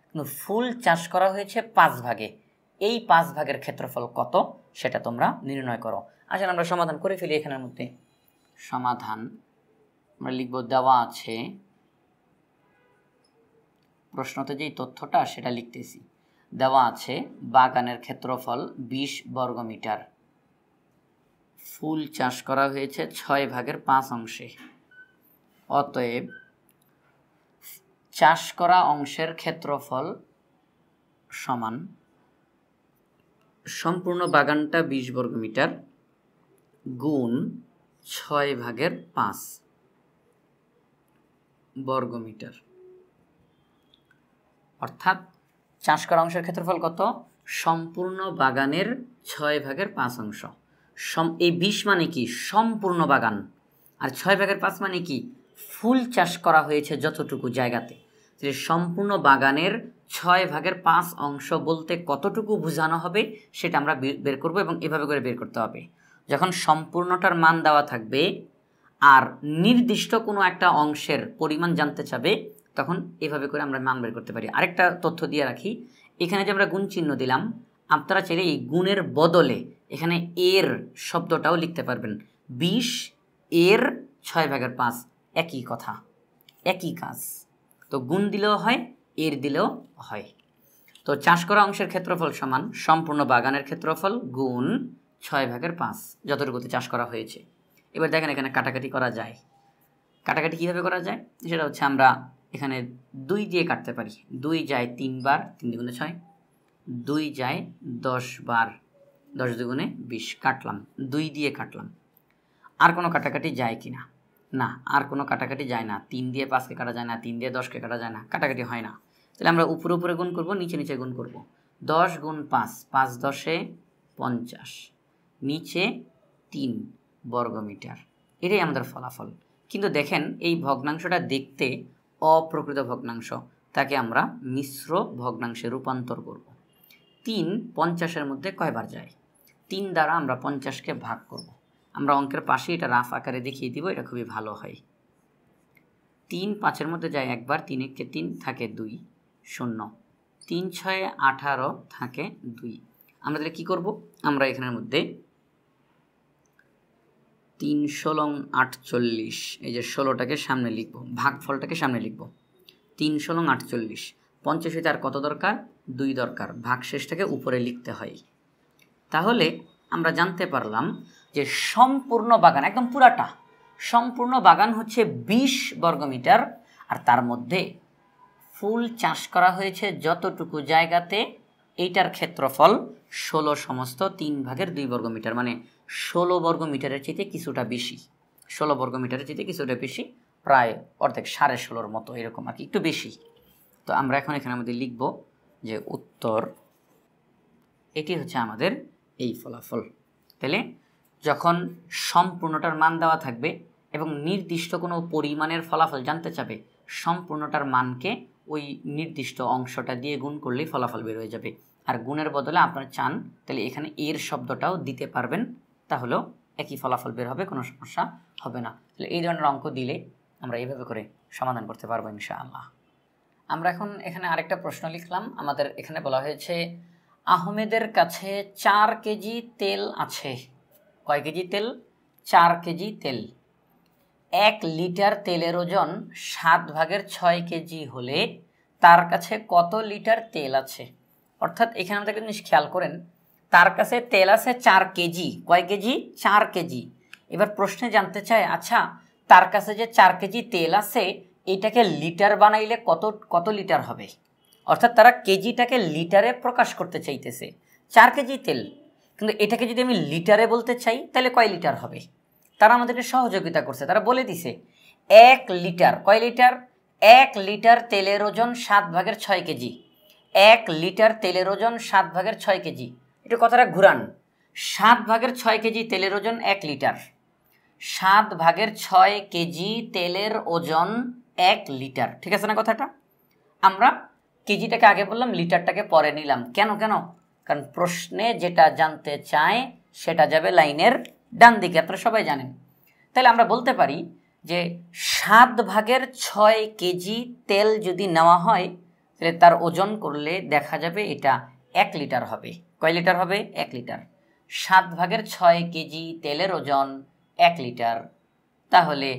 কিন্তু ফুল চাষ করা হয়েছে 5 ভাগে, এই 5 ভাগের ক্ষেত্রফল কত সেটা তোমরা নির্ণয় করো। আসলে আমরা সমাধান করে ফেলি। এখানের মধ্যে সমাধান আমরা লিখব, দেওয়া আছে প্রশ্নতে যেই তথ্যটা সেটা লিখতেছি। দেওয়া আছে বাগানের ক্ষেত্রফল 20 বর্গমিটার, ফুল চাষ করা হয়েছে 6 ভাগের 5 অংশে। অতএব চাষ করা অংশের ক্ষেত্রফল সমান সম্পূর্ণ বাগানটা 20 বর্গমিটার গুণ 6 ভাগের 5 বর্গমিটার। অর্থাৎ চাষ করা অংশের ক্ষেত্রফল কত? সম্পূর্ণ বাগানের 6 ভাগের 5 অংশ। এই 20 মানে কি? সম্পূর্ণ বাগান। আর 6 ভাগের 5 মানে কি? ফুল চাষ করা হয়েছে যতটুকু জায়গাতে। যে সম্পূর্ণ বাগানের 6 ভাগের 5 অংশ বলতে কতটুকু বোঝানো হবে সেটা আমরা বের করব, এবং এভাবে করে বের করতে হবে। যখন সম্পূর্ণটার মান দেওয়া থাকবে আর নির্দিষ্ট কোনো একটা অংশের পরিমাণ জানতে চাবে, তখন এভাবে করে আমরা মান বের করতে পারি। আরেকটা তথ্য দিয়ে রাখি, এখানে যে আমরা গুণ চিহ্ন দিলাম, আপনারা চাইলে এই গুণের বদলে এখানে এর শব্দটাও লিখতে পারবেন। 20 এর 6 ভাগের 5, একই কথা, একই কাজ। তো গুণ দিলেও হয়, এর দিলেও হয়। তো চাষ করা অংশের ক্ষেত্রফল সমান সম্পূর্ণ বাগানের ক্ষেত্রফল গুণ 6 ভাগের 5, যতটুকুতে চাষ করা হয়েছে। এবার দেখেন এখানে কাটাকাটি করা যায়। কাটাকাটি কীভাবে করা যায় সেটা হচ্ছে, আমরা এখানে 2 দিয়ে কাটতে পারি। 2 যায় 3 বার, 3 দুগুণে 6, 2 যায় 10 বার, 10 দুগুণে 20, কাটলাম, 2 দিয়ে কাটলাম। আর কোনো কাটাকাটি যায় কি না? না, আর কোনো কাটাকাটি যায় না। 3 দিয়ে 5কে কাটা যায় না, 3 দিয়ে 10কে কাটা যায় না, কাটাকাটি হয় না। তাহলে আমরা উপরে উপরে গুণ করব, নিচে নিচে গুণ করব। 10 গুণ 5, 5 10এ 50, নিচে 3 বর্গমিটার। এটাই আমাদের ফলাফল। কিন্তু দেখেন এই ভগ্নাংশটা দেখতে অপ্রকৃত ভগ্নাংশ, তাকে আমরা মিশ্র ভগ্নাংশে রূপান্তর করব। 3 50-এর মধ্যে কয়বার যায়? 3 দ্বারা আমরা 50কে ভাগ করব। আমরা অঙ্কের পাশে এটা রাফ আকারে দেখিয়ে দিব, এটা খুবই ভালো হয়। 3 5-এর মধ্যে যায় একবার, 3 1 3 থাকে 2 0, 3 6 18 থাকে 2। আমরা তাহলে কী করব? আমরা এখানের মধ্যে 3 16 48, এই যে 16টাকে সামনে লিখব, ভাগফলটাকে সামনে লিখব। 3 16 48, 50 হইতে আর কত দরকার? 2 দরকার, ভাগশেষটাকে উপরে লিখতে হয়। তাহলে আমরা জানতে পারলাম যে সম্পূর্ণ বাগান, একদম পুরাটা সম্পূর্ণ বাগান হচ্ছে 20 বর্গমিটার, আর তার মধ্যে ফুল চাষ করা হয়েছে যতটুকু জায়গাতে, এইটার ক্ষেত্রফল 16 সমস্ত 3 ভাগের 2 বর্গমিটার, মানে 16 বর্গমিটারের চাইতে কিছুটা বেশি। 16 বর্গমিটারের চাইতে কিছুটা বেশি, প্রায় অর্ধেক, 16.5 মতো, এরকম আর কি, একটু বেশি। তো আমরা এখন এখানে আমাদের লিখব যে উত্তর, এটি হচ্ছে আমাদের এই ফলাফল। তাহলে যখন সম্পূর্ণটার মান দেওয়া থাকবে এবং নির্দিষ্ট কোনো পরিমাণের ফলাফল জানতে চাবে, সম্পূর্ণটার মানকে ওই নির্দিষ্ট অংশটা দিয়ে গুণ করলেই ফলাফল বের হয়ে যাবে। আর গুণের বদলে আপনারা চান তাহলে এখানে এর শব্দটাও দিতে পারবেন, তাহলেও একই ফলাফল বের হবে, কোনো সমস্যা হবে না। তাহলে এই ধরনের অঙ্ক দিলে আমরা এইভাবে করে সমাধান করতে পারবো ইনশাআল্লাহ। আমরা এখন এখানে আরেকটা প্রশ্ন লিখলাম। আমাদের এখানে বলা হয়েছে আহমেদের কাছে 4 কেজি তেল আছে। কয় কেজি তেল? 4 কেজি তেল। 1 লিটার তেলের ওজন 7/6 কেজি হলে তার কাছে কত লিটার তেল আছে? অর্থাৎ এখানে আমাদের একটা জিনিস খেয়াল করেন, তার কাছে তেল আছে 4 কেজি। কয় কেজি? 4 কেজি। এবার প্রশ্নে জানতে চায়, আচ্ছা তার কাছে যে 4 কেজি তেল আছে এটাকে লিটার বানাইলে কত লিটার হবে? অর্থাৎ তারা কেজিটাকে লিটারে প্রকাশ করতে চাইতেছে। 4 কেজি তেল, কিন্তু এটাকে যদি আমি লিটারে বলতে চাই তাহলে কয় লিটার হবে? তারা আমাদেরকে সহযোগিতা করছে, তারা বলে দিছে 1 লিটার। কয় লিটার? 1 লিটার তেলের ওজন 7/6 কেজি। 1 লিটার তেলের ওজন 7/6 কেজি। একটু কথাটা ঘুরান। 7/6 কেজি তেলের ওজন 1 লিটার। 7/6 কেজি তেলের ওজন 1 লিটার। ঠিক আছে না কথাটা? আমরা কেজিটাকে আগে বললাম, লিটারটাকে পরে নিলাম। কেন? কারণ প্রশ্নে যেটা জানতে চায় সেটা যাবে লাইনের ডান দিকে, আপনারা সবাই জানেন। তাহলে আমরা বলতে পারি যে 7/6 কেজি তেল যদি নেওয়া হয় তাহলে তার ওজন করলে দেখা যাবে এটা 1 লিটার হবে। কয় লিটার হবে? 1 লিটার। 7/6 কেজি তেলের ওজন 1 লিটার। তাহলে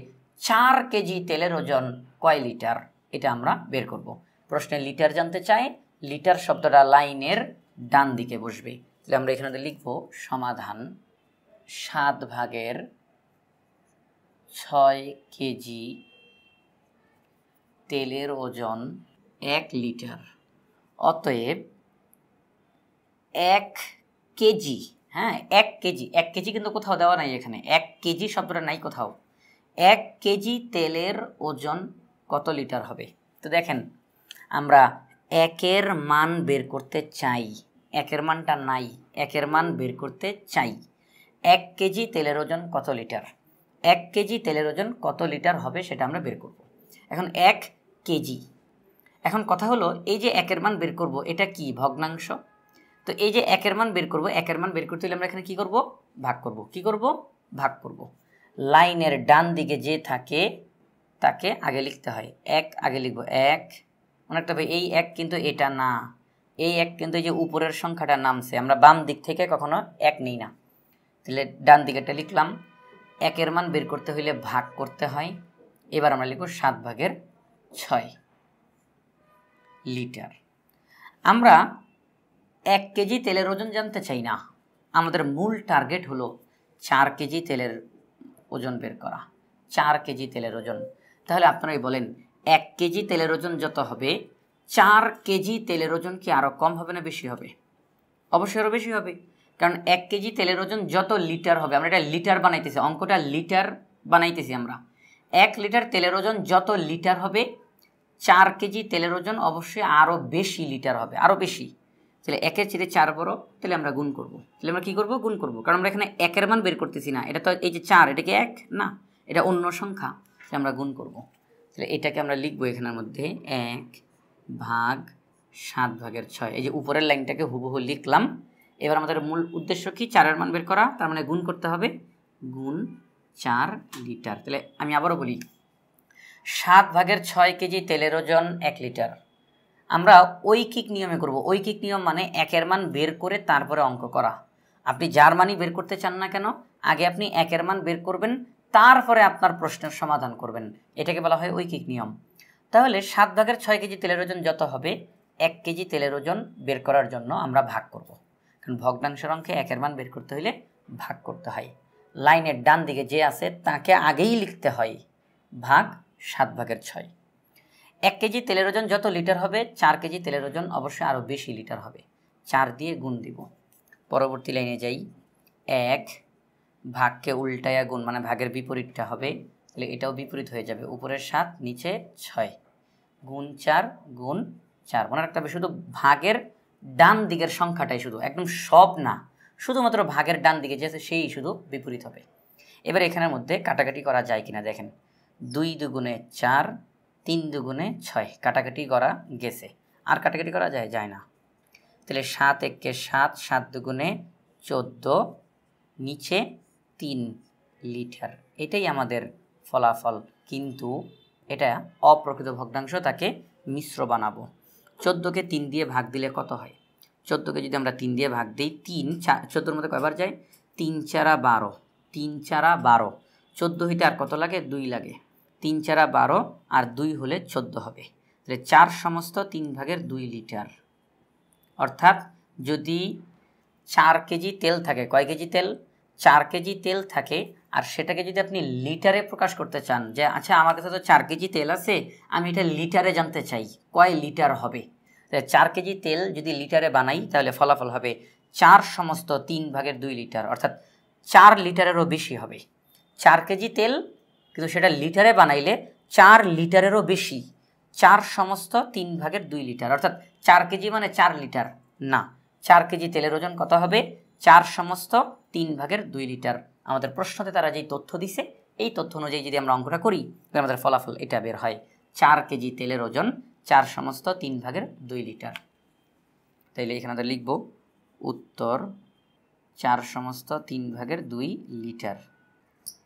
4 কেজি তেলের ওজন কয় লিটার? এটা আমরা বের করব। প্রশ্নে লিটার জানতে চাই, লিটার শব্দটা লাইনের ডান দিকে বসবে। তাহলে আমরা এখানে লিখব সমাধান 7/6 কেজি তেলের ওজন 1 লিটার। অতএব 1 কেজি, হ্যাঁ 1 কেজি, 1 কেজি কিন্তু কোথাও দেওয়া নাই এখানে, 1 কেজি শব্দটা নাই কোথাও। 1 কেজি তেলের ওজন কত লিটার হবে? তো দেখেন, আমরা 1-এর মান বের করতে চাই, 1-এর মানটা নাই, 1-এর মান বের করতে চাই। 1 কেজি তেলের ওজন কত লিটার? 1 কেজি তেলের ওজন কত লিটার হবে সেটা আমরা বের করব। এখন 1 কেজি, এখন কথা হলো এই যে 1-এর মান বের করব, এটা কি? ভগ্নাংশ। তো এই যে 1-এর মান বের করব, 1-এর মান বের করতে হলে আমরা এখানে কি করব? ভাগ করব। কি করব? ভাগ করব। লাইনের ডান দিকে যে থাকে তাকে আগে লিখতে হয়। 1 আগে লিখব, 1। অনেকটা ভাই এই 1 কিন্তু এটা না, এই 1 কিন্তু এই যে উপরের সংখ্যাটা নামছে, আমরা বাম দিক থেকে কখনো 1 নিই না। তাহলে ডান দিকেটা লিখলাম। 1-এর মান বের করতে হইলে ভাগ করতে হয়। এবার আমরা লিখব 7/6 লিটার। আমরা 1 কেজি তেলের ওজন জানতে চাই না, আমাদের মূল টার্গেট হলো 4 কেজি তেলের ওজন বের করা। 4 কেজি তেলের ওজন। তাহলে আপনারাই বলেন 1 কেজি তেলের ওজন যত হবে, 4 কেজি তেলের ওজন কি আরও কম হবে না বেশি হবে? অবশ্যই আরও বেশি হবে, কারণ 1 কেজি তেলের ওজন যত লিটার হবে, আমরা এটা লিটার বানাইতেছি, অঙ্কটা লিটার বানাইতেছি আমরা। 1 লিটার তেলের ওজন যত লিটার হবে, 4 কেজি তেলের ওজন অবশ্যই আরও বেশি লিটার হবে, আরও বেশি। তাহলে 1-এর চেয়ে 4 বড়, তাহলে আমরা গুণ করব। তাহলে আমরা কী করব? গুণ করব, কারণ আমরা এখানে 1-এর মান বের করতেছি না, এটা তো এই যে 4, এটা কি 1 না, এটা অন্য সংখ্যা, তাহলে আমরা গুণ করব। তাহলে এটাকে আমরা লিখবো এখানের মধ্যে 1/7/6। এই যে উপরের লাইনটাকে হুবহু লিখলাম। এবার আমাদের মূল উদ্দেশ্য কি? 4-এর মান বের করা, তার মানে গুণ করতে হবে, গুণ 4 লিটার। তাহলে আমি আবারও বলি, 7/6 কেজি তেলের ওজন 1 লিটার। আমরা ঐকিক নিয়মে করব। ঐকিক নিয়ম মানে 1-এর মান বের করে তারপরে অঙ্ক করা। আপনি যার মানই বের করতে চান না কেন, আগে আপনি 1-এর মান বের করবেন, তারপরে আপনার প্রশ্নের সমাধান করবেন। এটাকে বলা হয় ঐকিক নিয়ম। তাহলে 7/6 কেজি তেলের ওজন যত হবে, 1 কেজি তেলের ওজন বের করার জন্য আমরা ভাগ করব। কারণ ভগ্নাংশের অঙ্কে 1-এর মান বের করতে হলে ভাগ করতে হয়। লাইনের ডান দিকে যে আছে তাকে আগেই লিখতে হয়, ভাগ 7/6। 1 কেজি তেলের ওজন যত লিটার হবে, 4 কেজি তেলের ওজন অবশ্যই আরও বেশি লিটার হবে। 4 দিয়ে গুণ দিব। পরবর্তী লাইনে যাই, 1 ভাগকে উল্টায়া গুণ, মানে ভাগের বিপরীতটা হবে, তাহলে এটাও বিপরীত হয়ে যাবে। উপরের 7 নিচে 6, গুণ 4 গুণ 4। মনে রাখতে হবে শুধু ভাগের ডান দিকের সংখ্যাটাই, শুধু একদম সব না, শুধুমাত্র ভাগের ডান দিকে যে আছে সেই শুধু বিপরীত হবে। এবার এখানের মধ্যে কাটাকাটি করা যায় কিনা দেখেন, 2 দুগুণে 4, 3 দুগুণে 6, কাটাকাটি করা গেছে। আর কাটাকাটি করা যায় না। তাহলে 7 একে 7, 7 দুগুণে 14, নিচে 3 লিটার। এটাই আমাদের ফলাফল, কিন্তু এটা অপ্রকৃত ভগ্নাংশ, তাকে মিশ্র বানাবো। 14কে 3 দিয়ে ভাগ দিলে কত হয়? 14কে যদি আমরা 3 দিয়ে ভাগ দিই, 14-র মধ্যে কয়বার যায়? 3 4 12, 3 4 12। 14 হইতে আর কত লাগে? 2 লাগে। 3 4 12 আর 2 হলে 14 হবে। তাহলে 4 সমস্ত 3 ভাগের 2 লিটার। অর্থাৎ যদি 4 কেজি তেল থাকে, কয় কেজি তেল? 4 কেজি তেল থাকে, আর সেটাকে যদি আপনি লিটারে প্রকাশ করতে চান, যে আচ্ছা আমার কাছে তো 4 কেজি তেল আছে, আমি এটা লিটারে জানতে চাই, কয় লিটার হবে? 4 কেজি তেল যদি লিটারে বানাই, তাহলে ফলাফল হবে 4 সমস্ত 3 ভাগের 2 লিটার, অর্থাৎ 4 লিটারেরও বেশি হবে। 4 কেজি তেল, কিন্তু সেটা লিটারে বানাইলে 4 লিটারেরও বেশি। 4 সমস্ত 3 ভাগের 2 লিটার, অর্থাৎ 4 কেজি মানে 4 লিটার না। 4 কেজি তেলের ওজন কত হবে? 4 সমস্ত 3 ভাগের 2 লিটার। আমাদের প্রশ্নতে তারা যেই তথ্য দিছে, এই তথ্য অনুযায়ী যদি আমরা অঙ্কটা করি, তাহলে আমাদের ফলাফল এটা বের হয়, 4 কেজি তেলের ওজন 4 সমস্ত 3 ভাগের 2 লিটার। তাইলে এখানে আমরা লিখব উত্তর 4 সমস্ত 3 ভাগের 2 লিটার।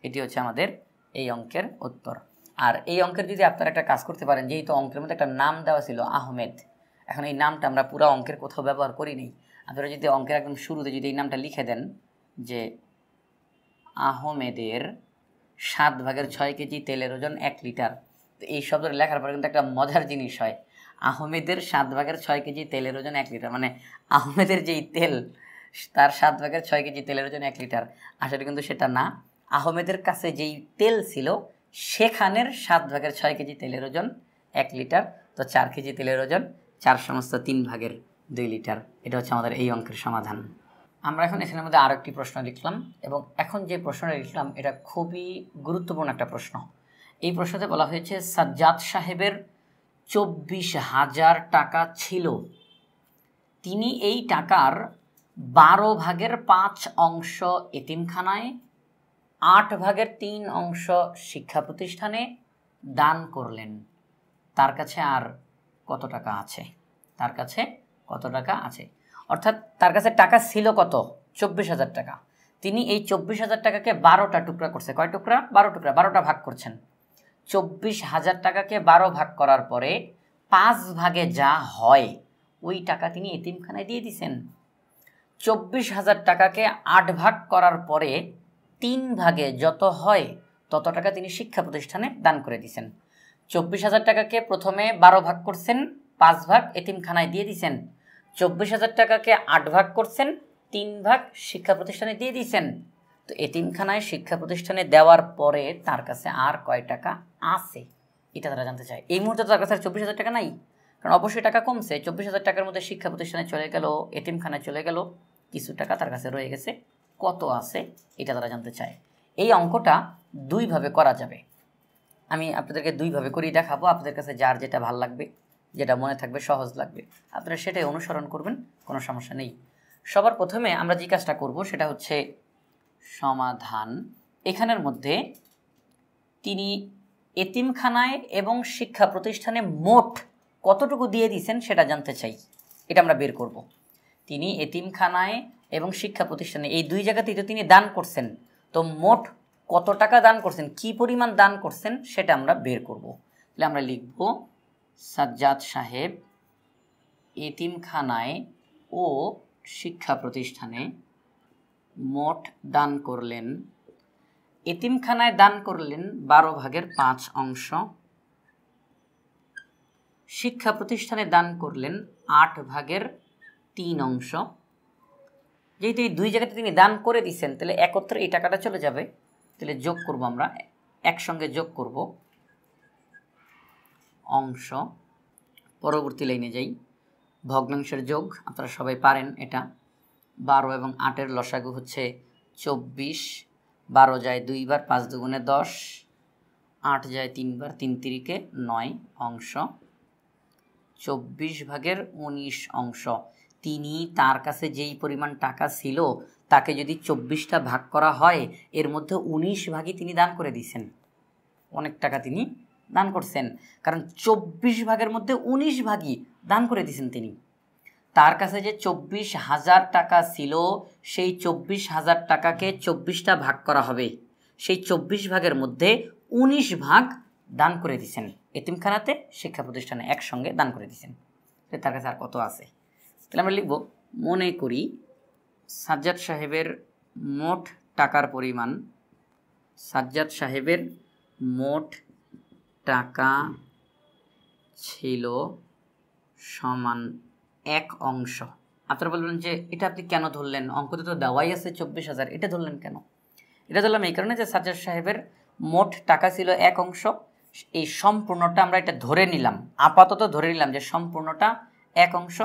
এটি হচ্ছে আমাদের এই অঙ্কের উত্তর। আর এই অঙ্কের যদি আপনারা একটা কাজ করতে পারেন, যেহেতু অঙ্কের মধ্যে একটা নাম দেওয়া ছিল আহমেদ, এখন এই নামটা আমরা পুরো অঙ্কের কোথাও ব্যবহার করিনি। আপনারা যদি অঙ্কের একদম শুরুতে যদি এই নামটা লিখে দেন, যে আহমেদের 7 ভাগের 6 কেজি তেলের ওজন 1 লিটার, তো এই শব্দটা লেখার পরে কিন্তু একটা মজার জিনিস হয়। আহমেদের 7 ভাগের 6 কেজি তেলের ওজন 1 লিটার, মানে আহমেদের যেই তেল, তার 7 ভাগের 6 কেজি তেলের ওজন 1 লিটার। আসলে কিন্তু সেটা না, আহমেদের কাছে যেই তেল ছিল সেখানের 7 ভাগের 6 কেজি তেলের ওজন 1 লিটার। তো 4 কেজি তেলের ওজন 4 সমস্ত 3 ভাগের 2 লিটার। এটা হচ্ছে আমাদের এই অঙ্কের সমাধান। আমরা এখন এখানের মধ্যে আরও একটি প্রশ্ন লিখলাম, এবং এখন যে প্রশ্নটা লিখলাম এটা খুবই গুরুত্বপূর্ণ একটা প্রশ্ন। এই প্রশ্নতে বলা হয়েছে সাজ্জাদ সাহেবের 24,000 টাকা ছিল, তিনি এই টাকার 12 ভাগের 5 অংশ এতিমখানায়, 8 ভাগের 3 অংশ শিক্ষা প্রতিষ্ঠানে দান করলেন। তার কাছে আর কত টাকা আছে? তার কাছে কত টাকা আছে? অর্থাৎ তার কাছে টাকা ছিল কত? 24,000 টাকা। তিনি এই 24,000 টাকাকে 12টা টুকরা করছে। কয় টুকরা? 12 টুকরা, 12টা ভাগ করছেন। 24,000 টাকাকে 12 ভাগ করার পরে 5 ভাগে যা হয় ওই টাকা তিনি এতিমখানায় দিয়ে দিয়েছেন। 24,000 টাকাকে 8 ভাগ করার পরে 3 ভাগে যত হয় তত টাকা তিনি শিক্ষা প্রতিষ্ঠানে দান করে দিয়েছেন। 24,000 টাকাকে প্রথমে 12 ভাগ করছেন, 5 ভাগ এতিমখানায় দিয়ে দিয়েছেন। 24,000 টাকাকে 8 ভাগ করছেন, 3 ভাগ শিক্ষা প্রতিষ্ঠানে দিয়ে দিয়েছেন। তো এতিমখানায় শিক্ষা প্রতিষ্ঠানে দেওয়ার পরে তার কাছে আর কয় টাকা আছে এটা তারা জানতে চায়। এই মুহূর্তে তার কাছে 24,000 টাকা নাই, কারণ অবশ্যই টাকা কমছে। 24,000 টাকার মধ্যে শিক্ষা প্রতিষ্ঠানে চলে গেল, এতিমখানায় চলে গেল, কিছু টাকা তার কাছে রয়ে গেছে, কত আছে এটা তারা জানতে চায়। এই অঙ্কটা দুইভাবে করা যাবে, আমি আপনাদেরকে দুইভাবে করেই দেখাবো। আপনাদের কাছে যার যেটা ভাল লাগবে, যেটা মনে থাকবে, সহজ লাগবে, আপনারা সেটাই অনুসরণ করবেন, কোনো সমস্যা নেই। সবার প্রথমে আমরা যে কাজটা করব সেটা হচ্ছে সমাধান। এখানের মধ্যে তিনি এতিমখানায় এবং শিক্ষা প্রতিষ্ঠানে মোট কতটুকু দিয়ে দিয়েছেন সেটা জানতে চাই, এটা আমরা বের করব। তিনি এতিমখানায় এবং শিক্ষা প্রতিষ্ঠানে এই দুই জায়গাতেই তো তিনি দান করছেন, তো মোট কত টাকা দান করছেন, কি পরিমাণ দান করছেন সেটা আমরা বের করব। তাহলে আমরা লিখব সাজ্জাদ সাহেব এতিমখানায় ও শিক্ষা প্রতিষ্ঠানে মোট দান করলেন, এতিমখানায় দান করলেন 12 ভাগের 5 অংশ, শিক্ষা প্রতিষ্ঠানে দান করলেন 8 ভাগের 3 অংশ। যেহেতু এই দুই জায়গাতে তিনি দান করে দিচ্ছেন, তাহলে একত্রে এই টাকাটা চলে যাবে। তাহলে যোগ করব, আমরা একসঙ্গে যোগ করব অংশ। পরবর্তী লাইনে যাই, ভগ্নাংশের যোগ আপনারা সবাই পারেন এটা। 12 এবং 8-এর লসাগু হচ্ছে 24, 12 যায় 2 বার, 5 দুগুণে 10, 8 যায় 3 বার, 3 তিরিকে 9 অংশ, 24 ভাগের 19 অংশ। তিনি তার কাছে যেই পরিমাণ টাকা ছিল তাকে যদি 24টা ভাগ করা হয় এর মধ্যে 19 ভাগই তিনি দান করে দিয়েছেন। অনেক টাকা তিনি দান করছেন, কারণ 24 ভাগের মধ্যে 19 ভাগই দান করে দিয়েছেন তিনি। তার কাছে যে 24,000 টাকা ছিল, সেই 24,000 টাকাকে 24টা ভাগ করা হবে, সেই 24 ভাগের মধ্যে 19 ভাগ দান করে দিয়েছেন এতিমখানাতে, শিক্ষা প্রতিষ্ঠানে একসঙ্গে দান করে দিয়েছেন। তার কাছে আর কত আছে? তাহলে আমরা লিখব, মনে করি সাজ্জাদ সাহেবের মোট টাকার পরিমাণ, সাজ্জাদ সাহেবের মোট টাকা ছিল সমান 1 অংশ। আপনারা বলবেন যে এটা আপনি কেন ধরলেন, অঙ্কতে তো দেওয়াই আছে 24,000, এটা ধরলেন কেন? এটা ধরলাম এই কারণে যে সাজ্জাদ সাহেবের মোট টাকা ছিল 1 অংশ, এই সম্পূর্ণটা আমরা এটা ধরে নিলাম, আপাতত ধরে নিলাম যে সম্পূর্ণটা 1 অংশ,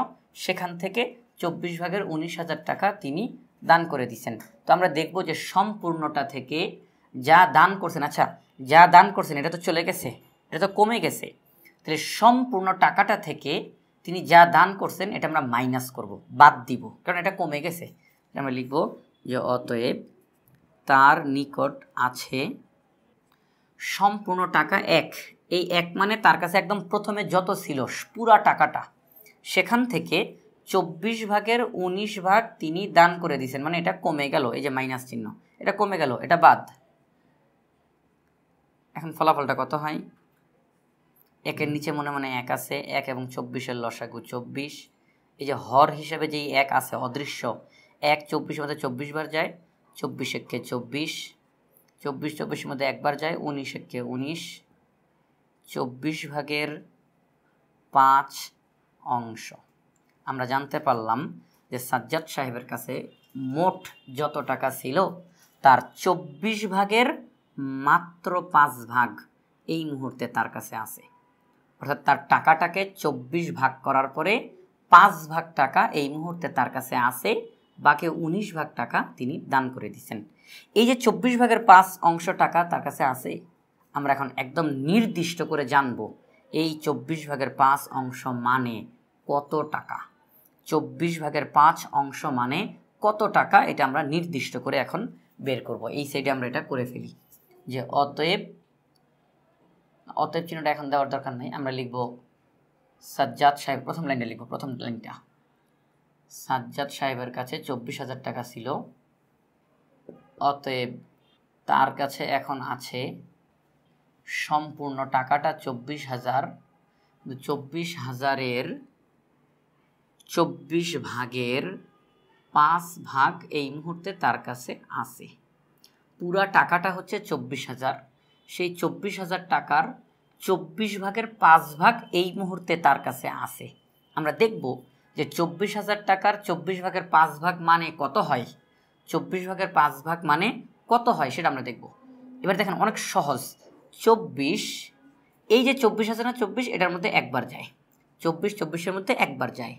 সেখান থেকে 24 ভাগের 19,000 টাকা তিনি দান করে দিচ্ছেন। তো আমরা দেখব যে সম্পূর্ণটা থেকে যা দান করছেন, আচ্ছা যা দান করছেন এটা তো চলে গেছে, এটা তো কমে গেছে, তাহলে সম্পূর্ণ টাকাটা থেকে তিনি যা দান করছেন এটা আমরা মাইনাস করব, বাদ দিব, কারণ এটা কমে গেছে। আমরা লিখব যে অতএব তার নিকট আছে সম্পূর্ণ টাকা 1। এই 1 মানে তার কাছে একদম প্রথমে যত ছিল পুরা টাকাটা, সেখান থেকে 24 ভাগের 19 ভাগ তিনি দান করে দিয়েছেন, মানে এটা কমে গেল, এই যে মাইনাস চিহ্ন, এটা কমে গেল, এটা বাদ। এখন ফলাফলটা কত হয়? 1-এর নিচে মনে মনে 1 আছে, 1 এবং 24-এর লসাগু 24। এই যে হর হিসাবে যেই 1 আছে অদৃশ্য, 1 24-এর মধ্যে 24 বার যায়, 24-একে 24, 24-24-এর মধ্যে একবার যায়, 19-একে 19, 24 ভাগের 5 অংশ। আমরা জানতে পারলাম যে সাজ্জাদ সাহেবের কাছে মোট যত টাকা ছিল তার 24 ভাগের মাত্র 5 ভাগ এই মুহূর্তে তার কাছে আছে, অর্থাৎ তার টাকাটাকে 24 ভাগ করার পরে 5 ভাগ টাকা এই মুহূর্তে তার কাছে আছে, বাকি 19 ভাগ টাকা তিনি দান করে দিচ্ছেন। এই যে 24 ভাগের 5 অংশ টাকা তার কাছে আছে, আমরা এখন একদম নির্দিষ্ট করে জানব এই 24 ভাগের 5 অংশ মানে কত টাকা। 24 ভাগের 5 অংশ মানে কত টাকা, এটা আমরা নির্দিষ্ট করে এখন বের করব। এই সাইডে আমরা এটা করে ফেলি যে অতএব চিহ্নটা এখন দেওয়ার দরকার নেই, আমরা লিখব সাজ্জাদ সাহেব, প্রথম লাইনটা লিখব, প্রথম লাইনটা, সাজ্জাদ সাহেবের কাছে 24,000 টাকা ছিল, অতএব তার কাছে এখন আছে সম্পূর্ণ টাকাটা 24,000, 24,000-এর 24 ভাগের 5 ভাগ এই মুহূর্তে তার কাছে আছে। পুরা টাকাটা হচ্ছে 24,000, সেই 24,000 টাকার 24 ভাগের 5 ভাগ এই মুহূর্তে তার কাছে আছে। আমরা দেখব যে 24,000 টাকার 24 ভাগের 5 ভাগ মানে কত হয়, 24 ভাগের 5 ভাগ মানে কত হয় সেটা আমরা দেখব। এবার দেখেন অনেক সহজ, 24, এই যে 24,000 না 24, এটার মধ্যে একবার যায়, 24-24-এর মধ্যে একবার যায়,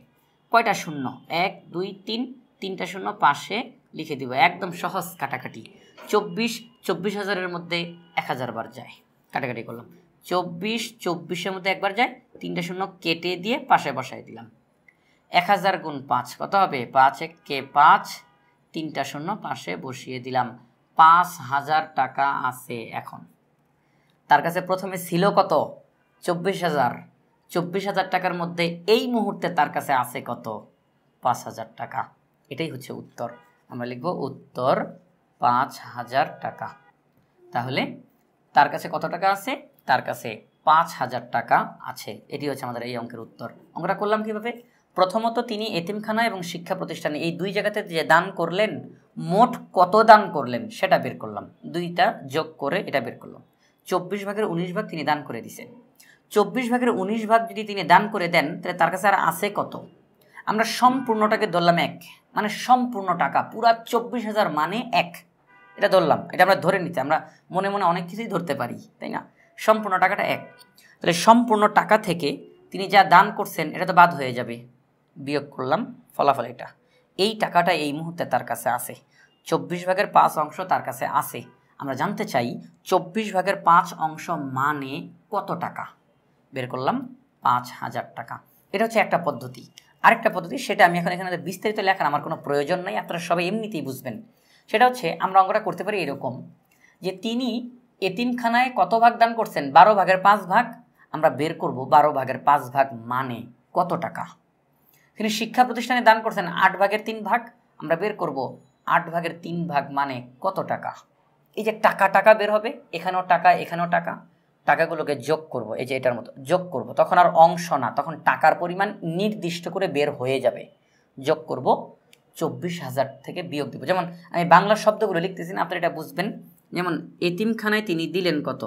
কয়টা শূন্য, 1 2 3, 3টা শূন্য পাশে লিখে দিব, একদম সহজ কাটাকাটি। 24-24,000-এর মধ্যে 1,000 বার যায়, কাটাকাটি করলাম, 24-24-এর মধ্যে একবার যায়, 3টা শূন্য কেটে দিয়ে পাশে বসাই দিলাম, 1,000 গুণ 5 কত হবে, 5-1-কে 5, 3টা শূন্য পাশে বসিয়ে দিলাম, 5,000 টাকা আছে। এখন তার কাছে প্রথমে ছিল কত, 24,000, 24,000 টাকার মধ্যে এই মুহূর্তে তার কাছে আছে কত, 5,000 টাকা। এটাই হচ্ছে উত্তর, আমরা লিখব উত্তর 5,000 টাকা। তাহলে তার কাছে কত টাকা আছে, তার কাছে 5,000 টাকা আছে। এটি হচ্ছে আমাদের এই অঙ্কের উত্তর। অঙ্কটা করলাম কিভাবে, প্রথমত তিনি এতিমখানা এবং শিক্ষা প্রতিষ্ঠানে এই দুই জায়গাতে যে দান করলেন, মোট কত দান করলেন সেটা বের করলাম, দুইটা যোগ করে এটা বের করলাম। 24 ভাগের 19 ভাগ তিনি দান করে দিছেন, 24 ভাগের 19 ভাগ যদি তিনি দান করে দেন তাহলে তার কাছে আর আছে কত, আমরা সম্পূর্ণটাকে ধরলাম 1, মানে সম্পূর্ণ টাকা পুরা 24,000 মানে 1, এটা ধরলাম, এটা আমরা ধরে নিতে, আমরা মনে মনে অনেক কিছুই ধরতে পারি তাই না, সম্পূর্ণ টাকাটা 1, তাহলে সম্পূর্ণ টাকা থেকে তিনি যা দান করছেন এটা তো বাদ হয়ে যাবে, বিয়োগ করলাম, ফলাফল এটা, এই টাকাটা এই মুহূর্তে তার কাছে আছে, 24 ভাগের 5 অংশ তার কাছে আছে। আমরা জানতে চাই 24 ভাগের 5 অংশ মানে কত টাকা, বের করলাম 5,000 টাকা। এটা হচ্ছে একটা পদ্ধতি। আরেকটা পদ্ধতি, সেটা আমি এখন এখানে বিস্তারিত লেখার আমার কোনো প্রয়োজন নাই, আপনারা সবাই এমনিতেই বুঝবেন। সেটা হচ্ছে আমরা অঙ্কটা করতে পারি এরকম, যে তিনি এতিমখানায় কত ভাগ দান করছেন, 12 ভাগের 5 ভাগ। আমরা বের করব 12 ভাগের 5 ভাগ মানে কত টাকা। তিনি শিক্ষা প্রতিষ্ঠানে দান করছেন 8 ভাগের 3 ভাগ। আমরা বের করব 8 ভাগের 3 ভাগ মানে কত টাকা। এই যে টাকা টাকা বের হবে, এখানেও টাকা এখানেও টাকা, টাকাগুলোকে যোগ করব, এই যে এটার মতো যোগ করব, তখন আর অংশ না, তখন টাকার পরিমাণ নির্দিষ্ট করে বের হয়ে যাবে। যোগ করব 24,000 থেকে বিয়োগ দেব। যেমন আমি বাংলা শব্দগুলো লিখতেছি না, আপনারা এটা বুঝবেন। যেমন এতিমখানায় তিনি দিলেন কত,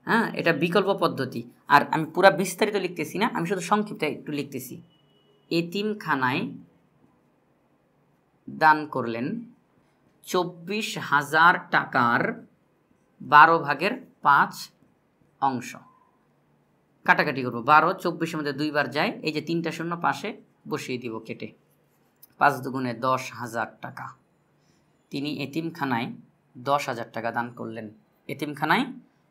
হ্যাঁ, এটা বিকল্প পদ্ধতি। আর আমি পুরা বিস্তারিত লিখতেছি না, আমি শুধু সংক্ষিপ্ত একটু লিখতেছি। এতিমখানায় দান করলেন 24,000 টাকার 12 ভাগের 5 অংশ। কাটাকাটি করবো, 12 24-এর মধ্যে 2 বার যায়, এই যে 3টা শূন্য পাশে বসিয়ে দিব কেটে। 5 দুগুণে 10,000 টাকা। তিনি এতিমখানায় 10,000 টাকা দান করলেন। এতিমখানায়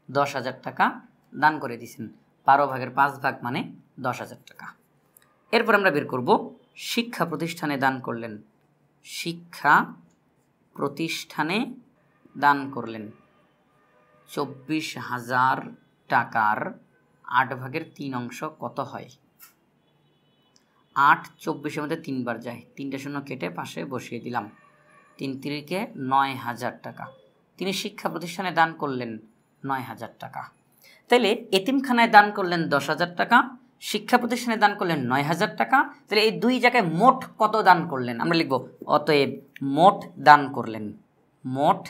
10,000 টাকা দান করে দিয়েছেন, 12 ভাগের 5 ভাগ মানে 10,000 টাকা। এরপর আমরা বের করব শিক্ষা প্রতিষ্ঠানে দান করলেন। শিক্ষা প্রতিষ্ঠানে দান করলেন 24,000 টাকার 8 ভাগের 3 অংশ কত হয়। 8 24-এর মধ্যে 3 বার যায়, 3টা শূন্য কেটে পাশে বসিয়ে দিলাম। 3 তিরিকে 9,000 টাকা। তিনি শিক্ষা প্রতিষ্ঠানে দান করলেন 9,000 টাকা। তাইলে এতিমখানায় দান করলেন 10,000 টাকা, শিক্ষা প্রতিষ্ঠানে দান করলেন 9,000 টাকা। তাহলে এই দুই জায়গায় মোট কত দান করলেন আমরা লিখব, অতএব মোট দান করলেন, মোট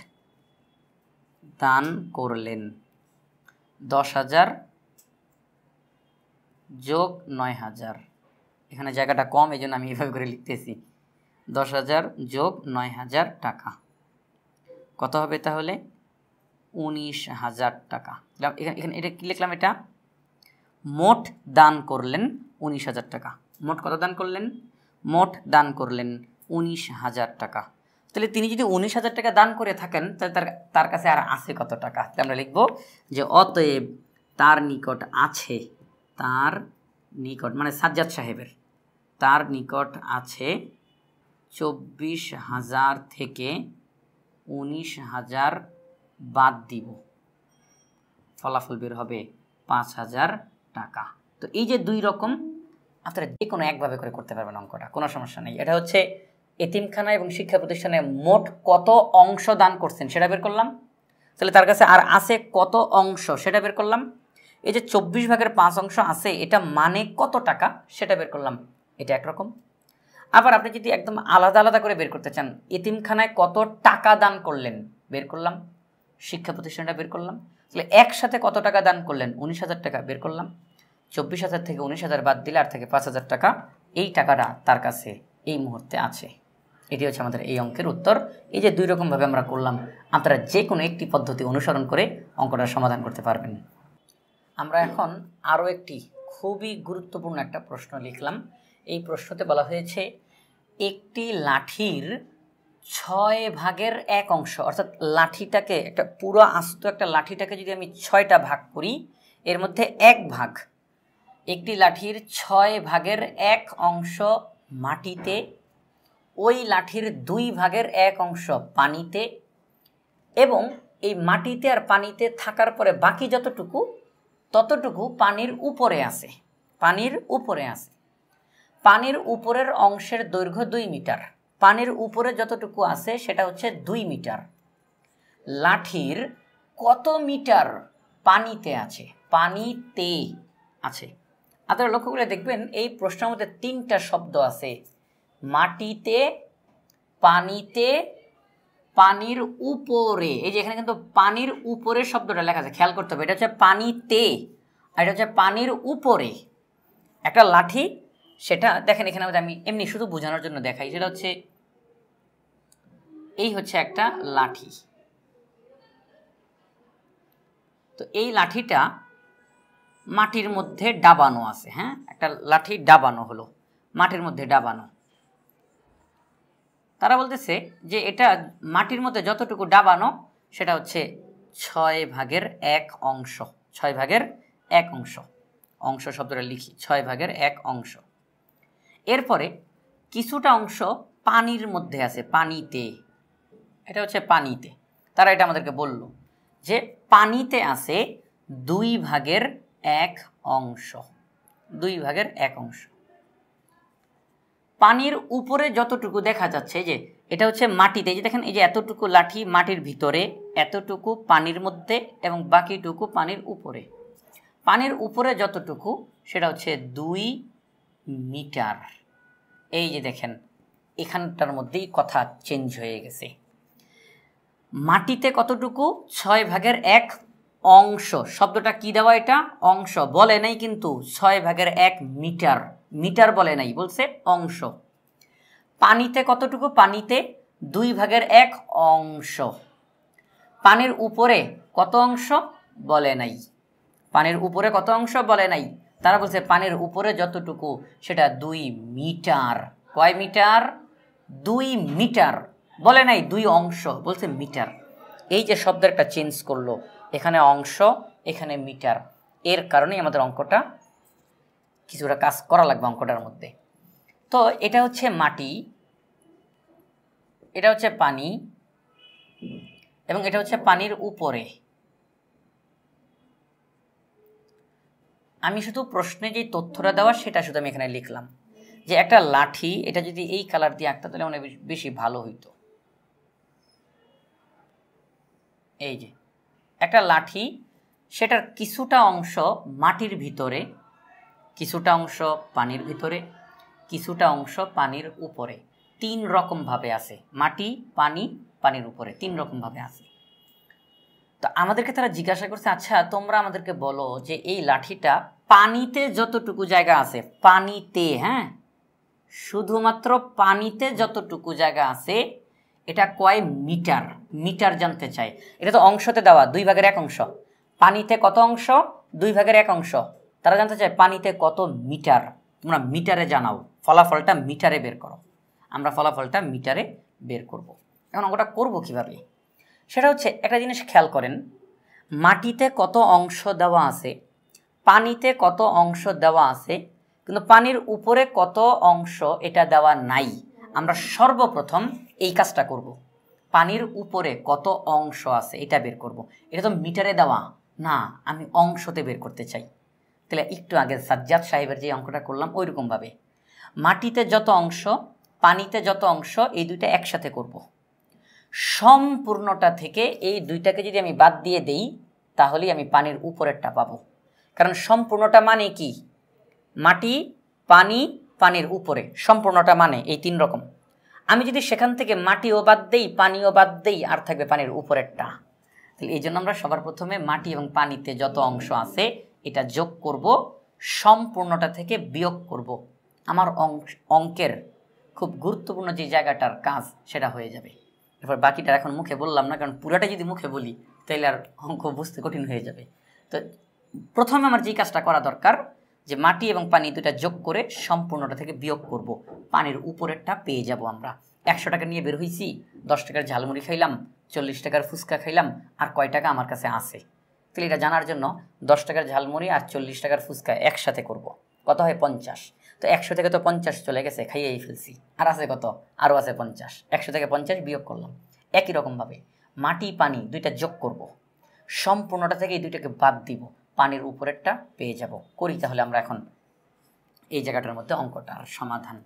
দান করলেন 10,000 যোগ 9,000। এখানে জায়গাটা কম, এই জন্য আমি এভাবে করে লিখতেছি। 10,000 যোগ 9,000 টাকা কত হবে তাহলে? 19,000 টাকা। এখানে এটা কি লিখলাম? এটা মোট দান করলেন 19,000 টাকা। মোট কত দান করলেন? মোট দান করলেন 19,000 টাকা। তাহলে তিনি যদি 19,000 টাকা দান করে থাকেন, তাহলে তার কাছে আর আছে কত টাকা? তাহলে আমরা লিখব যে অতএব তার নিকট আছে, তার নিকট মানে সাজ্জাদ সাহেবের, তার নিকট আছে 24,000 থেকে 19,000 বাদ দিব, ফলাফল বের হবে 5,000 টাকা। তো এই যে দুই রকম, আপনারা যে কোনো একভাবে করে করতে পারবেন অঙ্কটা, কোনো সমস্যা নেই। এটা হচ্ছে এতিমখানা এবং শিক্ষা প্রতিষ্ঠানে মোট কত অংশ দান করছেন সেটা বের করলাম, তাহলে তার কাছে আর আছে কত অংশ সেটা বের করলাম। এই যে 24 ভাগের 5 অংশ আছে, এটা মানে কত টাকা সেটা বের করলাম। এটা একরকম। আবার আপনি যদি একদম আলাদা আলাদা করে বের করতে চান, এতিমখানায় কত টাকা দান করলেন বের করলাম, শিক্ষা প্রতিষ্ঠানটা বের করলাম। তাহলে একসাথে কত টাকা দান করলেন? 19,000 টাকা বের করলাম। 24,000 থেকে 19,000 বাদ দিলে আর থেকে 5,000 টাকা। এই টাকাটা তার কাছে এই মুহূর্তে আছে। এটি হচ্ছে আমাদের এই অঙ্কের উত্তর। এই যে দুই রকমভাবে আমরা করলাম, আপনারা যে কোনো একটি পদ্ধতি অনুসরণ করে অঙ্কটার সমাধান করতে পারবেন। আমরা এখন আরও একটি খুবই গুরুত্বপূর্ণ একটা প্রশ্ন লিখলাম। এই প্রশ্নতে বলা হয়েছে একটি লাঠির 6 ভাগের 1 অংশ, অর্থাৎ লাঠিটাকে একটা পুরো আস্ত একটা লাঠিটাকে যদি আমি 6টা ভাগ করি, এর মধ্যে 1 ভাগ, একটি লাঠির 6 ভাগের 1 অংশ মাটিতে, ওই লাঠির 2 ভাগের 1 অংশ পানিতে, এবং এই মাটিতে আর পানিতে থাকার পরে বাকি যতটুকু ততটুকু পানির উপরে আছে, পানির উপরে আছে। পানির উপরের অংশের দৈর্ঘ্য 2 মিটার, পানির উপরে যতটুকু আছে সেটা হচ্ছে 2 মিটার। লাঠির কত মিটার পানিতে আছে? পানিতে আছে। আপনারা লক্ষ্য করে দেখবেন এই প্রশ্নের মধ্যে 3টা শব্দ আছে, মাটিতে, পানিতে, পানির উপরে। এই যে এখানে কিন্তু পানির উপরে শব্দটা লেখা আছে, খেয়াল করতে হবে। এটা হচ্ছে পানিতে আর এটা হচ্ছে পানির উপরে। একটা লাঠি, সেটা দেখেন এখানে আমি এমনি শুধু বোঝানোর জন্য দেখাই, সেটা হচ্ছে এই হচ্ছে একটা লাঠি। তো এই লাঠিটা মাটির মধ্যে ডাবানো আছে, হ্যাঁ, একটা লাঠি ডাবানো হলো, মাটির মধ্যে ডাবানো। তারা বলতেছে যে এটা মাটির মধ্যে যতটুকু ডাবানো সেটা হচ্ছে 6 ভাগের 1 অংশ। 6 ভাগের 1 অংশ, অংশ শব্দটা লিখি, 6 ভাগের 1 অংশ। এরপরে কিছুটা অংশ পানির মধ্যে আছে, পানিতে, এটা হচ্ছে পানিতে। তারা এটা আমাদেরকে বলল যে পানিতে আছে 2/1 অংশ, 2/1 অংশ। পানির উপরে যতটুকু দেখা যাচ্ছে, যে এটা হচ্ছে মাটিতে, যে দেখেন এই যে এতটুকু লাঠি মাটির ভিতরে, এতটুকু পানির মধ্যে এবং বাকিটুকু পানির উপরে। পানির উপরে যতটুকু সেটা হচ্ছে 2 মিটার। এই যে দেখেন এখানটার মধ্যেই কথা চেঞ্জ হয়ে গেছে। মাটিতে কতটুকু? 6/1 অংশ। শব্দটা কি দেওয়া? এটা অংশ বলে নাই, কিন্তু 6/1 মিটার, মিটার বলে নাই, বলছে অংশ। পানিতে কতটুকু? পানিতে 2/1 অংশ। পানির উপরে কত অংশ? বলে নাই। পানির উপরে কত অংশ? বলে নাই। তারা বলছে পানির উপরে যতটুকু সেটা 2 মিটার। কয় মিটার? 2 মিটার। বলে নাই 2 অংশ, বলছে মিটার। এই যে শব্দের একটা চেঞ্জ করলো, এখানে অংশ, এখানে মিটার, এর কারণেই আমাদের অঙ্কটা কিছুটা কাজ করা লাগবে অঙ্কটার মধ্যে। তো এটা হচ্ছে মাটি, এটা হচ্ছে পানি, এবং এটা হচ্ছে পানির উপরে। আমি শুধু প্রশ্নে যে তথ্যটা দেওয়া সেটা শুধু আমি এখানে লিখলাম, যে একটা লাঠি, এটা যদি এই কালার দিয়ে আঁকতে তাহলে অনেক বেশি ভালো হইতো। এই যে একটা লাঠি, সেটার কিছুটা অংশ মাটির ভিতরে, কিছুটা অংশ পানির ভিতরে, কিছুটা অংশ পানির উপরে। 3 রকমভাবে আছে, মাটি, পানি, পানির উপরে 3 রকমভাবে আছে। তো আমাদেরকে তারা জিজ্ঞাসা করছে, আচ্ছা তোমরা আমাদেরকে বলো যে এই লাঠিটা পানিতে যতটুকু জায়গা আছে, পানিতে, হ্যাঁ, শুধুমাত্র পানিতে যতটুকু জায়গা আছে এটা কয় মিটার? মিটার জানতে চাই। এটা তো অংশতে দেওয়া 2/1 অংশ। পানিতে কত অংশ? 2/1 অংশ। তারা জানতে চায় পানিতে কত মিটার। তোমরা মিটারে জানাও, ফলাফলটা মিটারে বের করো। আমরা ফলাফলটা মিটারে বের করব। এখন অঙ্কটা করব কিভাবে? সেটা হচ্ছে একটা জিনিস খেয়াল করেন, মাটিতে কত অংশ দেওয়া আছে, পানিতে কত অংশ দেওয়া আছে, কিন্তু পানির উপরে কত অংশ এটা দেওয়া নাই। আমরা সর্বপ্রথম এই কাজটা করব, পানির উপরে কত অংশ আছে এটা বের করব। এটা তো মিটারে দেওয়া না, আমি অংশতে বের করতে চাই। তাহলে একটু আগে সাজ্জাদ সাহেবের যে অঙ্কটা করলাম ওই রকমভাবে মাটিতে যত অংশ, পানিতে যত অংশ, এই দুইটা একসাথে করব। সম্পূর্ণটা থেকে এই দুইটাকে যদি আমি বাদ দিয়ে দেই তাহলেই আমি পানির উপরেরটা পাবো। কারণ সম্পূর্ণটা মানে কি? মাটি, পানি, পানির উপরে, সম্পূর্ণটা মানে এই 3 রকম। আমি যদি সেখান থেকে মাটিও বাদ দেই, পানিও বাদ দেই, আর থাকবে পানির উপরেরটা। তাহলে এই জন্য আমরা সবার প্রথমে মাটি এবং পানিতে যত অংশ আছে এটা যোগ করব, সম্পূর্ণটা থেকে বিয়োগ করব। আমার অঙ্কের খুব গুরুত্বপূর্ণ যে জায়গাটার কাজ সেটা হয়ে যাবে। এরপর বাকিটা এখন মুখে বললাম না, কারণ পুরাটা যদি মুখে বলি তাহলে আর অঙ্ক বুঝতে কঠিন হয়ে যাবে। তো প্রথমে আমার যে কাজটা করা দরকার, যে মাটি এবং পানি দুটা যোগ করে সম্পূর্ণটা থেকে বিয়োগ করব, পানির উপরেরটা পেয়ে যাব আমরা। 100 টাকা নিয়ে বের হয়েছি, 10 টাকার ঝালমুড়ি খাইলাম, 40 টাকার ফুচকা খাইলাম, আর কয় টাকা আমার কাছে আছে। তাহলে এটা জানার জন্য 10 টাকার ঝালমুড়ি আর 40 টাকার ফুচকা একসাথে করব, কত হয়? 50। তো 100 থেকে তো 50 চলে গেছে, খাইয়েই ফেলছি, আর আছে কত? আরও আছে 50। 100 থেকে 50 বিয়োগ করলাম। একই রকমভাবে মাটি, পানি দুইটা যোগ করব, সম্পূর্ণটা থেকে এই দুইটাকে বাদ দিব, পানির উপরেরটা পেয়ে যাব। করি তাহলে আমরা এখন এই জায়গাটার মধ্যে অঙ্কটার সমাধান।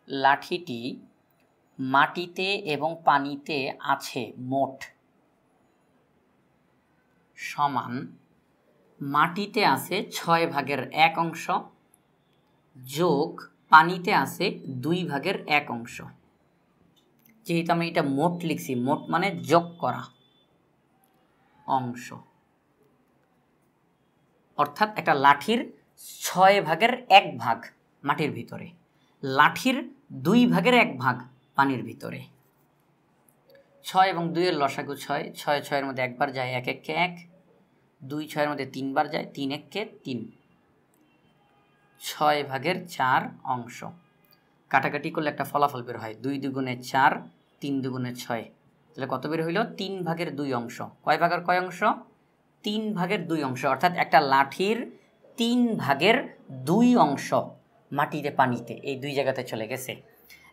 লাঠিটি মাটিতে এবং পানিতে আছে মোট সমান, মাটিতে আছে 6/1 অংশ যোগ পানিতে আছে 2/1 অংশ। যেহেতু আমি এটা মোট লিখছি, মোট মানে যোগ করা অংশ, অর্থাৎ একটা লাঠির 6/1 ভাগ মাটির ভিতরে, লাঠির 2/1 ভাগ পানির ভিতরে। 6 এবং 2 এর লসাগু 6, 6 6 এর মধ্যে একবার যায়, 1 1 কে 1, 2 6 এর মধ্যে 3 বার যায়, 3 1 কে 3, 6/4 অংশ। কাটাকাটি করলে একটা ফলাফল বের হয়, 2 দুগুণে 4, 3 দুগুণে 6, তাহলে কত বের হইল? 3/2 অংশ। কয় ভাগের কয় অংশ? 3/2 অংশ। অর্থাৎ একটা লাঠির 3/2 অংশ মাটিতে পানিতে, এই দুই জায়গাতে চলে গেছে।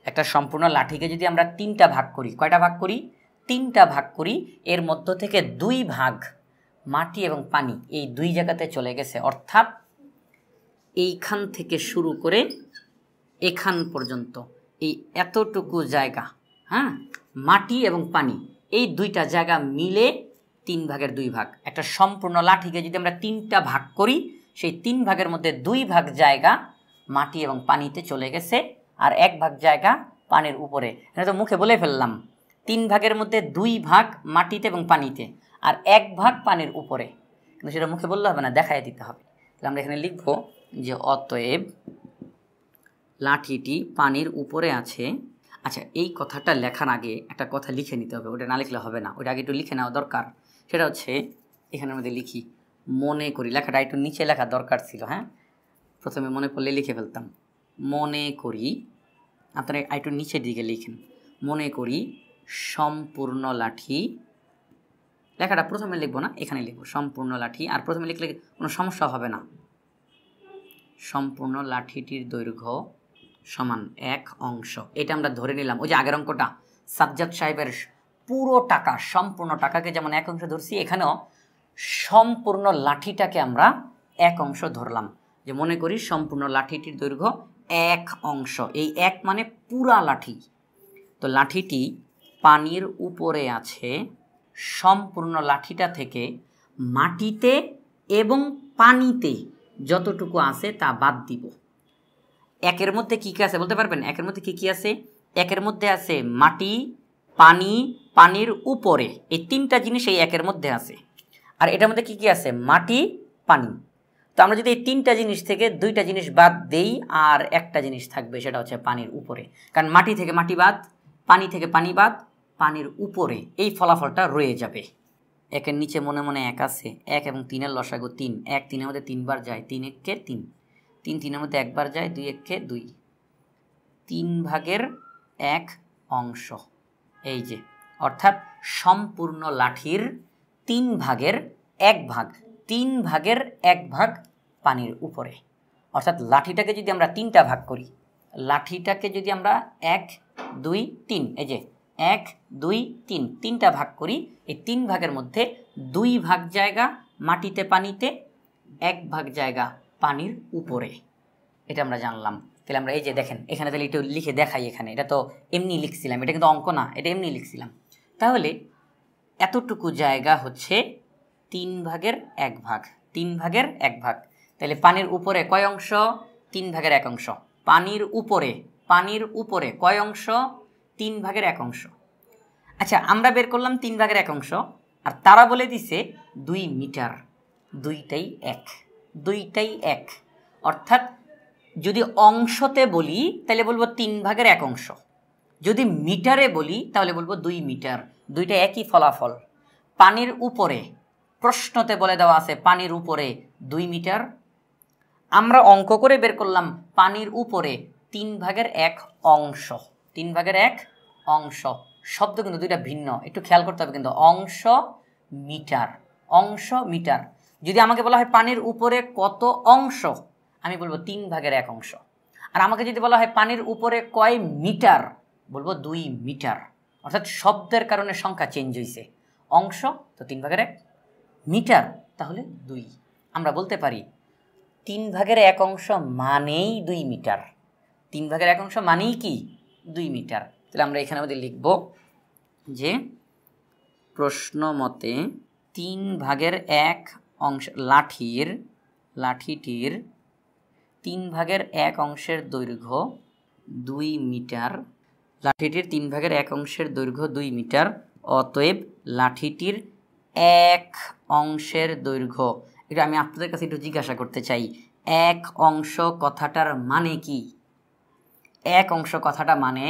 একটা সম্পূর্ণ লাঠিকে যদি আমরা তিনটা ভাগ করি, কয়টা ভাগ করি? তিনটা ভাগ করি, এর মধ্য থেকে দুই ভাগ মাটি এবং পানি এই দুই জায়গাতে চলে গেছে, অর্থাৎ এইখান থেকে শুরু করে এখান পর্যন্ত এই এতটুকু জায়গা, হ্যাঁ, মাটি এবং পানি এই দুইটা জায়গা মিলে 3 ভাগের 2 ভাগ। একটা সম্পূর্ণ লাঠিকে যদি আমরা তিনটা ভাগ করি, সেই 3 ভাগের মধ্যে 2 ভাগ জায়গা মাটি এবং পানিতে চলে গেছে, আর 1 ভাগ জায়গা পানির উপরে। এটা তো মুখে বলে ফেললাম, 3 ভাগের মধ্যে 2 ভাগ মাটিতে এবং পানিতে, আর 1 ভাগ পানির উপরে। কিন্তু সেটা মুখে বললে হবে না, দেখাই দিতে হবে। তাহলে আমরা এখানে লিখব যে অতএব লাঠিটি পানির উপরে আছে। আচ্ছা, এই কথাটা লেখার আগে একটা কথা লিখে নিতে হবে, ওটা না লিখলে হবে না, ওটা আগে একটু লিখে নেওয়া দরকার। সেটা হচ্ছে এখানের মধ্যে লিখি, মনে করি, লেখাটা একটু নিচে লেখা দরকার ছিল, হ্যাঁ, প্রথমে মনে পড়লে লিখে ফেলতাম। মনে করি, আপনারা একটু নিচের দিকে লিখেন, মনে করি সম্পূর্ণ লাঠি, লেখাটা প্রথমে লিখবো না, এখানে লিখবো সম্পূর্ণ লাঠি, আর প্রথমে লিখলে কোনো সমস্যা হবে না। সম্পূর্ণ লাঠিটির দৈর্ঘ্য সমান 1 অংশ, এটা আমরা ধরে নিলাম। ওই যে আগের অঙ্কটা সাজ্জাদ সাহেবের পুরো টাকা, সম্পূর্ণ টাকাকে যেমন 1 অংশ ধরছি, এখানেও সম্পূর্ণ লাঠিটাকে আমরা 1 অংশ ধরলাম। যে মনে করি সম্পূর্ণ লাঠিটির দৈর্ঘ্য 1 অংশ, এই 1 মানে পুরা লাঠি। তো লাঠিটি পানির উপরে আছে, সম্পূর্ণ লাঠিটা থেকে মাটিতে এবং পানিতে যতটুকু আছে তা বাদ দিব। 1-এর মধ্যে কী কী আছে বলতে পারবেন? 1-এর মধ্যে কী কী আছে? 1-এর মধ্যে আছে মাটি, পানি, পানির উপরে, এই 3টা জিনিস এই 1-এর মধ্যে আছে। আর এটার মধ্যে কী কী আছে? মাটি, পানি। তো আমরা যদি এই 3টা জিনিস থেকে 2টা জিনিস বাদ দেই, আর একটা জিনিস থাকবে, সেটা হচ্ছে পানির উপরে। কারণ মাটি থেকে মাটি বাদ, পানি থেকে পানি বাদ, পানির উপরে, এই ফলাফলটা রয়ে যাবে। 1-এর নিচে মনে মনে 1 আছে, 1 এবং 3-এর লসাগু 3, 1 3-এর মধ্যে 3 বার যায়, 3 1 3, 3 3-এর মধ্যে 1 বার যায়, 2 1 2, 3 ভাগের 1 অংশ, এই যে, অর্থাৎ সম্পূর্ণ লাঠির 3 ভাগের 1 ভাগ, 3 ভাগের 1 ভাগ পানির উপরে। অর্থাৎ লাঠিটাকে যদি আমরা 3টা ভাগ করি, লাঠিটাকে যদি আমরা 1 2 3, এই যে 1 2 3, 3টা ভাগ করি, এই 3 ভাগের মধ্যে 2 ভাগ জায়গা মাটিতে পানিতে, 1 ভাগ জায়গা পানির উপরে, এটা আমরা জানলাম। তাহলে আমরা এই যে দেখেন এখানে, তাহলে একটু লিখে দেখাই, এখানে এটা তো এমনি লিখছিলাম, এটা কিন্তু অঙ্ক না, এটা এমনি লিখছিলাম। তাহলে এতটুকু জায়গা হচ্ছে 3 ভাগের 1 ভাগ, 3 ভাগের 1 ভাগ। তাহলে পানির উপরে কয় অংশ? 3 ভাগের 1 অংশ। পানির উপরে, পানির উপরে কয় অংশ? 3 ভাগের 1 অংশ। আচ্ছা, আমরা বের করলাম 3 ভাগের 1 অংশ, আর তারা বলে দিছে 2 মিটার, দুইটাই 1, দুইটাই 1। অর্থাৎ যদি অংশতে বলি তাহলে বলবো 3 ভাগের 1 অংশ, যদি মিটারে বলি তাহলে বলবো 2 মিটার, দুইটা একই ফলাফল। পানির উপরে, প্রশ্নতে বলে দেওয়া আছে পানির উপরে 2 মিটার, আমরা অঙ্ক করে বের করলাম পানির উপরে 3 ভাগের 1 অংশ, 3 ভাগের 1 অংশ। শব্দ কিন্তু দুইটা ভিন্ন, একটু খেয়াল করতে হবে কিন্তু। অংশ মিটার, অংশ মিটার। যদি আমাকে বলা হয় পানির উপরে কত অংশ, আমি বলবো 3 ভাগের 1 অংশ। আর আমাকে যদি বলা হয় পানির উপরে কয় মিটার, বলবো 2 মিটার। অর্থাৎ শব্দের কারণে সংখ্যা চেঞ্জ হয়েছে, অংশ তো 3 ভাগের 1, মিটার তাহলে 2। আমরা বলতে পারি 3 ভাগের 1 অংশ মানেই 2 মিটার, 3 ভাগের 1 অংশ মানেই কি 2 মিটার। তাহলে আমরা এখানে আমাদের লিখব যে প্রশ্ন মতে 3 ভাগের 1 অংশ লাঠিটির 3 ভাগের 1 অংশের দৈর্ঘ্য 2 মিটার, লাঠিটির 3 ভাগের 1 অংশের দৈর্ঘ্য 2 মিটার। অতএব লাঠিটির 1 অংশের দৈর্ঘ্য, এটা আমি আপনাদের কাছে একটু জিজ্ঞাসা করতে চাই, 1 অংশ কথাটার মানে কি? 1 অংশ কথাটা মানে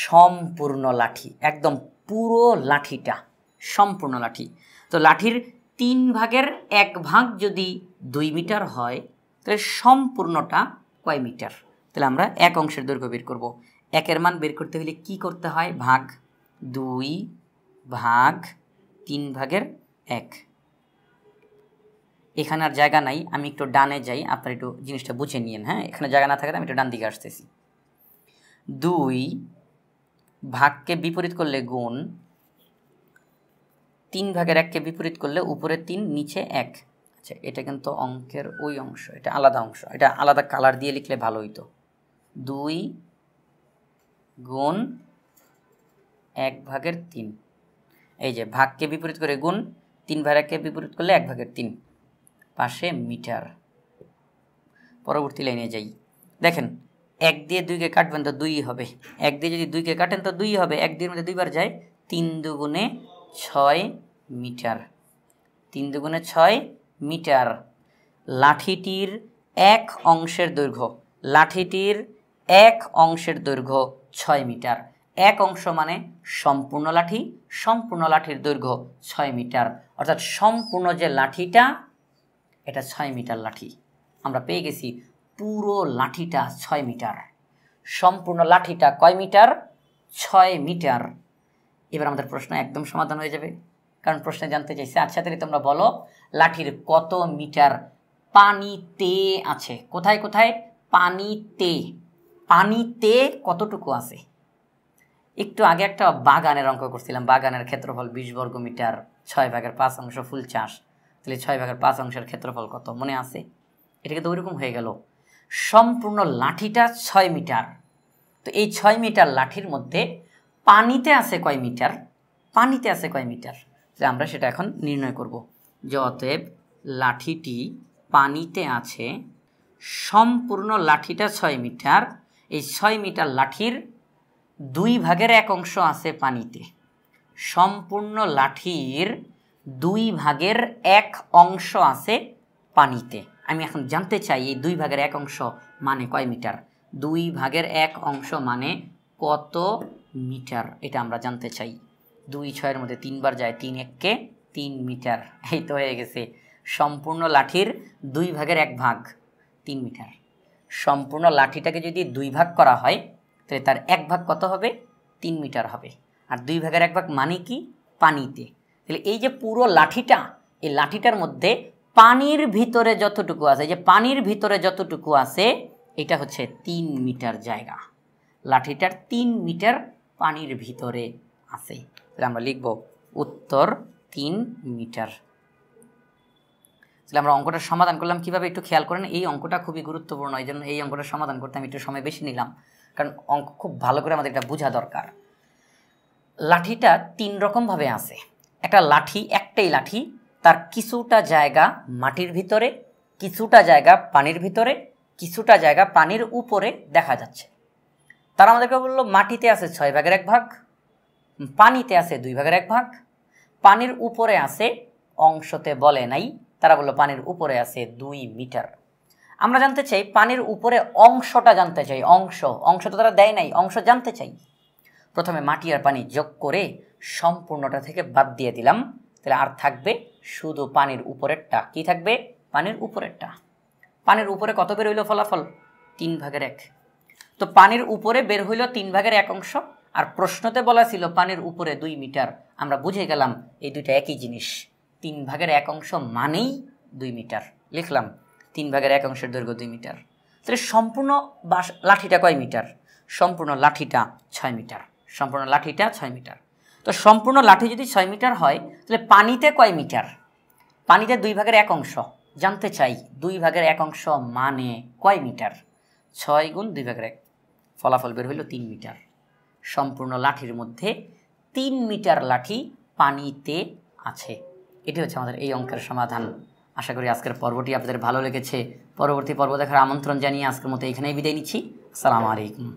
সম্পূর্ণ লাঠি, একদম পুরো লাঠিটা সম্পূর্ণ লাঠি। তো লাঠির 3 ভাগের 1 ভাগ যদি 2 মিটার হয়, তাহলে সম্পূর্ণটা কয় মিটার? তাহলে আমরা 1 অংশের দৈর্ঘ্য বের করব। 1-এর মান বের করতে হলে কি করতে হয়? ভাগ, 2 ভাগ 3 ভাগের 1, এখানে আর জায়গা নাই, আমি একটু ডানে যাই, আপনারা একটু জিনিসটা বুঝে নিন। হ্যাঁ, এখানে জায়গা না থাকলে আমি একটু ডান দিকে আসতেছি। 2 ভাগকে বিপরীত করলে গুণ, 3 ভাগের 1কে বিপরীত করলে উপরে 3 নিচে 1। আচ্ছা, এটা কিন্তু অঙ্কের ওই অংশ, এটা আলাদা অংশ, এটা আলাদা কালার দিয়ে লিখলে ভালো হইতো। 2 গুণ 1 ভাগের 3, এই যে ভাগকে বিপরীত করে গুণ, 3 ভাগের 1কে বিপরীত করলে 1 ভাগের 3, পাশে মিটার। পরবর্তী লাইনে যাই, দেখেন 1 দিয়ে 2কে কাটবেন তো 2 হবে, 1 দিয়ে যদি 2কে কাটেন তো 2 হবে, 1 দিয়ে মধ্যে 2 বার যায়, 3 দুগুণে 6 মিটার, 3 দুগুণে 6 মিটার। লাঠিটির এক অংশের দৈর্ঘ্য, লাঠিটির এক অংশের দৈর্ঘ্য 6 মিটার। এক অংশ মানে সম্পূর্ণ লাঠি, সম্পূর্ণ লাঠির দৈর্ঘ্য 6 মিটার, অর্থাৎ সম্পূর্ণ যে লাঠিটা এটা 6 মিটার লাঠি। আমরা পেয়ে গেছি পুরো লাঠিটা 6 মিটার। সম্পূর্ণ লাঠিটা কয় মিটার? 6 মিটার। এবার আমাদের প্রশ্ন একদম সমাধান হয়ে যাবে, কারণ প্রশ্নে জানতে চাইছে আচ্ছা তাহলে তোমরা বলো লাঠির কত মিটার পানিতে আছে। কোথায় কোথায়? পানিতে। পানিতে কতটুকু আছে? একটু আগে একটা বাগানের অঙ্ক করছিলাম, বাগানের ক্ষেত্রফল 20 বর্গ মিটার, 6 ভাগের 5 অংশ ফুল চাষ, তাহলে 6 ভাগের 5 অংশের ক্ষেত্রফল কত মনে আছে? এটা কিন্তু ওইরকম হয়ে গেল। সম্পূর্ণ লাঠিটা 6 মিটার, তো এই 6 মিটার লাঠির মধ্যে পানিতে আছে কয় মিটার? পানিতে আছে কয় মিটার? তাহলে আমরা সেটা এখন নির্ণয় করব যে অতএব লাঠিটি পানিতে আছে, সম্পূর্ণ লাঠিটা 6 মিটার, এই 6 মিটার লাঠির 2 ভাগের 1 অংশ আছে পানিতে। সম্পূর্ণ লাঠির 2 ভাগের 1 অংশ আছে পানিতে। আমি এখন জানতে চাই এই 2 ভাগের 1 অংশ মানে কয় মিটার? 2 ভাগের 1 অংশ মানে কত মিটার, এটা আমরা জানতে চাই। 2 6-এর মধ্যে 3 বার যায়, 3 1-কে 3 মিটার। এই তো হয়ে গেছে সম্পূর্ণ লাঠির 2 ভাগের 1 ভাগ 3 মিটার। সম্পূর্ণ লাঠিটাকে যদি 2 ভাগ করা হয় তাহলে তার 1 ভাগ কত হবে? 3 মিটার হবে। আর 2 ভাগের 1 ভাগ মানে কি? পানিতে। তাহলে এই যে পুরো লাঠিটা, এই লাঠিটার মধ্যে পানির ভিতরে যতটুকু আছে, এই যে পানির ভিতরে যতটুকু আছে এটা হচ্ছে 3 মিটার জায়গা। লাঠিটার 3 মিটার পানির ভিতরে আছে। তাহলে আমরা লিখব উত্তর 3 মিটার। তাহলে আমরা অঙ্কটা সমাধান করলাম কিভাবে একটু খেয়াল করেন। এই অঙ্কটা খুবই গুরুত্বপূর্ণ, এই জন্য এই অঙ্কটা সমাধান করতে আমি একটু সময় বেশি নিলাম, কারণ অঙ্ক খুব ভালো করে আমাদের এটা বোঝা দরকার। লাঠিটা 3 রকমভাবে আছে। একটা লাঠি, একটাই লাঠি, তার কিছুটা জায়গা মাটির ভিতরে, কিছুটা জায়গা পানির ভিতরে, কিছুটা জায়গা পানির উপরে দেখা যাচ্ছে। তারা আমাদেরকে বললো মাটিতে আছে 6 ভাগের 1 ভাগ, পানিতে আছে 2 ভাগের 1 ভাগ, পানির উপরে আছে অংশতে বলে নাই, তারা বললো পানির উপরে আছে 2 মিটার। আমরা জানতে চাই পানির উপরে অংশটা জানতে চাই, অংশ তো তারা দেয় নাই, অংশ জানতে চাই। প্রথমে মাটি আর পানি যোগ করে সম্পূর্ণটা থেকে বাদ দিয়ে দিলাম, তাহলে আর থাকবে শুধু পানির উপরেরটা। কি থাকবে? পানির উপরেরটা। পানির উপরে কত বের হইল ফলাফল? 3 ভাগের 1। তো পানির উপরে বের হইল 3 ভাগের 1 অংশ, আর প্রশ্নতে বলা ছিল পানির উপরে 2 মিটার। আমরা বুঝে গেলাম এই দুইটা একই জিনিস। 3 ভাগের 1 অংশ মানেই 2 মিটার। লিখলাম 3 ভাগের 1 অংশের দৈর্ঘ্য 2 মিটার। তাহলে সম্পূর্ণ লাঠিটা কয় মিটার? সম্পূর্ণ লাঠিটা 6 মিটার। সম্পূর্ণ লাঠিটা 6 মিটার। তো সম্পূর্ণ লাঠি যদি 6 মিটার হয় তাহলে পানিতে কয় মিটার? পানিতে 2 ভাগের 1 অংশ জানতে চাই। 2 ভাগের 1 অংশ মানে কয় মিটার? 6 গুণ 2 ভাগের 1, ফলাফল বের হইল 3 মিটার। সম্পূর্ণ লাঠির মধ্যে 3 মিটার লাঠি পানিতে আছে। এটি হচ্ছে আমাদের এই অঙ্কের সমাধান। আশা করি আজকের পর্বটি আপনাদের ভালো লেগেছে। পরবর্তী পর্ব দেখার আমন্ত্রণ জানিয়ে আজকের মতো এখানেই বিদায় নিচ্ছি। আসসালামু আলাইকুম।